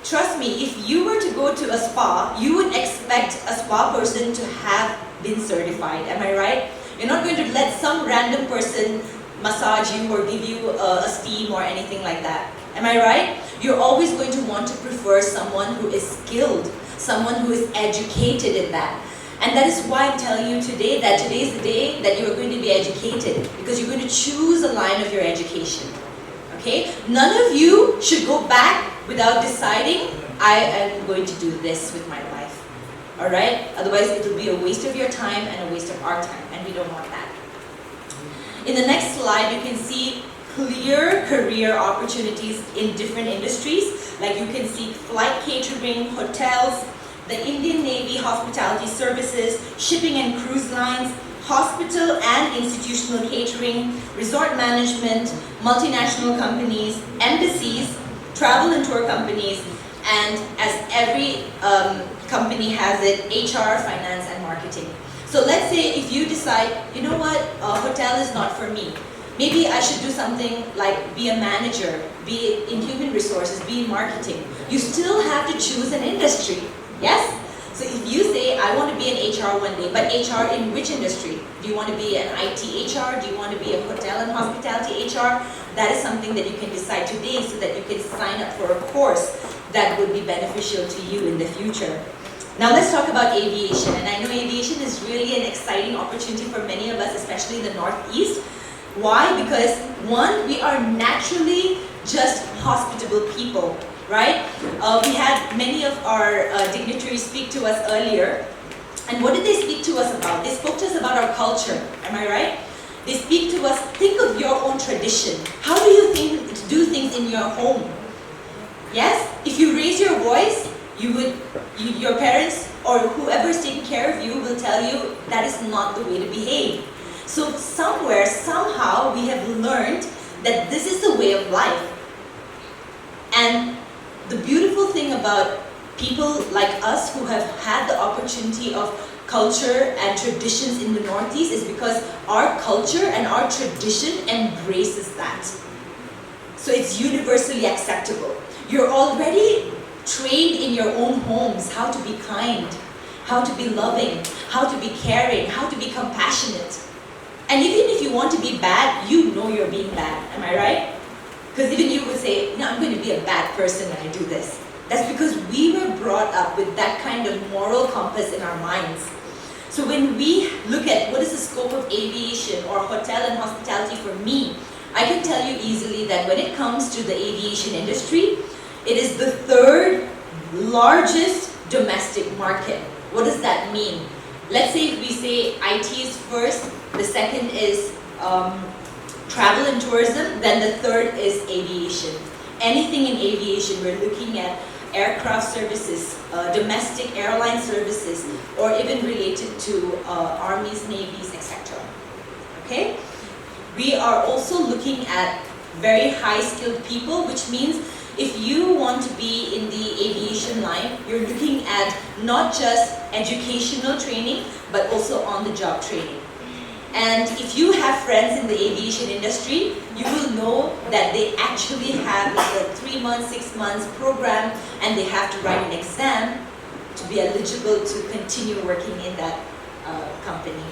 trust me, if you were to go to a spa, you would expect a spa person to have been certified, am I right? You're not going to let some random person massage you or give you a steam or anything like that. Am I right? You're always going to want to prefer someone who is skilled, someone who is educated in that. And that is why I'm telling you today that today is the day that you're going to be educated, because you're going to choose a line of your education. Okay? None of you should go back without deciding, I am going to do this with my life. Alright? Otherwise it will be a waste of your time and a waste of our time, and we don't want that. In the next slide you can see clear career opportunities in different industries. Like you can see flight catering, hotels, the Indian Navy hospitality services, shipping and cruise lines, hospital and institutional catering, resort management, multinational companies, embassies, travel and tour companies, and as every company has it, HR, finance, and marketing. So let's say if you decide, you know what, a hotel is not for me. Maybe I should do something like be a manager, be in human resources, be in marketing. You still have to choose an industry. Yes? So if you say, I want to be an HR one day, but HR in which industry? Do you want to be an IT HR? Do you want to be a hotel and hospitality HR? That is something that you can decide today so that you can sign up for a course that would be beneficial to you in the future. Now let's talk about aviation. And I know aviation is really an exciting opportunity for many of us, especially in the Northeast. Why? Because one, we are naturally just hospitable people. Right? We had many of our dignitaries speak to us earlier. And what did they speak to us about? They spoke to us about our culture. Am I right? They speak to us, think of your own tradition. How do you do things in your home? Yes? If you raise your voice, your parents or whoever is taking care of you will tell you that is not the way to behave. So somewhere, somehow, we have learned that this is the way of life. And the beautiful thing about people like us who have had the opportunity of culture and traditions in the Northeast is because our culture and our tradition embraces that. So it's universally acceptable. You're already trained in your own homes how to be kind, how to be loving, how to be caring, how to be compassionate. And even if you want to be bad, you know you're being bad. Am I right? Because even you would say, no, I'm going to be a bad person when I do this. That's because we were brought up with that kind of moral compass in our minds. So when we look at what is the scope of aviation or hotel and hospitality for me, I can tell you easily that when it comes to the aviation industry, it is the third largest domestic market. What does that mean? Let's say if we say IT is first, the second is travel and tourism, then the third is aviation. Anything in aviation, we're looking at aircraft services, domestic airline services, or even related to armies, navies, etc. Okay? We are also looking at very high-skilled people, which means if you want to be in the aviation line, you're looking at not just educational training, but also on-the-job training. And if you have friends in the aviation industry, you will know that they actually have like a 3 months, 6 months program, and they have to write an exam to be eligible to continue working in that company.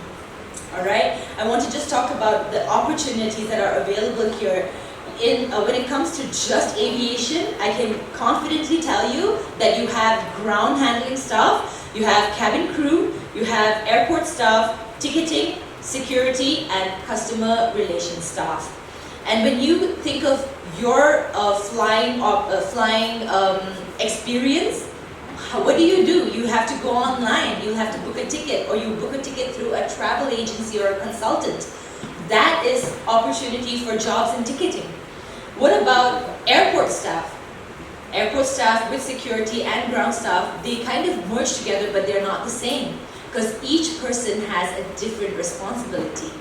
All right? I want to just talk about the opportunities that are available here. When it comes to just aviation, I can confidently tell you that you have ground handling staff, you have cabin crew, you have airport staff, ticketing, security, and customer relations staff. And when you think of your flying experience, what do? You have to go online, you have to book a ticket, or you book a ticket through a travel agency or a consultant. That is opportunity for jobs in ticketing. What about airport staff? Airport staff with security and ground staff, they kind of merge together, but they're not the same because each person has a different responsibility.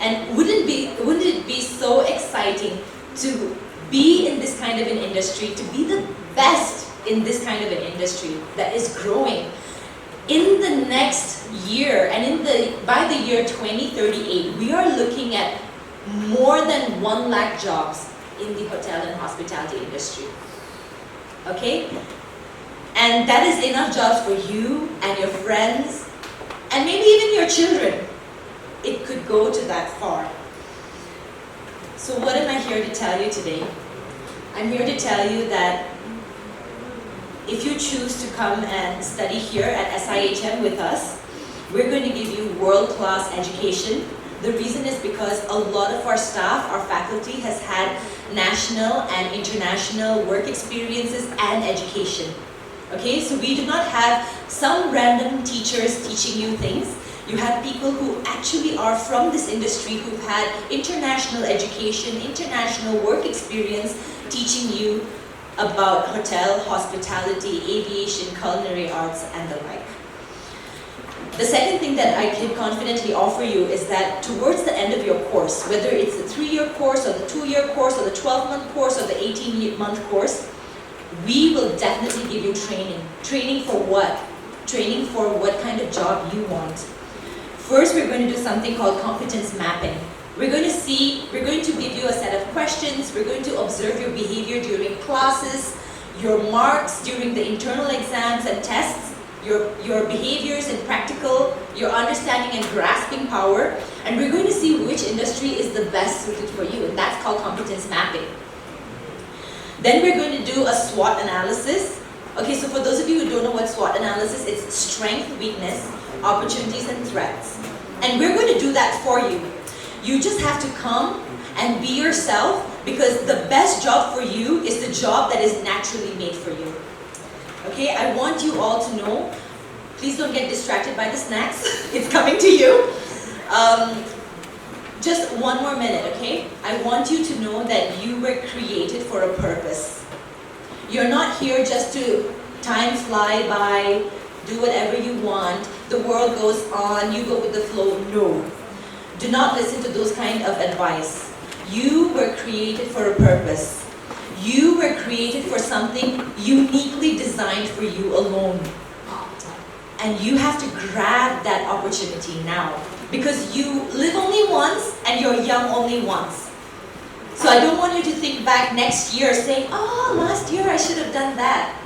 And wouldn't it be so exciting to be in this kind of an industry, to be the best in this kind of an industry that is growing? In the next year, and by the year 2038, we are looking at more than 1 lakh jobs in the hotel and hospitality industry. Okay? And that is enough jobs for you and your friends, and maybe even your children. It could go to that far. So what am I here to tell you today? I'm here to tell you that if you choose to come and study here at SIHM with us, we're going to give you world-class education. The reason is because a lot of our staff, our faculty, has had national and international work experiences and education. Okay, so we do not have some random teachers teaching you things. You have people who actually are from this industry, who've had international education, international work experience, teaching you about hotel, hospitality, aviation, culinary arts, and the like. The second thing that I can confidently offer you is that towards the end of your course, whether it's the 3-year course or the 2-year course or the 12-month course or the 18-month course, we will definitely give you training. Training for what? Training for what kind of job you want. First, we're going to do something called competence mapping. We're going to give you a set of questions. We're going to observe your behavior during classes, your marks during the internal exams and tests, your behaviors in practical, your understanding and grasping power, and we're going to see which industry is the best suited for you, and that's called competence mapping. Then we're going to do a SWOT analysis. Okay, so for those of you who don't know what SWOT analysis is, it's strength, weakness, opportunities, and threats. And we're going to do that for you. You just have to come and be yourself, because the best job for you is the job that is naturally made for you. Okay, I want you all to know, please don't get distracted by the snacks. It's coming to you. Just one more minute, okay? I want you to know that you were created for a purpose. You're not here just to time fly by, do whatever you want, the world goes on, you go with the flow. No. Do not listen to those kind of advice. You were created for a purpose. You were created for something uniquely designed for you alone. And you have to grab that opportunity now. Because you live only once and you're young only once. So I don't want you to think back next year saying, oh, last year I should have done that.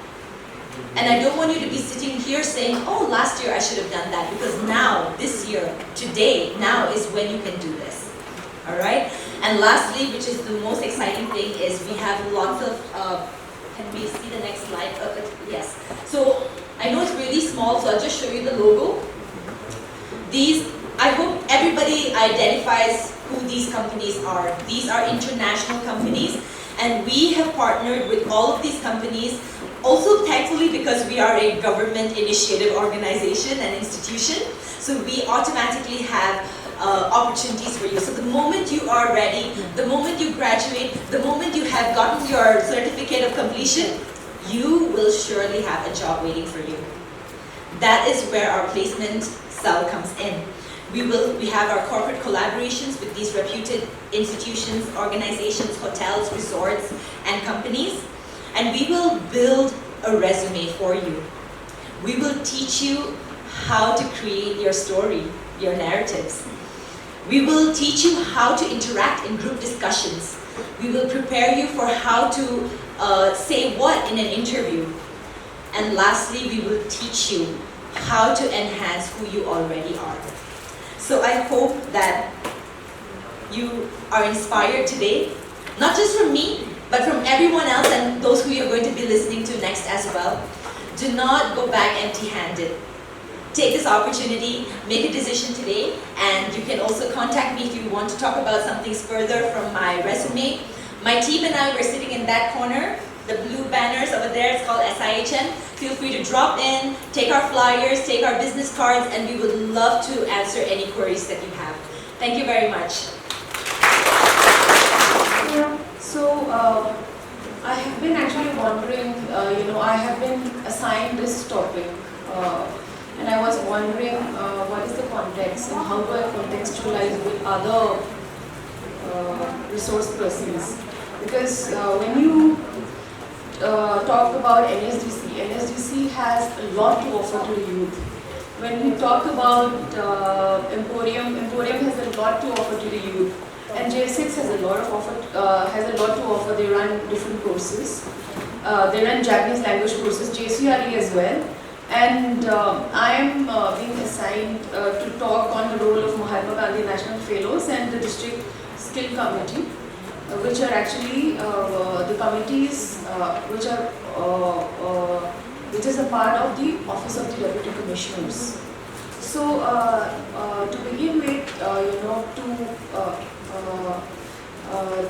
And I don't want you to be sitting here saying, oh, last year I should have done that. Because now, this year, today, now is when you can do this. Alright? And lastly, which is the most exciting thing, is we have lots of, can we see the next slide? Yes. So I know it's really small, so I'll just show you the logo. These, I hope everybody identifies who these companies are. These are international companies, and we have partnered with all of these companies. Also, thankfully, because we are a government initiative organization and institution, so we automatically have opportunities for you. So the moment you are ready, the moment you graduate, the moment you have gotten your certificate of completion, you will surely have a job waiting for you. That is where our placement cell comes in. We have our corporate collaborations with these reputed institutions, organizations, hotels, resorts, and companies. And we will build a resume for you. We will teach you how to create your story, your narratives. We will teach you how to interact in group discussions. We will prepare you for how to say what in an interview. And lastly, we will teach you how to enhance who you already are. So I hope that you are inspired today, not just from me, but from everyone else and those who you're going to be listening to next as well. Do not go back empty-handed. Take this opportunity, make a decision today, and you can also contact me if you want to talk about something further from my resume. My team and I were sitting in that corner, the blue banners over there, it's called SIHM. Feel free to drop in, take our flyers, take our business cards, and we would love to answer any queries that you have. Thank you very much. So I have been actually wondering, I have been assigned this topic and I was wondering what is the context and how do I contextualize with other resource persons. Because when you talk about NSDC has a lot to offer to the youth. When we talk about Emporium has a lot to offer to the youth. And J6 has a lot to offer. They run different courses. They run Japanese language courses, JCRE as well. And I am being assigned to talk on the role of Mahatma Gandhi National Fellows and the District Skill Committee, which are actually the committees which is a part of the Office of the Deputy Commissioners. So to begin with,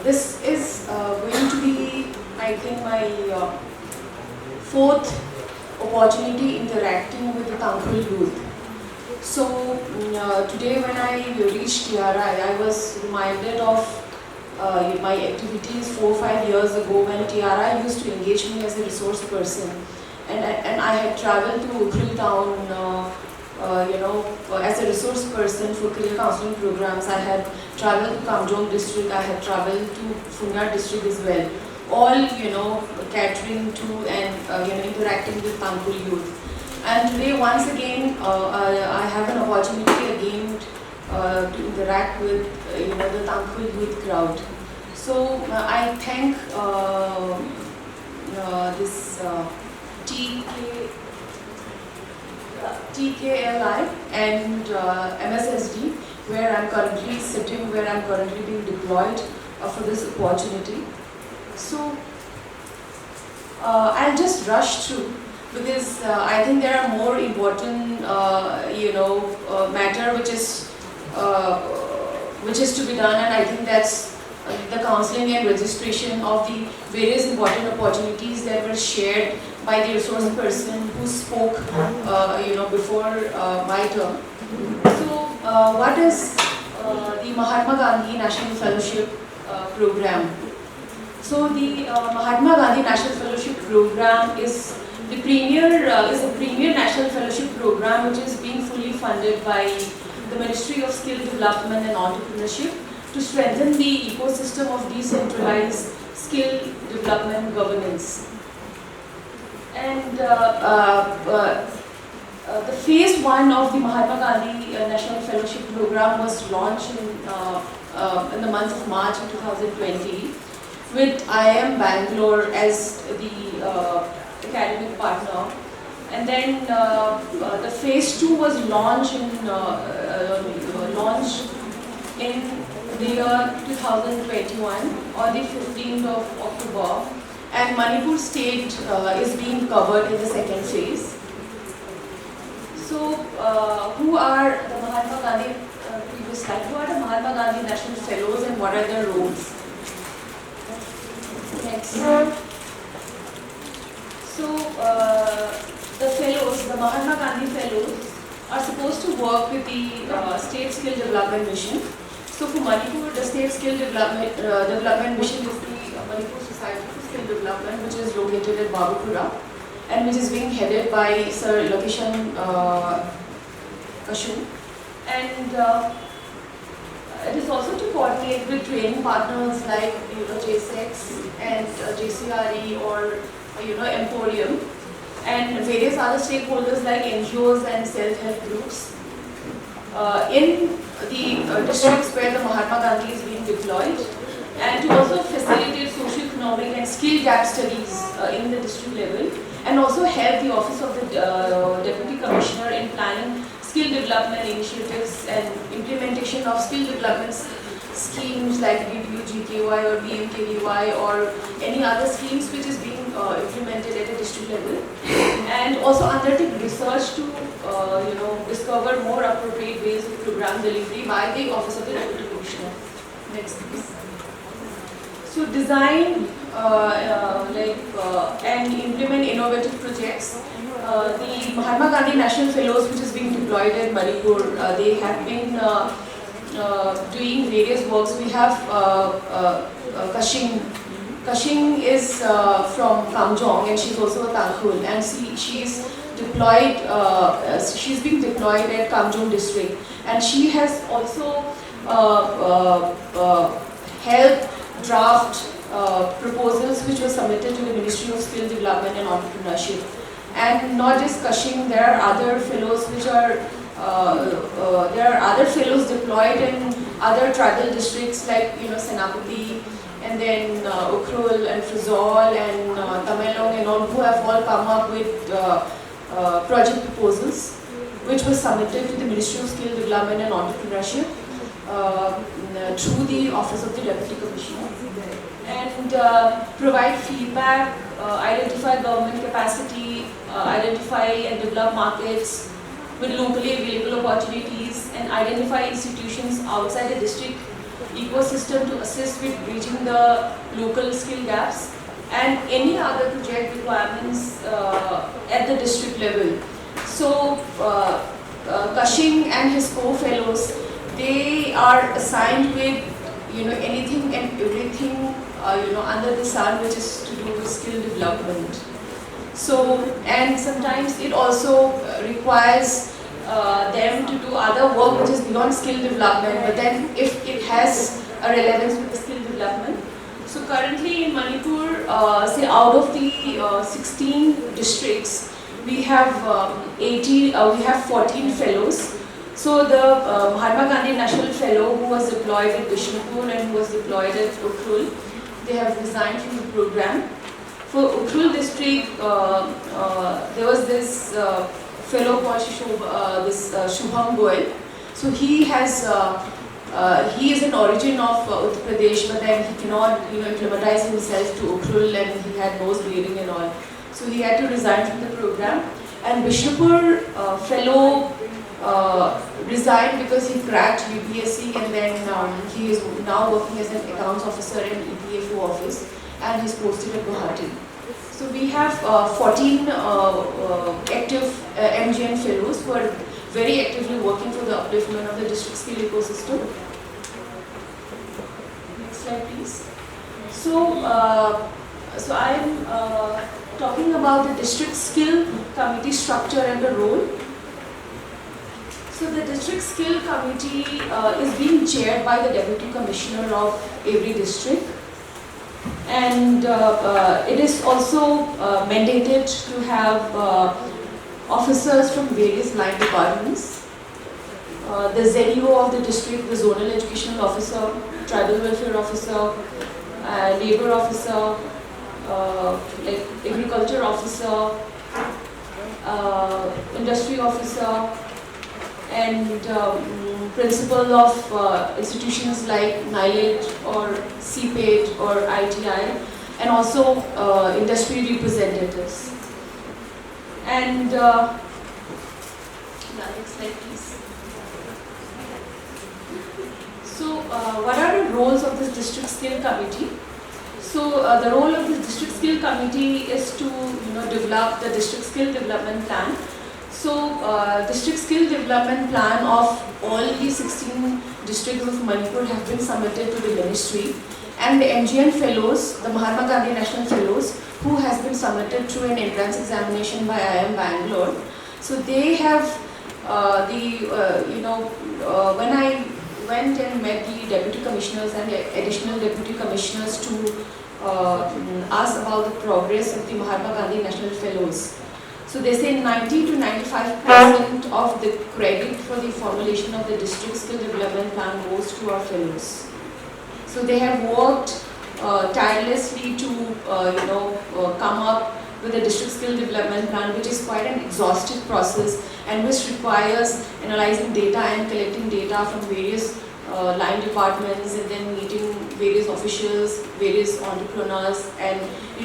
this is going to be, I think, my fourth opportunity interacting with the Tangkhul youth. So today when I reached TRI, I was reminded of my activities 4 or 5 years ago when TRI used to engage me as a resource person. And I had traveled to Ukhril town as a resource person for career counseling programs. I had traveled to Kamjong district, I had traveled to Phunar district as well. All, catering to and, interacting with Tangkhul youth. And today, once again, I have an opportunity again to interact with, the Tangkhul youth crowd. So I thank this TKLI and MSSD, where I'm currently sitting, where I'm currently being deployed for this opportunity. So I'll just rush through because I think there are more important, matter which is to be done, and I think that's the counseling and registration of the various important opportunities that were shared by the resource person who spoke, before my term. So, what is the Mahatma Gandhi National Fellowship Program? So, the Mahatma Gandhi National Fellowship Program is a premier national fellowship program which is being fully funded by the Ministry of Skill Development and Entrepreneurship to strengthen the ecosystem of decentralized skill development governance. And the phase 1 of the Mahatma Gandhi National Fellowship Program was launched in the month of March 2020 with IIM Bangalore as the academic partner. And then the phase 2 was launched in the year 2021 on the 15th of October, and Manipur state is being covered in the second phase. So, who are the Mahatma Gandhi, previous slide, who are the Mahatma Gandhi National Fellows and what are their roles? Next. So, the fellows, the Mahatma Gandhi Fellows, are supposed to work with the State Skill Development Mission. So for Manipur, the State Skill Development Mission is the Manipur Society for Skill Development, which is located at Babapura and which is being headed by Sir Lakishan Kashu. And it is also to coordinate with training partners like J6 and JCRE or Emporium and various other stakeholders like NGOs and self-help groups in the districts where the Mahatma Gandhi is being deployed, and to also facilitate socio-economic and skill gap studies in the district level, and also help the Office of the Deputy Commissioner in planning skill development initiatives and implementation of skill development schemes like BBUGKY or BMKVY or any other schemes which is being implemented at a district level, and also undertake research to discover more appropriate ways of program delivery by the Office of the Deputy Commissioner. Next, please. So design and implement innovative projects. The Mahatma Gandhi National Fellows, which is being deployed in Manipur, they have been doing various works. We have Kashing Kashing is from Kamjong and she's also a Tangkhul, and she's deployed. She's being deployed at Kamjong district, and she has also helped draft proposals which were submitted to the Ministry of Skill Development and Entrepreneurship. And not just Kashing, there are other fellows which are deployed in other tribal districts like Senapati, and then Ukhrul and Frizol and Tamelong and all, who have all come up with project proposals which were submitted to the Ministry of Skill Development and Entrepreneurship through the Office of the Deputy Commissioner, and provide feedback, identify government capacity, identify and develop markets with locally available opportunities, and identify institutions outside the district ecosystem to assist with bridging the local skill gaps, and any other project requirements at the district level. So Kashing and his co-fellows, they are assigned with anything and everything under the sun which is to do with skill development. So, and sometimes it also requires them to do other work which is beyond skill development, but then if it has a relevance with the skill development. So currently in Manipur, say out of the 16 districts, we have 14 fellows. So the Mahatma Gandhi National Fellow, who was deployed at Bishnupur and who was deployed at Ukhrul, they have resigned from the program. For Ukhrul district, there was this fellow called Shubham Goel. So he has, he is an origin of Uttar Pradesh, but then he cannot, acclimatize himself to Ukhrul, and he had nose bleeding and all. So he had to resign from the program. And Bishnupur fellow resigned because he cracked UPSC, and then he is now working as an accounts officer in EPFO office, and he's posted at Guwahati. So we have 14 active MGN fellows who are very actively working for the upliftment of the district skill ecosystem. Next slide, please. So, I'm talking about the district skill committee structure and the role. So the district skill committee is being chaired by the deputy commissioner of every district, and it is also mandated to have officers from various line departments. The ZEO of the district, the zonal educational officer, tribal welfare officer, labor officer, like agriculture officer, industry officer, and principal of institutions like NILIT or CPAT or ITI, and also industry representatives. And next slide, please. So, what are the roles of this district skill committee? So, the role of this district skill committee is to develop the district skill development plan. So, district skill development plan of all the 16 districts of Manipur have been submitted to the ministry, and the MGN fellows, the Mahatma Gandhi National Fellows, who has been submitted through an entrance examination by IIM Bangalore. So they have when I went and met the deputy commissioners and the additional deputy commissioners to ask about the progress of the Mahatma Gandhi National Fellows. So they say 90 to 95% of the credit for the formulation of the district skill development plan goes to our fellows. So they have worked tirelessly to come up with a district skill development plan, which is quite an exhaustive process and which requires analyzing data and collecting data from various line departments, and then meeting various officials, various entrepreneurs, and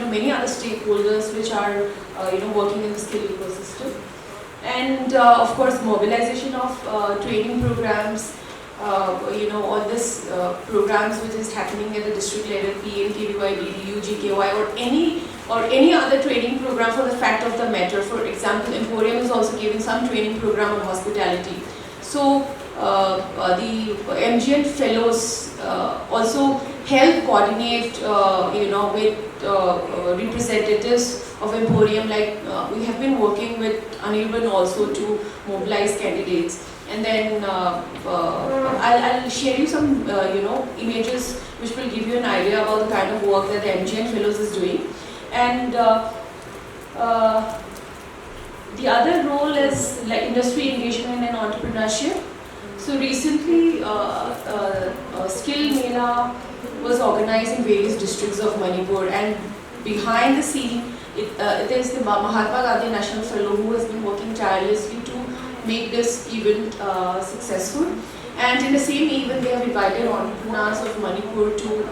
many other stakeholders which are working in the skill ecosystem. And of course, mobilization of training programs, all this programs which is happening at the district level, PMKVY, DDU, GKY, or any other training program for the fact of the matter. For example, Emporium is also giving some training program on hospitality. So the MGN fellows also help coordinate, with representatives of Emporium. Like we have been working with Anirban also to mobilize candidates. And then I'll share you some, images which will give you an idea about the kind of work that the MGN Fellows is doing. And the other role is like industry engagement and entrepreneurship. So recently, Skill Mela was organized in various districts of Manipur, and behind the scene, it is the Mahatma Gandhi National Fellow who has been working tirelessly to make this event successful. And in the same event, they have invited entrepreneurs of Manipur to,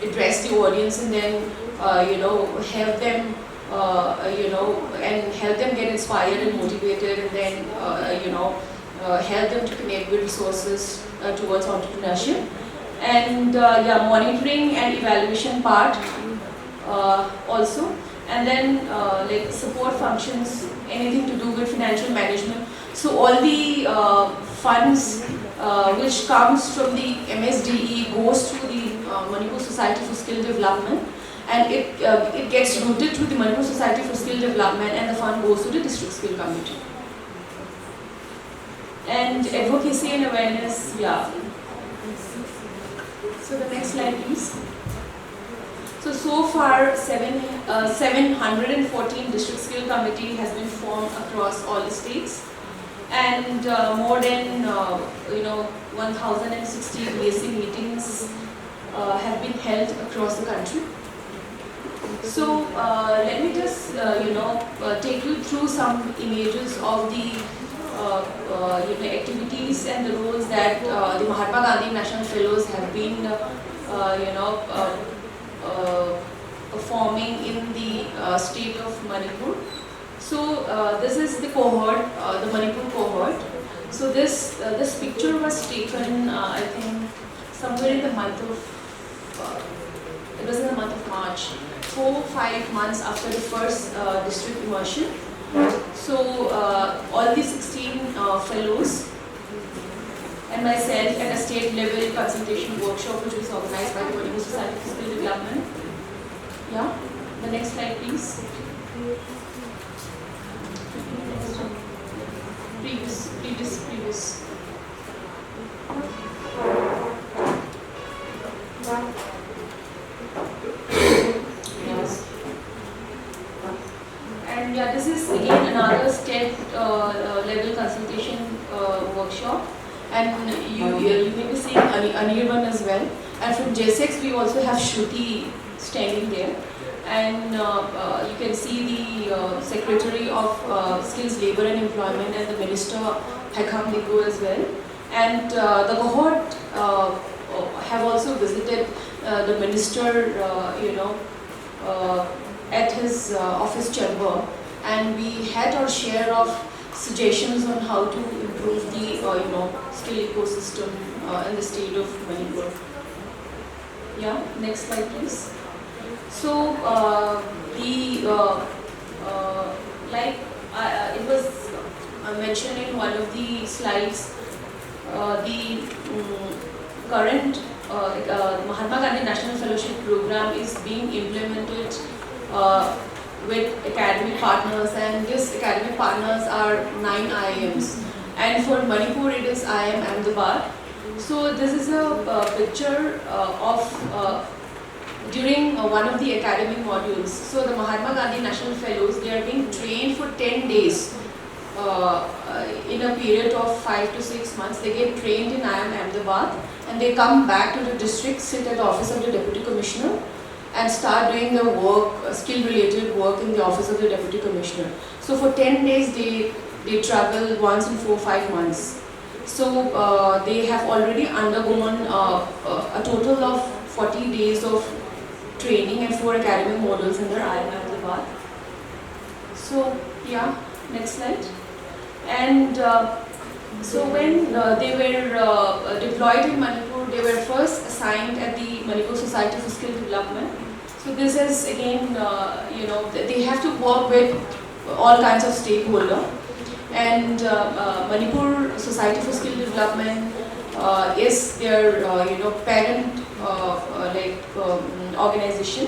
address the audience and then, help them, and help them get inspired and motivated, and then, help them to connect with resources towards entrepreneurship. And monitoring and evaluation part also. And then like support functions, anything to do with financial management. So all the funds which comes from the MSDE goes to the Manipur Society for Skill Development, and it gets routed to the Manipur Society for Skill Development, and the fund goes to the District Skill Committee. And advocacy and awareness, yeah. So the next slide, please. So far, 714 District Skill Committee has been formed across all the states, and more than 1,060 BSc meetings have been held across the country. So let me just take you through some images of the activities and the roles that the Mahatma Gandhi National Fellows have been performing in the state of Manipur. So this is the cohort, the Manipur cohort. So this picture was taken, I think, somewhere in the month of, it was in the month of March, 4-5 months after the first district immersion. So all the 16 fellows and myself at a state level consultation workshop which was organized by the Manipur Society for Skill Development. Yeah, the next slide please. Previous. Yes. And yeah, this is again another state level consultation workshop. And you may be seeing Anirban as well. And from JSEX we also have Shruti standing there. And you can see the Secretary of Skills, Labour and Employment and the Minister Hekham Niku as well. And the cohort have also visited the Minister, at his office chamber. And we had our share of suggestions on how to improve the skill ecosystem in the state of Manipur. Yeah, next slide please. So it was mentioned in one of the slides, the current Mahatma Gandhi National Fellowship Program is being implemented with academic partners, and these academic partners are 9 IIMs, and for Manipur it is IIM Ahmedabad. So this is a picture of during one of the academic modules. So the Mahatma Gandhi National Fellows, they are being trained for 10 days in a period of 5 to 6 months. They get trained in IIM Ahmedabad and they come back to the district, sit at the office of the Deputy Commissioner and start doing their work, skill related work in the office of the Deputy Commissioner. So for 10 days they travel once in 4-5 months. So they have already undergone a total of 40 days of training and 4 academic modules in their IIM Ahmedabad. So yeah, next slide. And so when they were deployed in Manipur, they were first assigned at the Manipur Society for Skill Development. So this is again, they have to work with all kinds of stakeholders. And Manipur Society for Skill Development is their parent organization.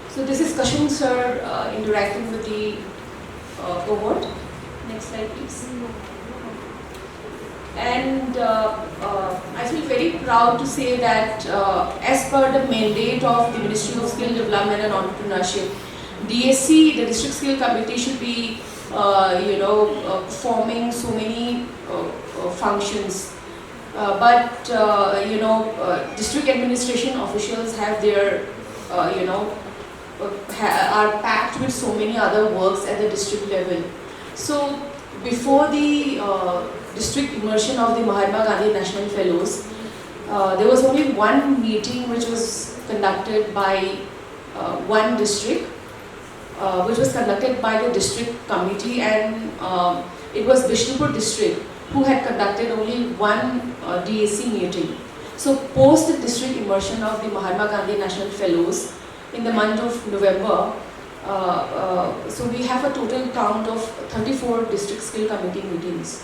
So this is Kashun sir interacting with the cohort. Next slide, please. And I feel very proud to say that as per the mandate of the Ministry of Skill Development and Entrepreneurship, DSC, the District Skill Committee, should be performing so many functions. But district administration officials have their, are packed with so many other works at the district level. So before the district immersion of the Mahatma Gandhi National Fellows, there was only one meeting which was conducted by one district, which was conducted by the district committee, and it was Bishnupur district who had conducted only one DAC meeting. So post the district immersion of the Mahatma Gandhi National Fellows in the month of November, so we have a total count of 34 district skill committee meetings.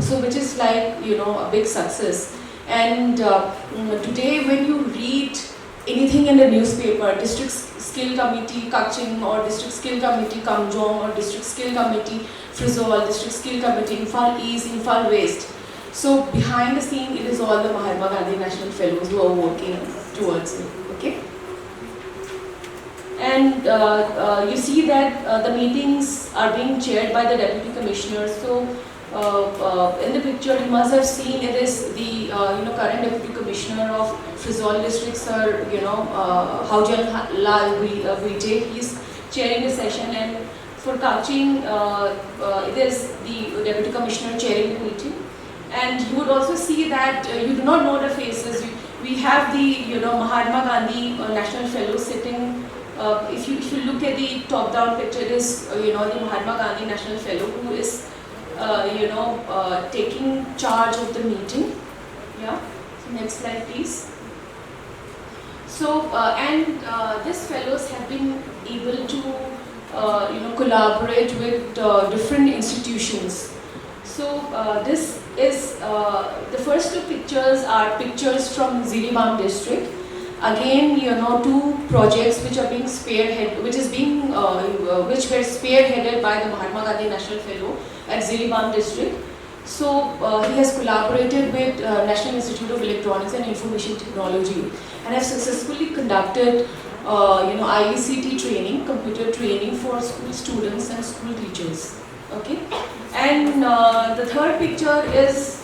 So which is like, a big success. And today when you read anything in the newspaper, district skill committee Kaching, or district skill committee Kamjong, or district skill committee Frizol, district skill committee Imphal East, Imphal West. So behind the scene, it is all the Mahatma Gandhi National Fellows who are working towards it. Okay? And you see that the meetings are being chaired by the deputy commissioners. So in the picture you must have seen, it is the current deputy commissioner of Frizol district, sir, Haujan Lal Vijay. He is chairing the session, and for Kaching, it is the deputy commissioner chairing the meeting. And you would also see that you do not know the faces. We have the Mahatma Gandhi National Fellow sitting. If you look at the top-down picture, it is the Mahatma Gandhi National Fellow who is taking charge of the meeting. Yeah. So next slide, please. So these fellows have been able to collaborate with different institutions. So this is the first two pictures are pictures from Ziribam district. Again, two projects which are being spearheaded, which were spearheaded by the Mahatma Gandhi National Fellow at Ziribam district. So he has collaborated with National Institute of Electronics and Information Technology, and have successfully conducted IECT training, computer training for school students and school teachers. Okay, and the third picture is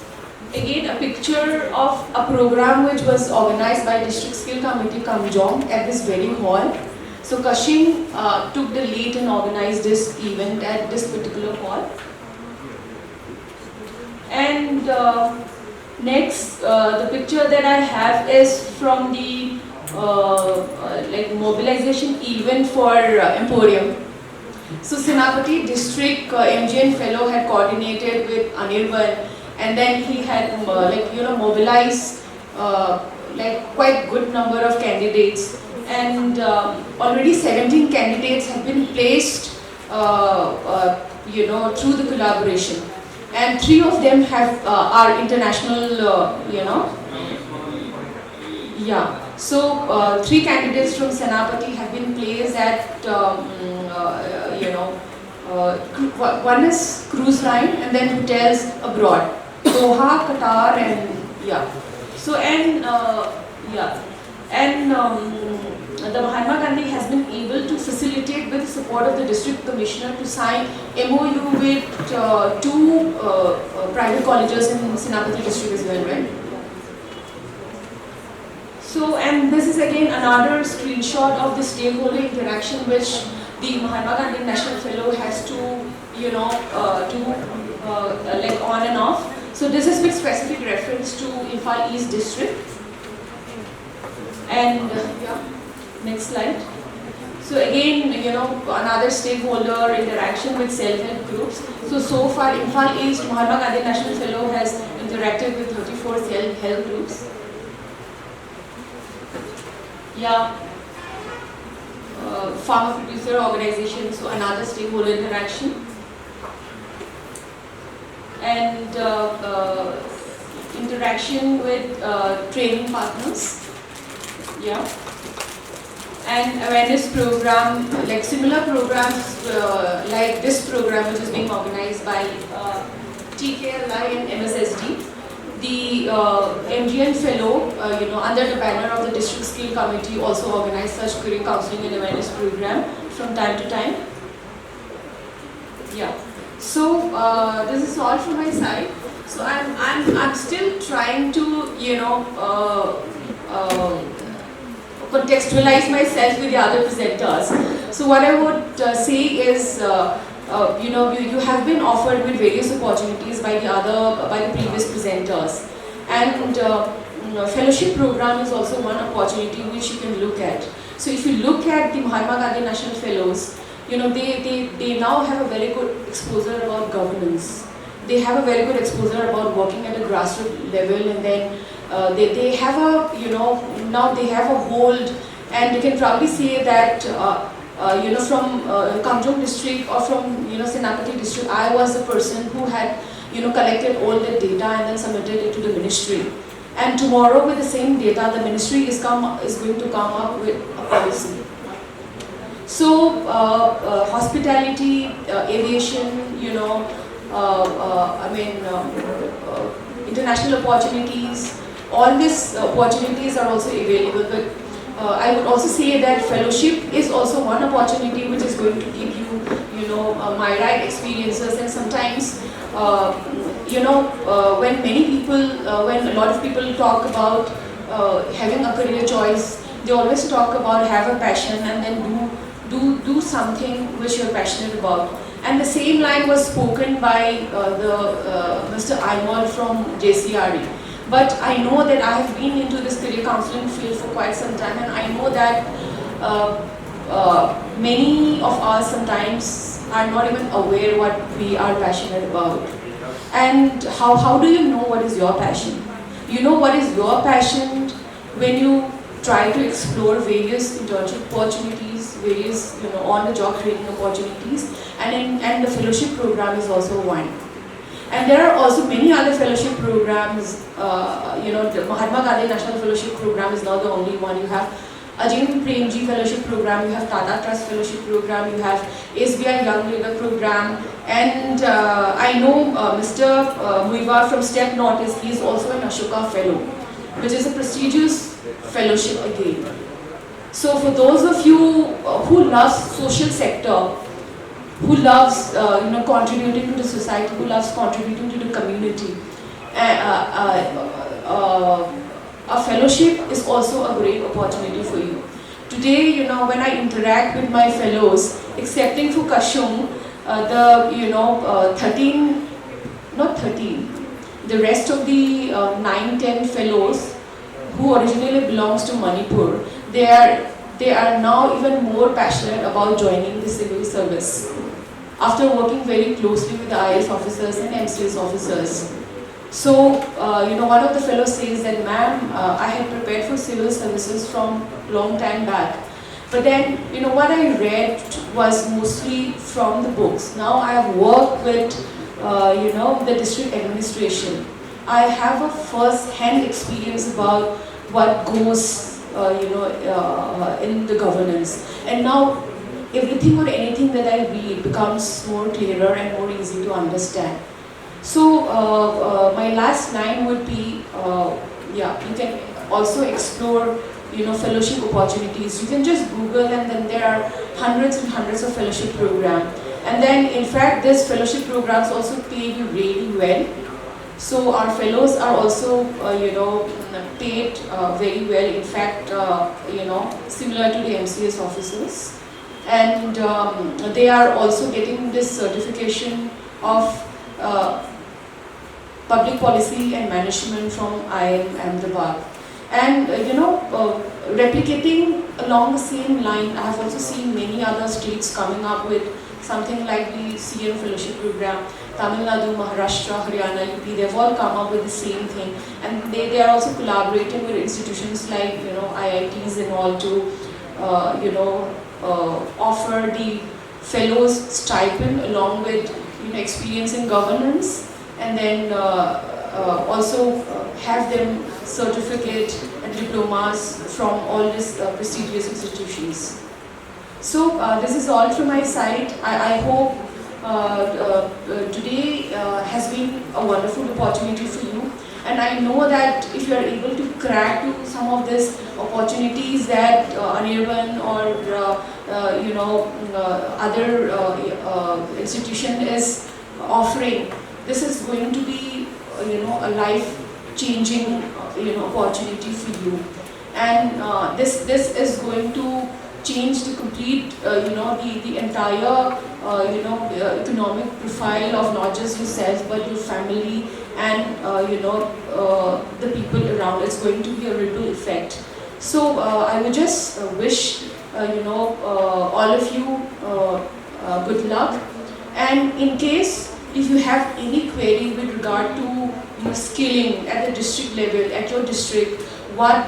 again a picture of a program which was organized by District Skill Committee Kamjong at this very hall. So Kashing took the lead and organized this event at this particular hall. And next, the picture that I have is from the mobilization event for Emporium. So Senapati District MGN Fellow had coordinated with Anirban, and then he had mobilized quite good number of candidates, and already 17 candidates have been placed through the collaboration, and 3 of them have are international So 3 candidates from Senapati have been placed at one is cruise line, and then hotels abroad, Doha, Qatar, and So the Mahatma Gandhi has been able to facilitate, with the support of the district commissioner, to sign MOU with 2 private colleges in Senapati district as well, right? So, and this is again another screenshot of the stakeholder interaction which the Mahatma Gandhi National Fellow has to, on and off. So this is with specific reference to Imphal East district. And next slide. So again, another stakeholder interaction with self-help groups. So far Imphal East Mahatma Gandhi National Fellow has interacted with 34 self-help groups. Farmer producer organization, so another stakeholder interaction. and interaction with training partners. Yeah. And awareness program, like similar programs like this program, which is being organized by TKLI and MSSD. The MGN fellow, under the banner of the district skill committee, also organize such career counseling and awareness program from time to time. Yeah. So this is all from my side. So I'm still trying to contextualize myself with the other presenters. So what I would say is, you have been offered with various opportunities by the previous presenters, and fellowship program is also one opportunity which you can look at. So if you look at the Mahatma Gandhi National Fellows, they now have a very good exposure about governance. They have a very good exposure about working at a grassroots level, and then they have a, now they have a hold, and you can probably say that, from Kamjong district or from, Senapati district, I was the person who had, collected all the data and then submitted it to the ministry. And tomorrow with the same data, the ministry is going to come up with a policy. So, hospitality, aviation, international opportunities, all these opportunities are also available. But I would also say that fellowship is also one opportunity which is going to give you, my right experiences. And sometimes, when many people, when a lot of people talk about having a career choice, they always talk about have a passion and then do something which you're passionate about. And the same line was spoken by Mr. Aymar from JCRE. But I know that I have been into this career counseling field for quite some time, and I know that many of us sometimes are not even aware what we are passionate about. And how do you know what is your passion? You know what is your passion when you try to explore various internship opportunities, various on-the-job training opportunities, and the fellowship program is also one. And there are also many other fellowship programs. The Mahatma Gandhi National Fellowship Program is not the only one. You have Ajin Premji Fellowship Program, you have Tata Trust Fellowship Program, you have SBI Young Leader Program, and I know Mr. Muiva from Step Notice, he is also an Ashoka Fellow, which is a prestigious fellowship again. So for those of you who love social sector, who loves contributing to the society, who loves contributing to the community, a fellowship is also a great opportunity for you. Today, when I interact with my fellows, excepting for Kashung, the rest of the 9-10 fellows who originally belongs to Manipur, they are now even more passionate about joining the civil service after working very closely with the IAS officers and MCS officers. So, one of the fellows says that, ma'am, I had prepared for civil services from long time back. But then, what I read was mostly from the books. Now I have worked with, the district administration. I have a first-hand experience about what goes, in the governance. And now, everything or anything that I read becomes more clearer and more easy to understand. So my last line would be, you can also explore, fellowship opportunities. You can just Google, and then there are hundreds and hundreds of fellowship programs. And then, in fact, these fellowship programs also pay you really well. So our fellows are also, paid very well. In fact, similar to the MCS officers. And they are also getting this certification of public policy and management from IIM Ahmedabad. And replicating along the same line, I have also seen many other states coming up with something like the CM fellowship program. Tamil Nadu, Maharashtra, Haryana, UP, they've all come up with the same thing. And they are also collaborating with institutions like IITs and all to offer the fellows stipend along with experience in governance and then also have them certificate and diplomas from all these prestigious institutions. So this is all from my side. I hope today has been a wonderful opportunity for you, and I know that if you are able to crack to some of these opportunities that Anirban or other institution is offering, this is going to be a life-changing opportunity for you, and this is going to change the complete the entire economic profile of not just yourself but your family and the people around. It's going to be a ripple effect. So I would just wish all of you good luck, and in case if you have any query with regard to skilling at the district level, at your district, what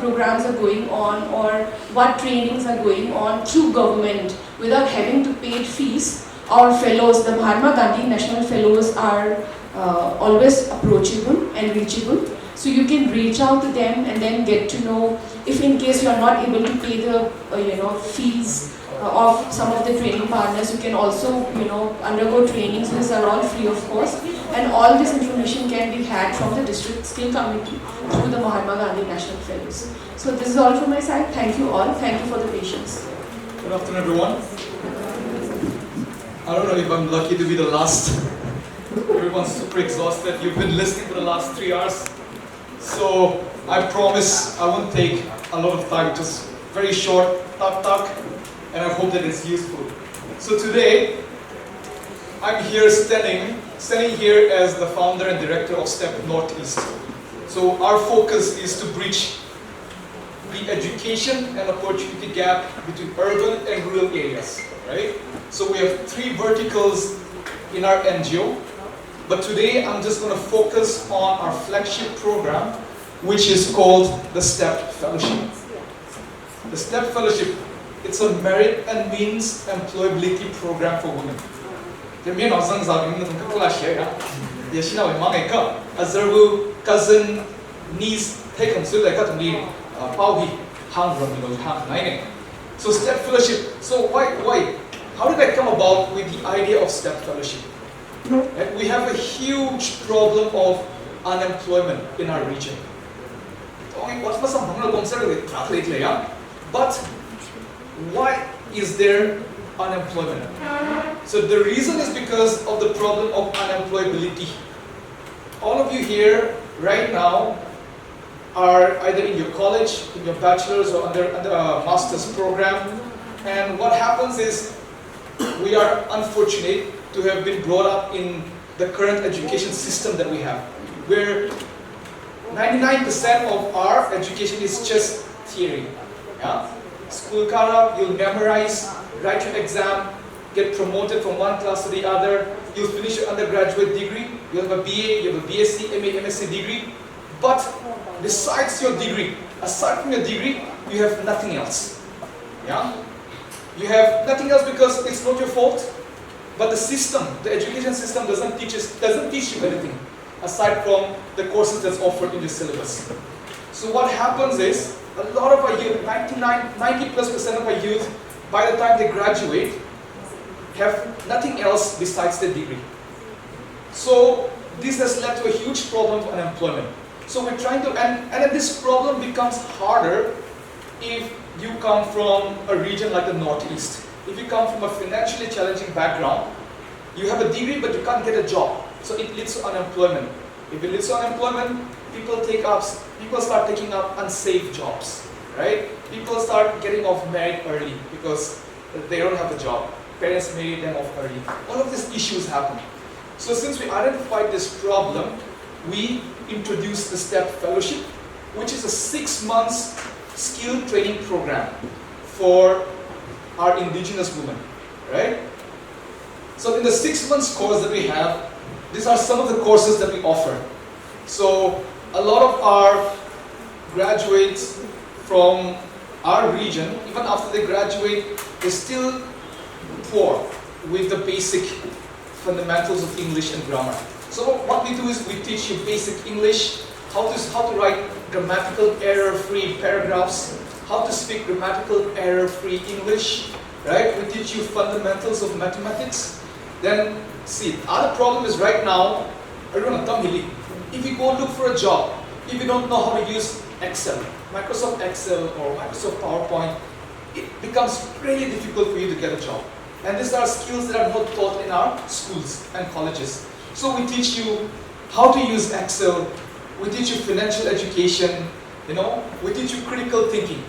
programs are going on or what trainings are going on through government without having to pay fees, our fellows, the Mahatma Gandhi National Fellows, are always approachable and reachable. So you can reach out to them and then get to know if in case you are not able to pay the fees of some of the training partners, you can also undergo trainings. These are all free of cost, and all this information can be had from the district skill committee through the Mahatma Gandhi National Fellows. So this is all from my side. Thank you all. Thank you for the patience. Good afternoon, everyone. I don't know if I'm lucky to be the last. Everyone's super exhausted. You've been listening for the last 3 hours. So I promise I won't take a lot of time, just very short, talk, and I hope that it's useful. So today, I'm here standing here as the founder and director of STEP Northeast. So our focus is to bridge the education and opportunity gap between urban and rural areas, right? So we have 3 verticals in our NGO, but today I'm just going to focus on our flagship program, which is called the STEP Fellowship. The STEP Fellowship, it's a merit and means employability program for women. The main reason is that we need to clash here. Yes, now we make a zero cousin niece taken so like that we power hang from the So STEP Fellowship. So why? How did I come about with the idea of STEP Fellowship? We have a huge problem of unemployment in our region. But why is there unemployment? So the reason is because of the problem of unemployability. All of you here right now are either in your college, in your bachelor's or under a master's program, and what happens is we are unfortunate to have been brought up in the current education system that we have, where 99% of our education is just theory. Yeah? School kara, you'll memorize, write your exam, get promoted from one class to the other, you'll finish your undergraduate degree, you'll have a BA, you have a BSc, MA, MSc degree, but besides your degree, aside from your degree, you have nothing else. Yeah? You have nothing else because it's not your fault, but the system, the education system doesn't teach you anything aside from the courses that's offered in the syllabus. So what happens is, a lot of our youth, 90+% of our youth, by the time they graduate, have nothing else besides their degree. So this has led to a huge problem of unemployment. So we're trying to, and then this problem becomes harder if you come from a region like the Northeast. If you come from a financially challenging background, you have a degree but you can't get a job. So it leads to unemployment. If it leads to unemployment, people start taking up unsafe jobs, right? People start getting off married early because they don't have a job. Parents marry them off early. All of these issues happen. So since we identified this problem, we introduced the STEP Fellowship, which is a 6 months skill training program for our indigenous women, right? So in the 6 months course that we have, these are some of the courses that we offer. So a lot of our graduates from our region, even after they graduate, they're still poor with the basic fundamentals of English and grammar. So what we do is we teach you basic English, how to write grammatical error-free paragraphs, how to speak grammatical error-free English, right? We teach you fundamentals of mathematics. Then, see, other problem is right now, everyone if you go look for a job, if you don't know how to use Excel, Microsoft Excel or Microsoft PowerPoint, it becomes really difficult for you to get a job. And these are skills that are not taught in our schools and colleges. So we teach you how to use Excel, we teach you financial education, we teach you critical thinking.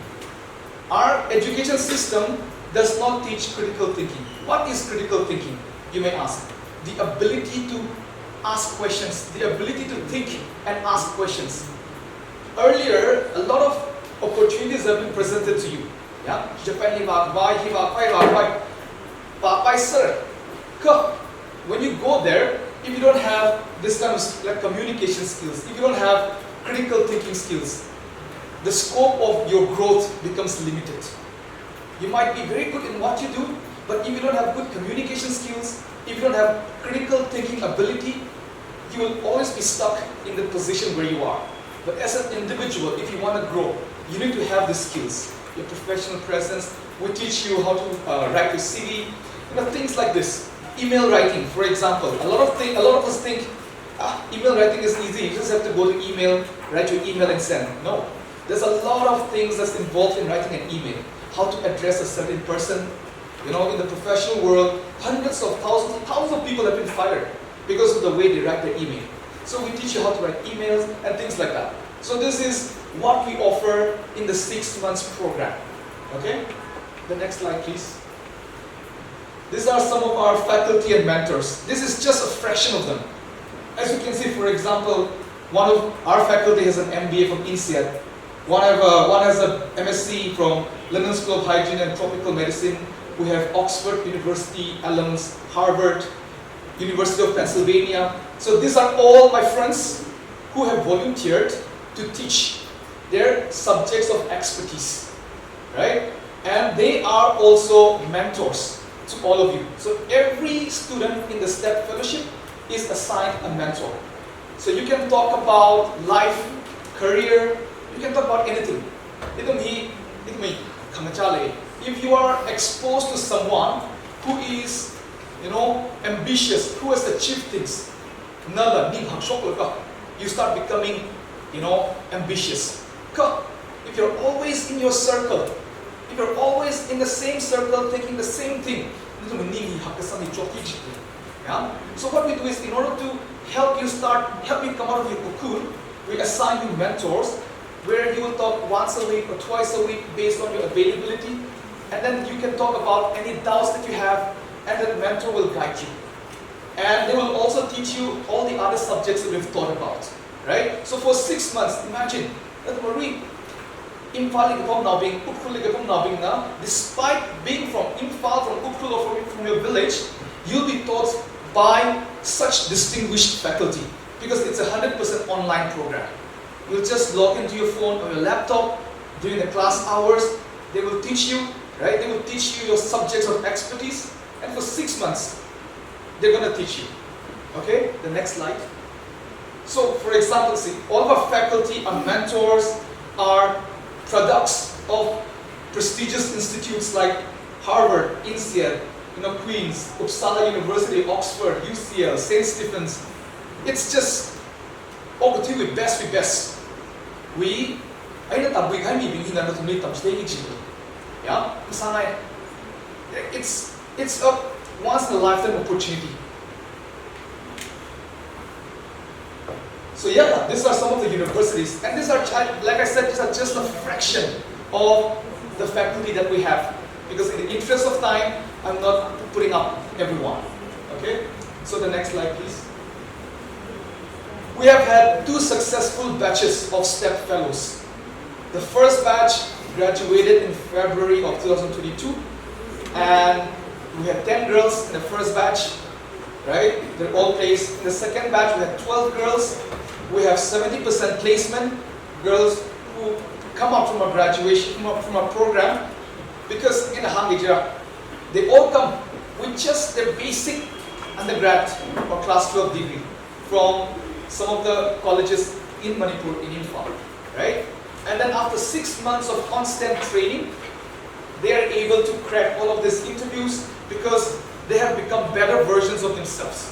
Our education system does not teach critical thinking. What is critical thinking, you may ask? The ability to ask questions, the ability to think and ask questions. Earlier, a lot of opportunities have been presented to you. Yeah? Japan, sir. When you go there, if you don't have this kind of communication skills, if you don't have critical thinking skills, the scope of your growth becomes limited. You might be very good in what you do, but if you don't have good communication skills, if you don't have critical thinking ability, you will always be stuck in the position where you are. But as an individual, if you want to grow, you need to have these skills. Your professional presence, we teach you how to write your CV, things like this. Email writing, for example. A lot of us think, email writing is easy. You just have to go to email, write your email and send. No. There's a lot of things that's involved in writing an email. How to address a certain person. In the professional world, hundreds of thousands of people have been fired because of the way they write their email. So we teach you how to write emails and things like that. So this is what we offer in the 6 months program. Okay? The next slide, please. These are some of our faculty and mentors. This is just a fraction of them. As you can see, for example, one of our faculty has an MBA from INSEAD. One has an MSc from London School of Hygiene and Tropical Medicine. We have Oxford University alums, Harvard, University of Pennsylvania. So these are all my friends who have volunteered to teach their subjects of expertise, right? And they are also mentors to all of you. So every student in the STEP Fellowship is assigned a mentor. So you can talk about life, career, you can talk about anything. If you are exposed to someone who is, ambitious, who has achieved things, you start becoming, ambitious. If you're always in your circle, if you're always in the same circle thinking the same thing, yeah? So what we do is, in order to help you come out of your cocoon, we assign you mentors where you will talk once a week or twice a week based on your availability, and then you can talk about any doubts that you have, and that mentor will guide you. And they will also teach you all the other subjects that we've thought about, right? So for 6 months, imagine that despite being from Imphal, from Ukhrul, or from your village, you'll be taught by such distinguished faculty because it's a 100% online program. You'll just log into your phone or your laptop during the class hours. They will teach you, right? They will teach you your subjects of expertise, and for 6 months, they're going to teach you. Okay, the next slide. So, for example, see, all of our faculty, our mentors, are products of prestigious institutes like Harvard, INSEAD, Queen's, Uppsala University, Oxford, UCL, St. Stephen's. It's just opportunity with best. Yeah, it's a once in a lifetime opportunity. So yeah, these are some of the universities, and these are, like I said, these are just a fraction of the faculty that we have. Because in the interest of time, I'm not putting up everyone. Okay? So the next slide, please. We have had 2 successful batches of STEP Fellows. The first batch graduated in February of 2022, and we had 10 girls in the first batch, right? They're all placed. In the second batch, we had 12 girls. We have 70% placement, girls who come out from our graduation, from our program, because in the Hangija, they all come with just their basic undergrad or class 12 degree. from some of the colleges in Manipur, in Imphal, right? And then after 6 months of constant training, they are able to crack all of these interviews because they have become better versions of themselves,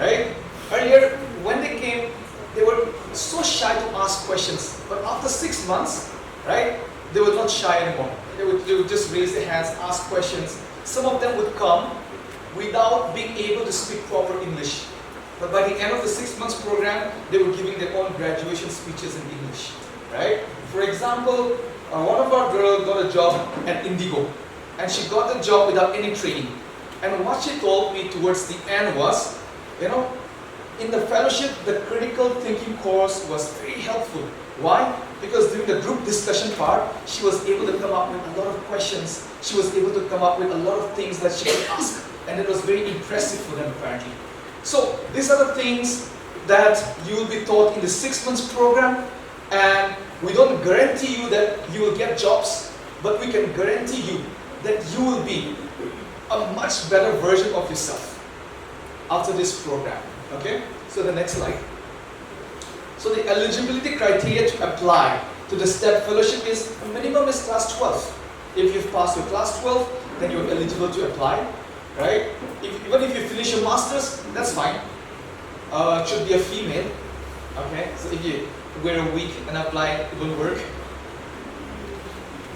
right? Earlier, when they came, they were so shy to ask questions, but after 6 months, right, they were not shy anymore. They would just raise their hands, ask questions. Some of them would come without being able to speak proper English. But by the end of the 6 months program, they were giving their own graduation speeches in English, right? For example, one of our girls got a job at Indigo, and she got the job without any training. And what she told me towards the end was, you know, in the fellowship, the critical thinking course was very helpful. Why? Because during the group discussion part, she was able to come up with a lot of questions. She was able to come up with a lot of things that she could ask. And it was very impressive for them apparently. So these are the things that you will be taught in the 6 months program. And we don't guarantee you that you will get jobs, but we can guarantee you that you will be a much better version of yourself after this program. Okay? So the next slide. So the eligibility criteria to apply to the STEP fellowship is minimum is class 12. If you've passed your class 12, then you're eligible to apply, right? Even if you finish your masters, that's fine. It should be a female. Okay? So if you wear a wig and apply, it won't work.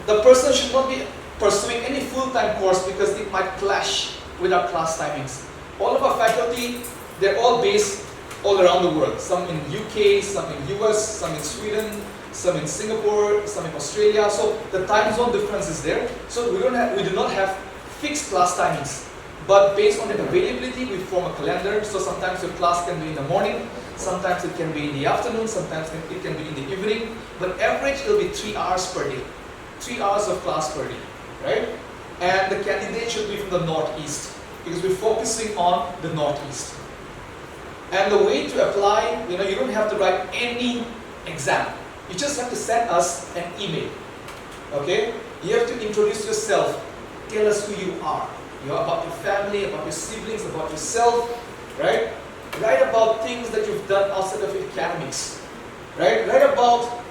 The person should not be pursuing any full-time course because it might clash with our class timings. All of our faculty, they're all based all around the world. Some in UK, some in US, some in Sweden, some in Singapore, some in Australia. So the time zone difference is there. So we do not have fixed class timings. But based on the availability, we form a calendar. So sometimes your class can be in the morning, sometimes it can be in the afternoon, sometimes it can be in the evening. But average, it will be 3 hours per day. 3 hours of class per day, right? And the candidate should be from the Northeast because we're focusing on the Northeast. And the way to apply, you don't have to write any exam. You just have to send us an email, okay? You have to introduce yourself, tell us who you are. About your family, about your siblings, about yourself, right? Write about things that you've done outside of your academics, right? Write about,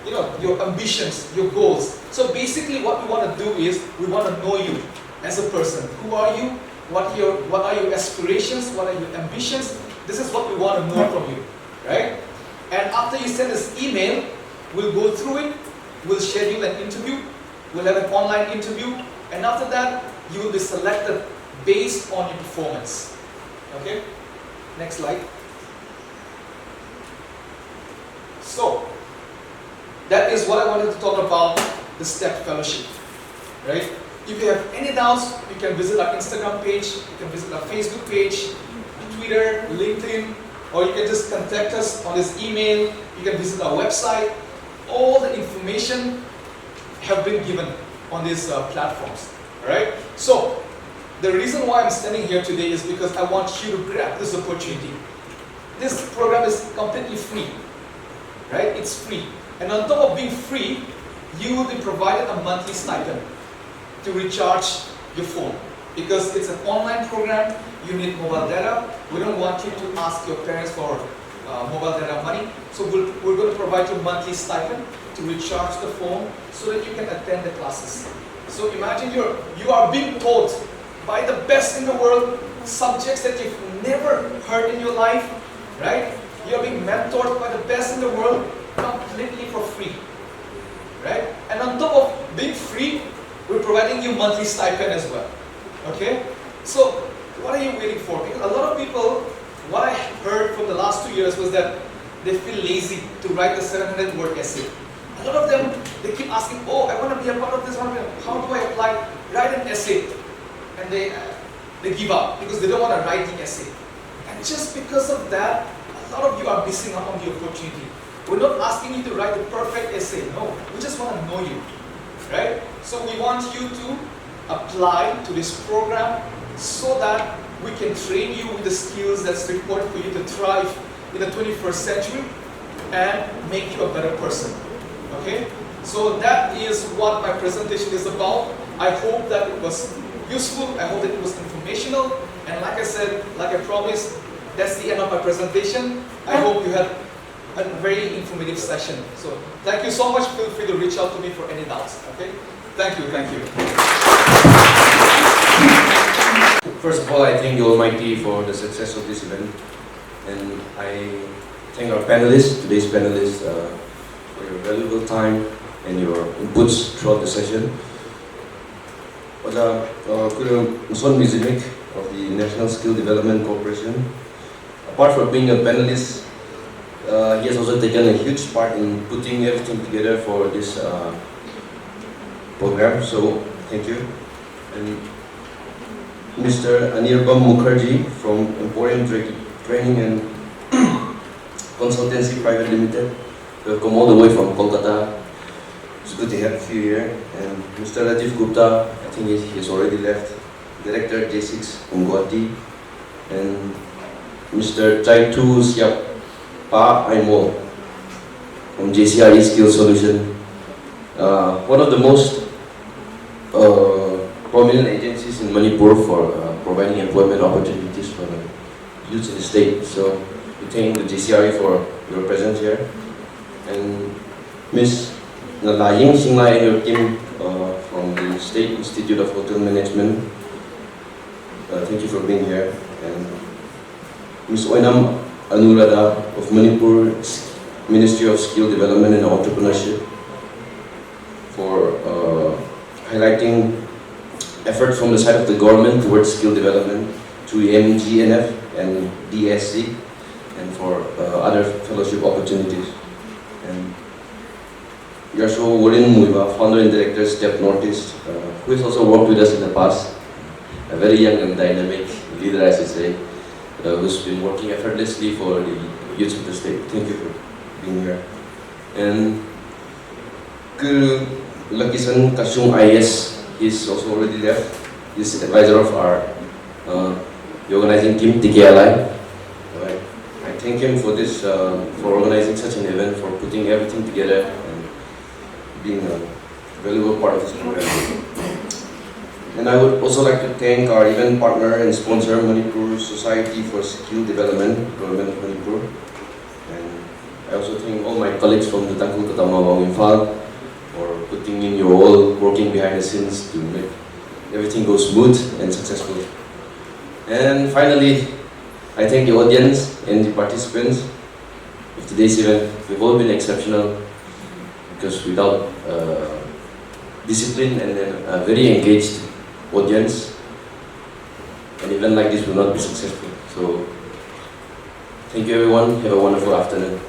your ambitions, your goals. So basically what we want to do is, we want to know you as a person. Who are you? What are your aspirations? What are your ambitions? This is what we want to know from you, right? And after you send us email, we'll go through it, we'll schedule an interview, we'll have an online interview, and after that, you will be selected based on your performance. Okay? Next slide. So, that is what I wanted to talk about the STEP fellowship, right? If you have any doubts, you can visit our Instagram page, you can visit our Facebook page, Twitter, LinkedIn, or you can just contact us on this email. You can visit our website. All the information have been given on these platforms. Alright? So, the reason why I'm standing here today is because I want you to grab this opportunity. This program is completely free. Right? It's free. And on top of being free, you will be provided a monthly stipend to recharge your phone. Because it's an online program, you need mobile data. We don't want you to ask your parents for mobile data money. So we're going to provide you monthly stipend to recharge the phone so that you can attend the classes. So imagine you are being taught by the best in the world subjects that you've never heard in your life, right? You're being mentored by the best in the world completely for free, right? And on top of being free, we're providing you monthly stipend as well. Okay? So, what are you waiting for? Because a lot of people, what I heard from the last 2 years was that they feel lazy to write the 700-word essay. A lot of them, they keep asking, oh, I want to be a part of this one. How do I apply? Write an essay. And they give up because they don't want to write the essay. And just because of that, a lot of you are missing out on the opportunity. We're not asking you to write the perfect essay. No, we just want to know you. Right? So we want you to apply to this program so that we can train you with the skills that's required for you to thrive in the 21st century and make you a better person. Okay? So that is what my presentation is about. I hope that it was useful. I hope that it was informational. And like I said, like I promised, that's the end of my presentation. I hope you had a very informative session. So thank you so much. Feel free to reach out to me for any doubts. Okay? Thank you. Thank you. First of all, I thank the Almighty for the success of this event, and I thank our panelists, today's panelists, for your valuable time and your inputs throughout the session. Pada Muson Mizimik of the National Skill Development Corporation. Apart from being a panelist, he has also taken a huge part in putting everything together for this program. So thank you. And Mr. Anirbam Mukherjee from Emporium Training and Consultancy Private Limited. Welcome all the way from Kolkata. It's good to have you here. And Mr. Rajiv Gupta, I think he's already left. Director J6 from Guwahati. And Mr. Chaitu Siap Pa Aimo from JCRE Skill Solution. One of the most prominent agencies in Manipur for providing employment opportunities for the youth in the state. So we thank the JCRE for your presence here. And Ms. Nalaying Singlai and your team from the State Institute of Hotel Management, thank you for being here. And Ms. Oinam Anurada of Manipur Ministry of Skill Development and Entrepreneurship for highlighting efforts from the side of the government towards skill development through MGNF and DSC, and for other fellowship opportunities. And Yasho Worin Muiva, founder and director, Step Northeast, who has also worked with us in the past, a very young and dynamic leader, I should say, who's been working effortlessly for the youth of the state. Thank you for being here. And Guru Lakisan Kashung IS, he's also already left. He's advisor of our the organizing team, TKLI. I thank him for this, for organizing such an event, for putting everything together and being a valuable part of this program. And I would also like to thank our event partner and sponsor, Manipur Society for Skill Development, Government of Manipur. And I also thank all my colleagues from the Tangkul Katamawang Infal for putting in your all working behind the scenes to make everything go smooth and successful. And finally, I thank the audience and the participants of today's event. We've all been exceptional because without discipline and a very engaged audience, an event like this will not be successful. So, thank you everyone. Have a wonderful afternoon.